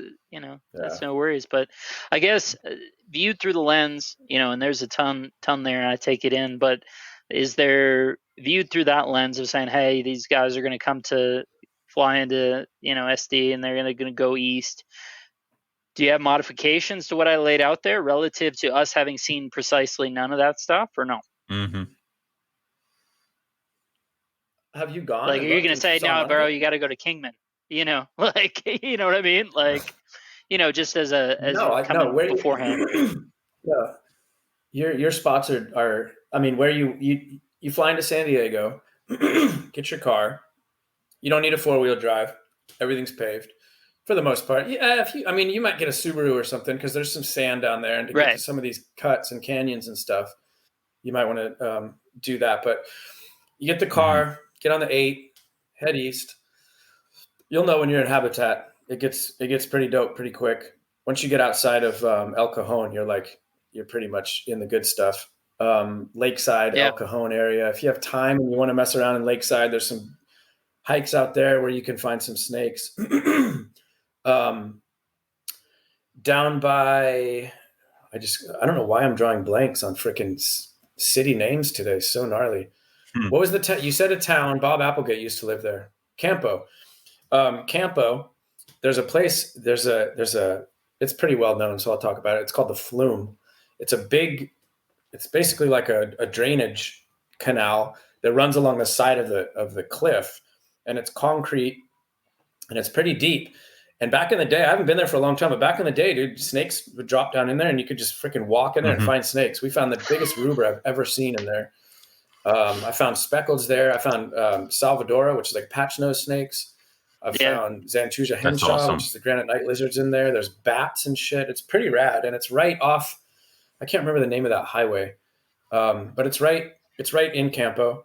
no worries. But I guess viewed through the lens, and there's a ton there, and I take it in. But is there viewed through that lens of saying, hey, these guys are going to fly into, SD and they're going to go east. Do you have modifications to what I laid out there relative to us having seen precisely none of that stuff or no? Mm-hmm. Have you gone? Like, are you going to say, no, bro, you got to go to Kingman? Like, you know what I mean? Like, just as beforehand. Yeah. Your spots are, I mean, where you fly into San Diego, get your car. You don't need a 4-wheel drive. Everything's paved for the most part. Yeah. You might get a Subaru or something because there's some sand down there, and to get to some of these cuts and canyons and stuff, you might want to do that. But you get the car, get on the 8, head east. You'll know when you're in habitat. It gets pretty dope pretty quick. Once you get outside of El Cajon, you're pretty much in the good stuff. Lakeside, El Cajon area. If you have time and you want to mess around in Lakeside, there's some hikes out there where you can find some snakes. Down by, I don't know why I'm drawing blanks on freaking city names today. So gnarly. What was you said a town? Bob Applegate used to live there. Campo. Campo. There's a place. It's pretty well known, so I'll talk about it. It's called the Flume. It's basically like a drainage canal that runs along the side of the cliff, and it's concrete, and it's pretty deep. And back in the day, I haven't been there for a long time, but back in the day, dude, snakes would drop down in there, and you could just freaking walk in there and find snakes. We found the biggest ruber I've ever seen in there. I found speckleds there. I found Salvadora, which is like patch nose snakes. I've found Xantuja henshaw, which is the granite night lizards in there. There's bats and shit. It's pretty rad, and it's right off. I can't remember the name of that highway, but it's right in Campo,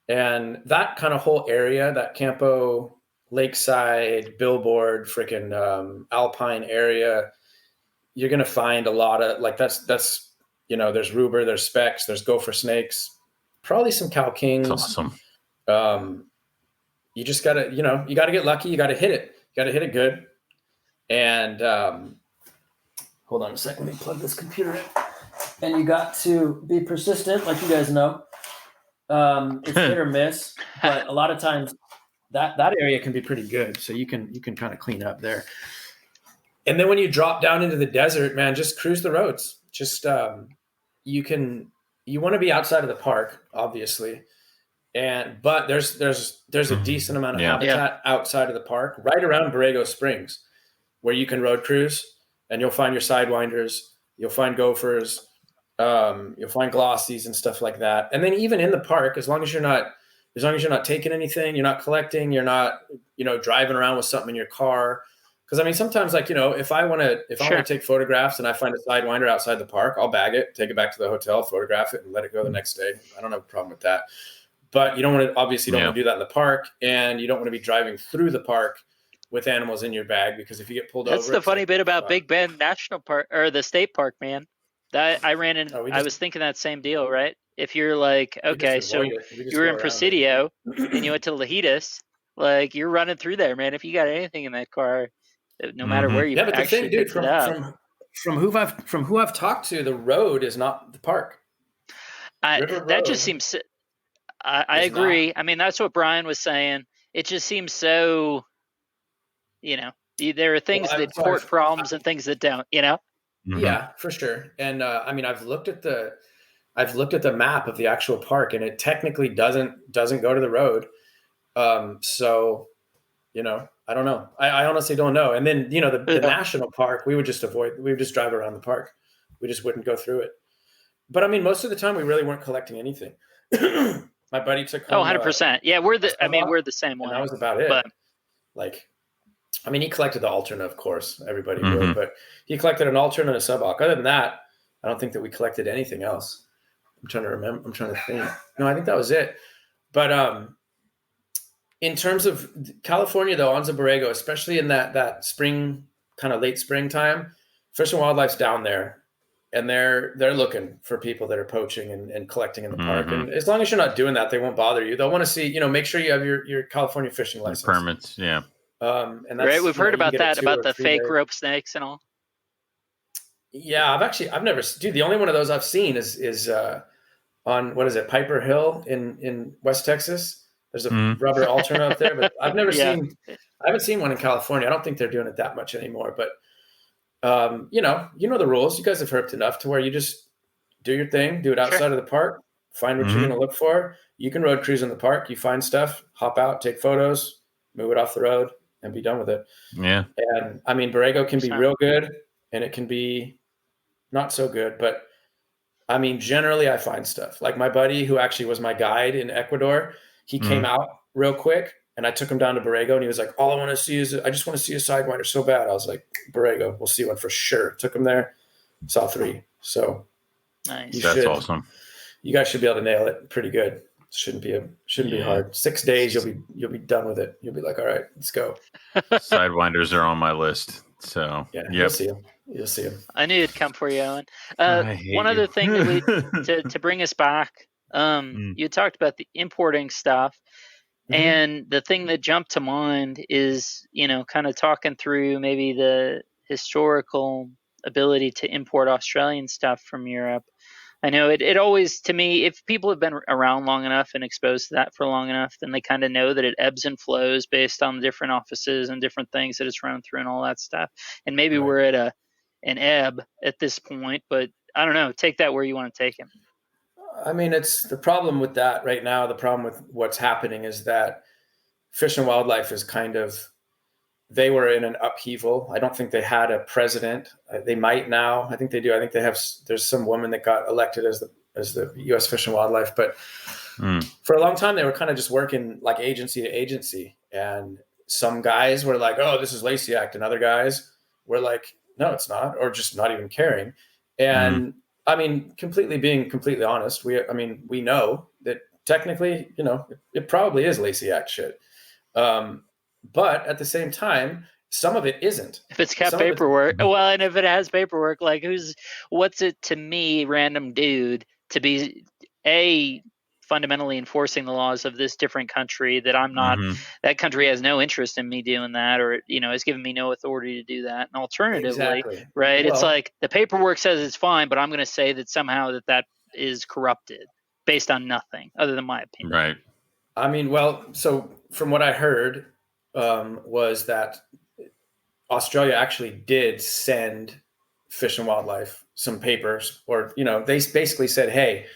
and that kind of whole area, that Campo Lakeside, Billboard, freaking Alpine area, you're gonna find a lot of like that's there's ruber, there's specks, there's gopher snakes. Probably some cow kings. That's awesome. You just gotta, you gotta get lucky. You gotta hit it. You gotta hit it good. And hold on a second. Let me plug this computer in. And you got to be persistent, like you guys know. It's hit or miss, but a lot of times that area can be pretty good. So you can kind of clean up there. And then when you drop down into the desert, man, just cruise the roads. Just you want to be outside of the park, obviously, but there's a decent amount of habitat outside of the park, right around Borrego Springs, where you can road cruise, and you'll find your sidewinders, you'll find gophers, you'll find glossies and stuff like that. And then even in the park, as long as you're not taking anything, you're not collecting, you're not driving around with something in your car, Because I mean, sometimes like, if I want to take photographs and I find a sidewinder outside the park, I'll bag it, take it back to the hotel, photograph it, and let it go the next day. I don't have a problem with that. But you don't want to do that in the park, and you don't want to be driving through the park with animals in your bag, because if you get pulled over, that's the funny bit about Big Bend National Park, or the state park, man. That I ran in. I was thinking that same deal, right? If you're like, okay, so you were in Presidio and you went to Lajitas, like you're running through there, man. If you got anything in that car, no matter where you actually picked it up. From who I've talked to, the road is not the park. That just seems. I agree. Not. I mean, that's what Brian was saying. It just seems so. There are things that port problems and things that don't. Yeah, for sure. And I mean, I've looked at the map of the actual park, and it technically doesn't go to the road. So, I don't know. I honestly don't know. And then, the national park, we would just drive around the park. We just wouldn't go through it. But I mean, most of the time we really weren't collecting anything. My buddy took home, 100%. Yeah, we're the same way. And that was about it. But, he collected the Alterna, of course. Everybody would, but he collected an Alterna and a Subhawk. Other than that, I don't think that we collected anything else. I'm trying to remember. I'm trying to think. No, I think that was it. But in terms of California, though, Anza Borrego, especially in that spring, kind of late springtime, Fish and Wildlife's down there. And they're looking for people that are poaching and collecting in the park. And as long as you're not doing that, they won't bother you. They'll want to see, make sure you have your California fishing license. Permits, yeah. And that's, right, we've heard about that, about the fake rope snakes and all. Yeah, I've never, dude, the only one of those I've seen is on, what is it, Piper Hill in West Texas. There's a rubber Alterna up there, but I've never I haven't seen one in California. I don't think they're doing it that much anymore, but you know the rules. You guys have herped enough to where you just do your thing, do it outside of the park, find what you're going to look for. You can road cruise in the park. You find stuff, hop out, take photos, move it off the road, and be done with it. Yeah. And I mean, Borrego can be real good, and it can be not so good. But I mean, generally, I find stuff. Like my buddy, who actually was my guide in Ecuador, he came out real quick. And I took him down to Borrego, and he was like, all I want to see I just want to see a sidewinder so bad. I was like, Borrego, we'll see one for sure. Took him there, saw 3. So nice. That's awesome. You guys should be able to nail it pretty good. Shouldn't be hard. 6 days, you'll be done with it. You'll be like, all right, let's go. Sidewinders are on my list. So yeah, you'll see them. I knew it'd come for you, Owen. One other thing that to bring us back, you talked about the importing stuff. And the thing that jumped to mind is, kind of talking through maybe the historical ability to import Australian stuff from Europe. I know it always, to me, if people have been around long enough and exposed to that for long enough, then they kind of know that it ebbs and flows based on the different offices and different things that it's run through and all that stuff. And maybe we're at an ebb at this point, but I don't know. Take that where you want to take it. I mean, it's the problem with that right now. The problem with what's happening is that Fish and Wildlife is they were in an upheaval. I don't think they had a president. They might now. I think they do. I think there's some woman that got elected as the U.S. Fish and Wildlife. But for a long time, they were kind of just working like agency to agency. And some guys were like, oh, this is Lacey Act. And other guys were like, no, it's not, or just not even caring. And I mean, being completely honest, we know that technically, it probably is Lacey Act shit. But at the same time, some of it isn't. If it's got paperwork, and if it has paperwork, like what's it to me, random dude, to be fundamentally enforcing the laws of this different country that I'm not, that country has no interest in me doing that, or, has given me no authority to do that. And alternatively, right. Well, it's like the paperwork says it's fine, but I'm going to say that somehow that is corrupted based on nothing other than my opinion. Right. I mean, so from what I heard, was that Australia actually did send Fish and Wildlife some papers, or, they basically said, hey,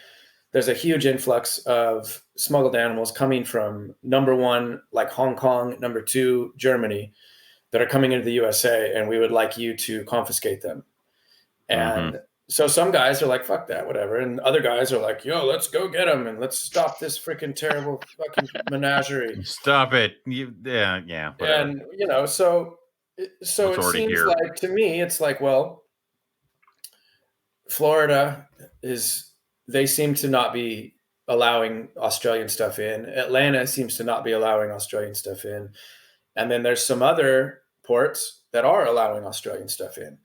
there's a huge influx of smuggled animals coming from number 1, like Hong Kong, number 2, Germany, that are coming into the USA, and we would like you to confiscate them. And so some guys are like, fuck that, whatever. And other guys are like, yo, let's go get them, and let's stop this freaking terrible fucking menagerie. Stop it. Yeah. Whatever. And, so So It's it already seems here. like, to me, it's like, well, Florida they seem to not be allowing Australian stuff in. Atlanta seems to not be allowing Australian stuff in. And then there's some other ports that are allowing Australian stuff in.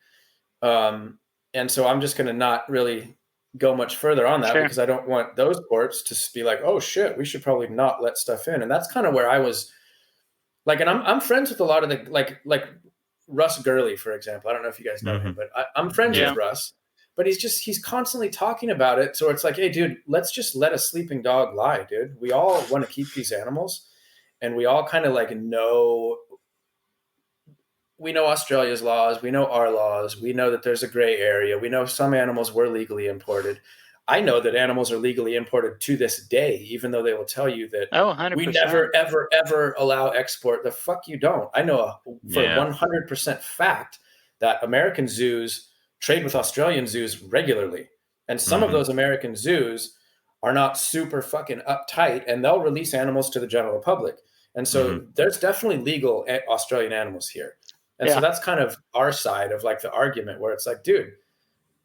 And so I'm just going to not really go much further on that because I don't want those ports to be like, oh shit, we should probably not let stuff in. And that's kind of where I was like, and I'm friends with a lot of the, like Russ Gurley, for example. I don't know if you guys know him, but I'm friends with Russ, but he's constantly talking about it. So it's like, hey dude, let's just let a sleeping dog lie, dude. We all want to keep these animals and we all kind of like we know Australia's laws. We know our laws. We know that there's a gray area. We know some animals were legally imported. I know that animals are legally imported to this day, even though they will tell you that 100%. we never, ever, ever allow export. The fuck you don't. I know for 100% fact that American zoos trade with Australian zoos regularly. And some of those American zoos are not super fucking uptight and they'll release animals to the general public. And so there's definitely legal Australian animals here. And so that's kind of our side of like the argument where it's like, dude,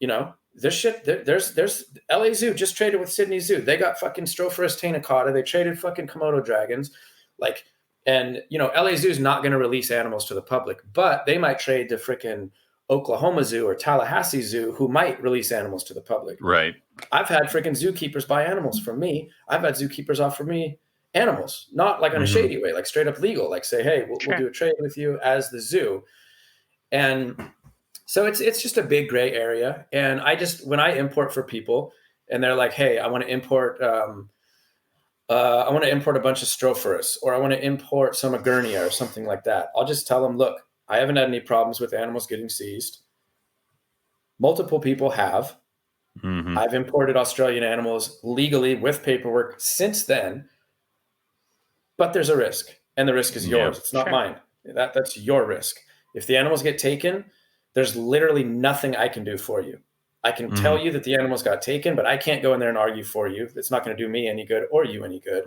you know, this shit, there's LA Zoo just traded with Sydney Zoo. They got fucking Stropharis taenacata. They traded fucking Komodo dragons. Like, and you know, LA Zoo is not going to release animals to the public, but they might trade to freaking Oklahoma Zoo or Tallahassee Zoo, who might release animals to the public. Right. I've had freaking zookeepers buy animals from me. I've had zookeepers offer me animals, not like in a shady way, like straight up legal, like say, hey, we'll do a trade with you as the zoo. And so it's just a big gray area. And when I import for people and they're like, hey, I want to import a bunch of Stropharis, or I want to import some Agurnia or something like that. I'll just tell them, look, I haven't had any problems with animals getting seized. Multiple people have. I've imported Australian animals legally with paperwork since then. But there's a risk, and the risk is yours. It's not mine. That's your risk. If the animals get taken, there's literally nothing I can do for you. I can tell you that the animals got taken, but I can't go in there and argue for you. It's not going to do me any good or you any good.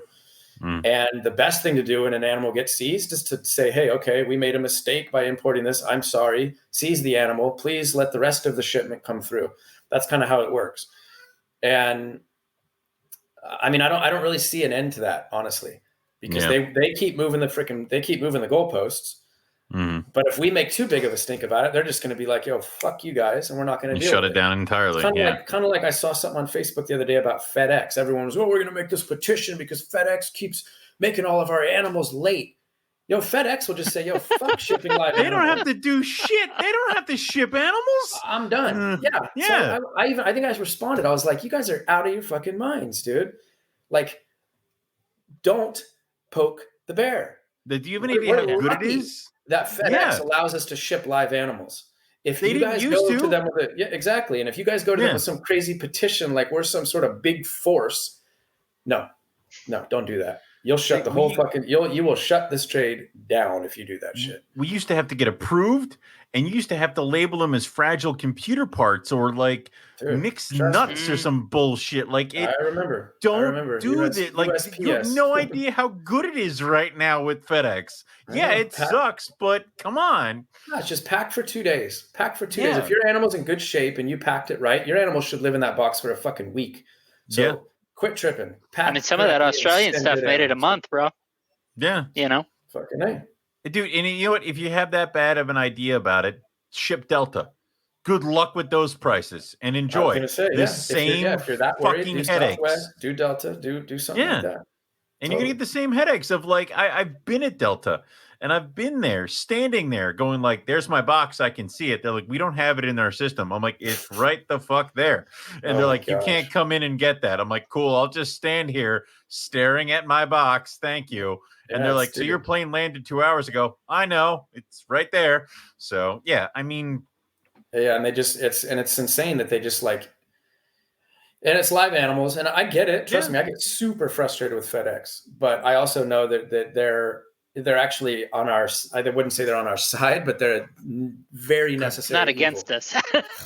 And the best thing to do when an animal gets seized is to say, hey, okay, we made a mistake by importing this. I'm sorry. Seize the animal. Please let the rest of the shipment come through. That's kind of how it works. And I mean, I don't really see an end to that, honestly. Because they keep moving the goalposts. But if we make too big of a stink about it, they're just going to be like, yo, fuck you guys. And we're not going to shut it down entirely. Kind of like I saw something on Facebook the other day about FedEx. Everyone was, we're going to make this petition because FedEx keeps making all of our animals late. Yo, FedEx will just say, yo, fuck shipping live They animals. don't have to do shit. They don't have to ship animals. I'm done. Yeah. So I think I responded. I was like, you guys are out of your fucking minds, dude. Like, don't poke the bear. Do you have any idea how good it is? That FedEx allows us to ship live animals. If they you guys didn't go used to them with exactly. And if you guys go to them with some crazy petition, like we're some sort of big force, no, don't do that. You'll shut the whole fucking. You will shut this trade down if you do that shit. We used to have to get approved, and you used to have to label them as fragile computer parts or like mixed nuts or some bullshit. Like it. I remember. Don't do that. Like you have no idea how good it is right now with FedEx. It sucks, but come on. No, it's just packed for 2 days. Packed for 2 days. If your animal's in good shape and you packed it right, your animal should live in that box for a fucking week. So quit tripping. I mean, some of that Australian stuff made it a month, bro. Yeah. You know? Fucking A. Dude, and you know what? If you have that bad of an idea about it, ship Delta. Good luck with those prices and enjoy. I was gonna say, the same if you're that worried, fucking do headaches. Southwest, do Delta, do something like that. And you're gonna get the same headaches of like I've been at Delta and I've been there, standing there, going like, "There's my box, I can see it." They're like, "We don't have it in our system." I'm like, "It's right the fuck there," and they're like, "You can't come in and get that." I'm like, "Cool, I'll just stand here staring at my box, thank you." And they're like, "So your plane landed 2 hours ago?" I know, it's right there. So I mean, and they just it's insane that they just like. And it's live animals, and I get it. Trust me, I get super frustrated with FedEx, but I also know that they're actually on our. I wouldn't say they're on our side, but they're very necessary. It's not against us.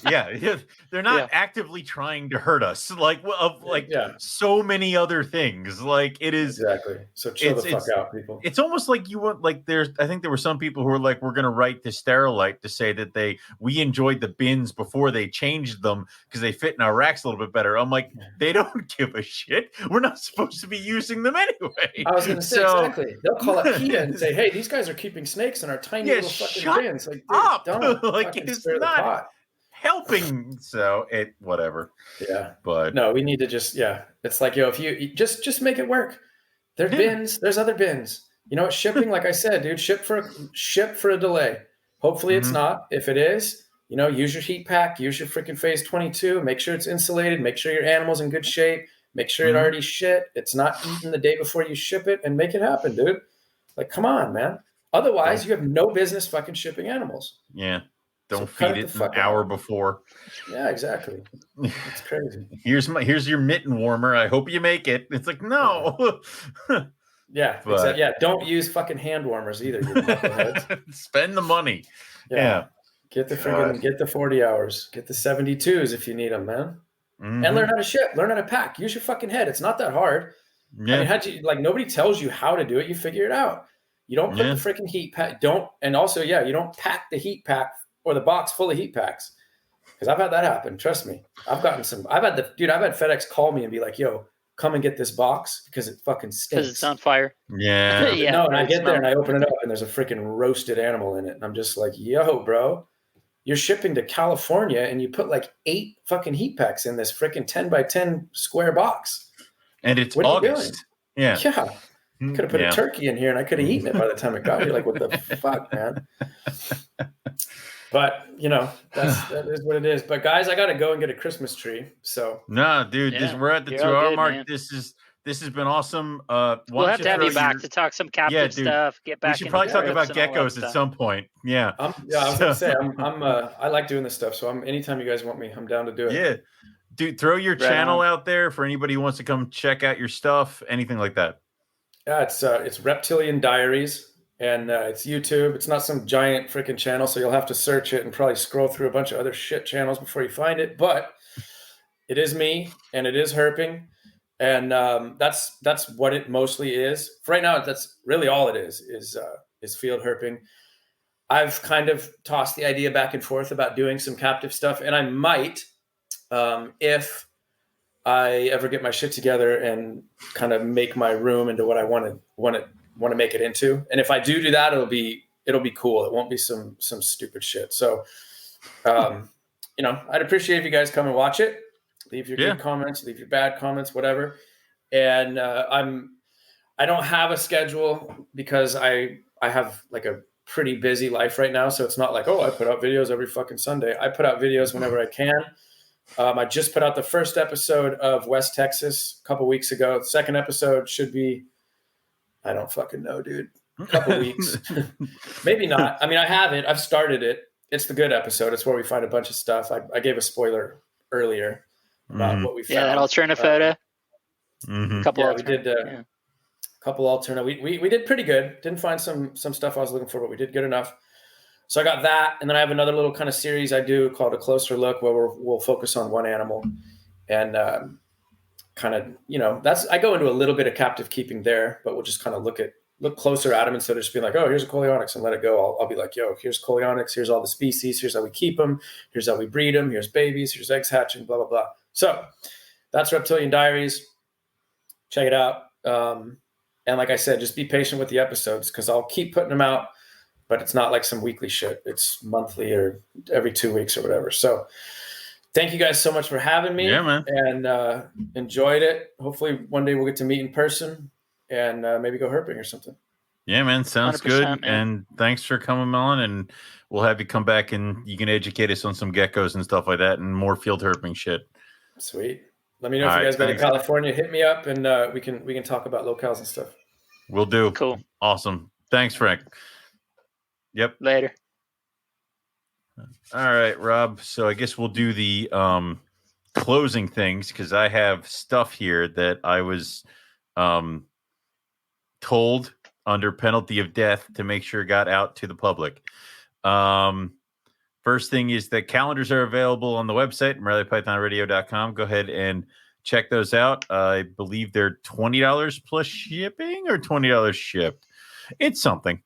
Yeah, they're not actively trying to hurt us, like so many other things. Like it is exactly. So chill the fuck out, people. It's almost like you want like I think there were some people who were like, we're gonna write to Sterilite to say that we enjoyed the bins before they changed them because they fit in our racks a little bit better. I'm like, they don't give a shit. We're not supposed to be using them anyway. I was gonna say exactly. They'll call up PETA and say, hey, these guys are keeping snakes in our tiny little fucking bins. Like, don't like it's not helping. So whatever. Yeah. But no, we need to just it's like, if you just make it work. There's bins, there's other bins. You know what, shipping, like I said, dude, ship for a delay. Hopefully it's not. If it is, use your heat pack, use your freaking phase 22, make sure it's insulated, make sure your animal's in good shape, make sure it already shit, it's not eaten the day before you ship it, and make it happen, dude. Like, come on, man. Otherwise, you have no business fucking shipping animals. Yeah. Don't feed it an hour before. Yeah, exactly. It's crazy. Here's your mitten warmer. I hope you make it. It's like, no. Yeah, exactly. Yeah, don't use fucking hand warmers either, you knuckleheads. Spend the money. Yeah. Get the 40 hours. Get the 72s if you need them, man. Mm-hmm. And learn how to ship. Learn how to pack. Use your fucking head. It's not that hard. Yeah. I mean, nobody tells you how to do it. You figure it out. You don't put the freaking heat pack. You don't pack the heat pack or the box full of heat packs. Because I've had that happen. Trust me. I've had FedEx call me and be like, yo, come and get this box because it fucking stinks. Because it's on fire. Yeah. No, and I get there and I open it up and there's a freaking roasted animal in it. And I'm just like, yo, bro, you're shipping to California and you put like 8 fucking heat packs in this freaking 10 by 10 square box. And it's August. Yeah. Yeah. Could have put a turkey in here and I could have eaten it by the time it got here. Like, what the fuck, man? But that is what it is. But guys, I gotta go and get a Christmas tree. So no, dude, we're at the 2 hour mark. Man. This has been awesome. We'll have to have you back to talk some captive stuff. Get back. We should probably talk about geckos at some point. Yeah. I was gonna say I like doing this stuff. So anytime you guys want me, I'm down to do it. Yeah, dude, throw your channel out there for anybody who wants to come check out your stuff, anything like that. Yeah, it's Reptilian Diaries. And it's YouTube. It's not some giant freaking channel, so you'll have to search it and probably scroll through a bunch of other shit channels before you find it. But it is me, and it is herping, and that's what it mostly is. For right now, that's really all it is field herping. I've kind of tossed the idea back and forth about doing some captive stuff, and I might, if I ever get my shit together and kind of make my room into what I want to make it into. And if I do that, it'll be cool. It won't be some stupid shit. So, I'd appreciate if you guys come and watch it, leave your good comments, leave your bad comments, whatever. And, I don't have a schedule because I have like a pretty busy life right now. So it's not like, I put out videos every fucking Sunday. I put out videos whenever I can. I just put out the first episode of West Texas a couple weeks ago. The second episode should be, I don't fucking know, dude. A couple weeks. Maybe not. I mean, I have it. I've started it. It's the good episode. It's where we find a bunch of stuff. I gave a spoiler earlier about what we found. Yeah, that alternate photo. We did a couple alternate. We did pretty good. Didn't find some stuff I was looking for, but we did good enough. So I got that. And then I have another little kind of series I do called A Closer Look where we'll focus on one animal. And kind of, I go into a little bit of captive keeping there, but we'll just kind of look closer at them instead of just being like, oh, here's a Coleonyx and let it go. I'll be like, yo, here's Coleonyx, here's all the species, here's how we keep them, here's how we breed them, here's babies, here's eggs hatching, blah, blah, blah. So that's Reptilian Diaries. Check it out. And like I said, just be patient with the episodes because I'll keep putting them out, but it's not like some weekly shit. It's monthly or every 2 weeks or whatever. So thank you guys so much for having me. Yeah, man. And enjoyed it. Hopefully one day we'll get to meet in person and maybe go herping or something. Yeah, man. Sounds good. Man. And thanks for coming on. And we'll have you come back and you can educate us on some geckos and stuff like that and more field herping shit. Sweet. Let me know if you guys go to California. Hit me up and we can talk about locales and stuff. Will do. Cool. Awesome. Thanks, Frank. Yep. Later. All right, Rob. So I guess we'll do the closing things because I have stuff here that I was told under penalty of death to make sure it got out to the public. First thing is that calendars are available on the website, MoreliaPythonRadio.com. Go ahead and check those out. I believe they're $20 plus shipping or $20 shipped. It's something.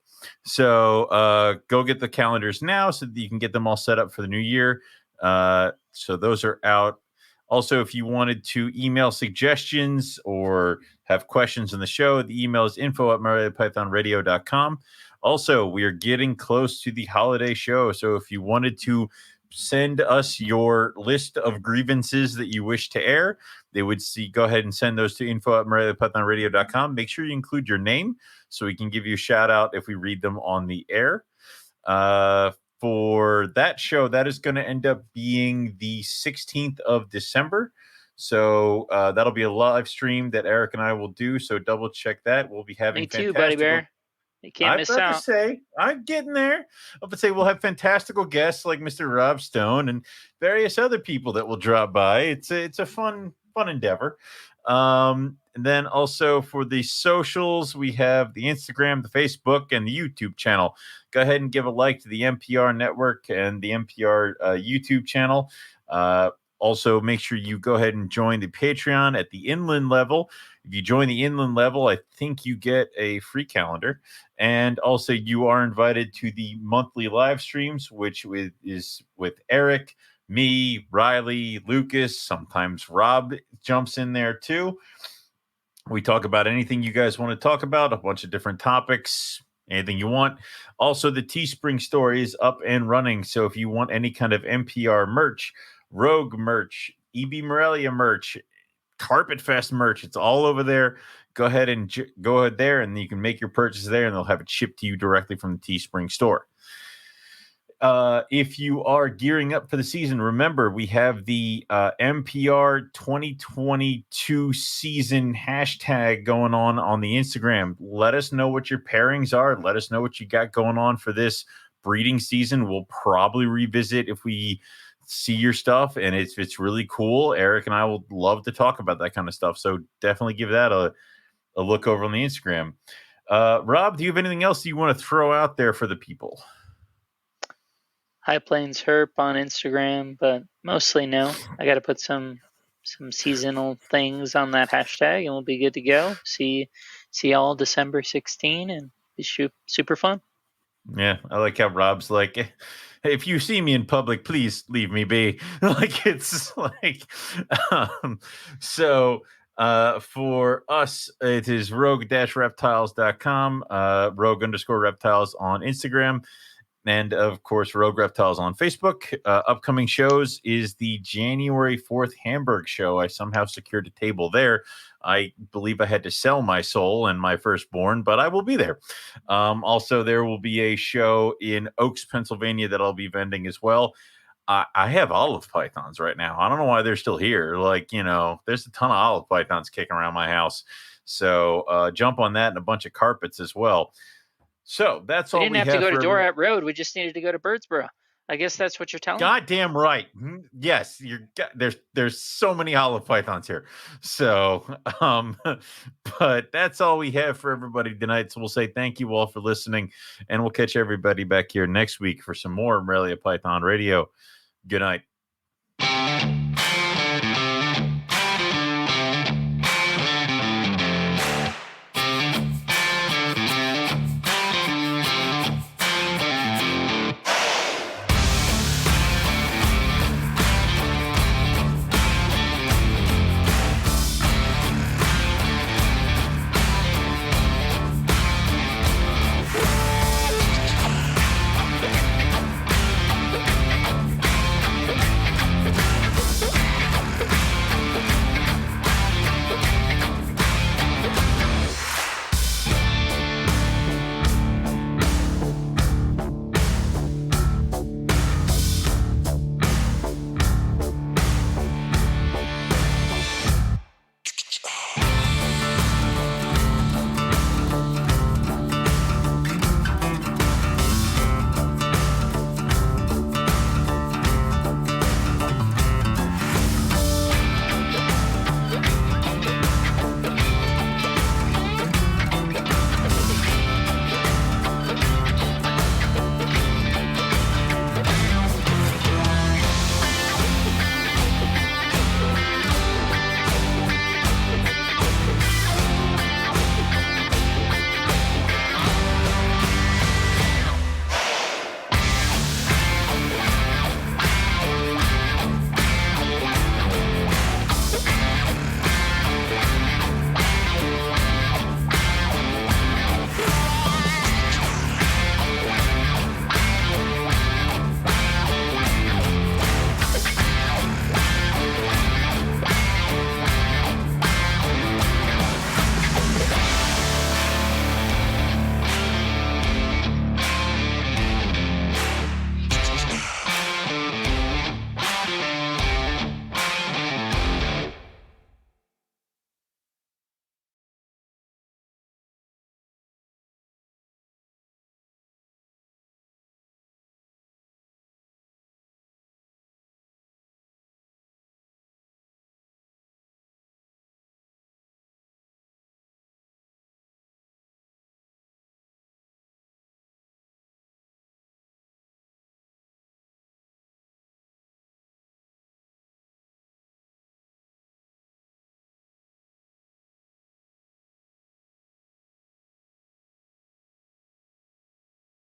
So go get the calendars now so that you can get them all set up for the new year. So those are out. Also, if you wanted to email suggestions or have questions on the show, the email is info@MoreliaPythonRadio.com. Also, we are getting close to the holiday show. So if you wanted to send us your list of grievances that you wish to air, they would go ahead and send those to info@MoreliaPythonRadio.com. Make sure you include your name so we can give you a shout out if we read them on the air. For that show, that is going to end up being the 16th of December. So that'll be a live stream that Eric and I will do. So double check that. We'll be having Me too, Buddy Bear. You can't miss out. I'm getting there. I was to say we'll have fantastical guests like Mr. Rob Stone and various other people that will drop by. It's a fun endeavor. And then also for the socials, we have the Instagram, the Facebook, and the YouTube channel. Go ahead and give a like to the NPR network and the NPR YouTube channel. Also, make sure you go ahead and join the Patreon at the inland level. If you join the inland level, I think you get a free calendar. And also, you are invited to the monthly live streams, which is with Eric, me, Riley, Lucas. Sometimes Rob jumps in there too. We talk about anything you guys want to talk about, a bunch of different topics, anything you want. Also, the Teespring store is up and running. So if you want any kind of NPR merch, Rogue merch, EB Morelia merch, Carpet Fest merch, it's all over there. Go ahead there, and you can make your purchase there, and they'll have it shipped to you directly from the Teespring store. If you are gearing up for the season, remember we have the NPR 2022 season hashtag going on the Instagram. Let us know what your pairings are. Let us know what you got going on for this breeding season. We'll probably revisit if we see your stuff, and it's really cool. Eric and I will love to talk about that kind of stuff. So definitely give that a look over on the Instagram. Rob, do you have anything else you want to throw out there for the people? High Plains Herp on Instagram, but mostly no. I got to put some seasonal things on that hashtag, and we'll be good to go. See y'all December 16, and be super fun. Yeah, I like how Rob's like, hey, if you see me in public, please leave me be. Like it's like, so for us, it is rogue-reptiles.com, rogue_reptiles on Instagram. And, of course, Rogue Reptiles on Facebook. Upcoming shows is the January 4th Hamburg show. I somehow secured a table there. I believe I had to sell my soul and my firstborn, but I will be there. Also, there will be a show in Oaks, Pennsylvania that I'll be vending as well. I have olive pythons right now. I don't know why they're still here. Like, there's a ton of olive pythons kicking around my house. So jump on that and a bunch of carpets as well. So that's all we have. We didn't have to go to Dorat Road. We just needed to go to Birdsboro. I guess that's what you're telling me. Goddamn right. Yes, there's so many olive pythons here. So, but that's all we have for everybody tonight. So we'll say thank you all for listening, and we'll catch everybody back here next week for some more Morelia Python Radio. Good night.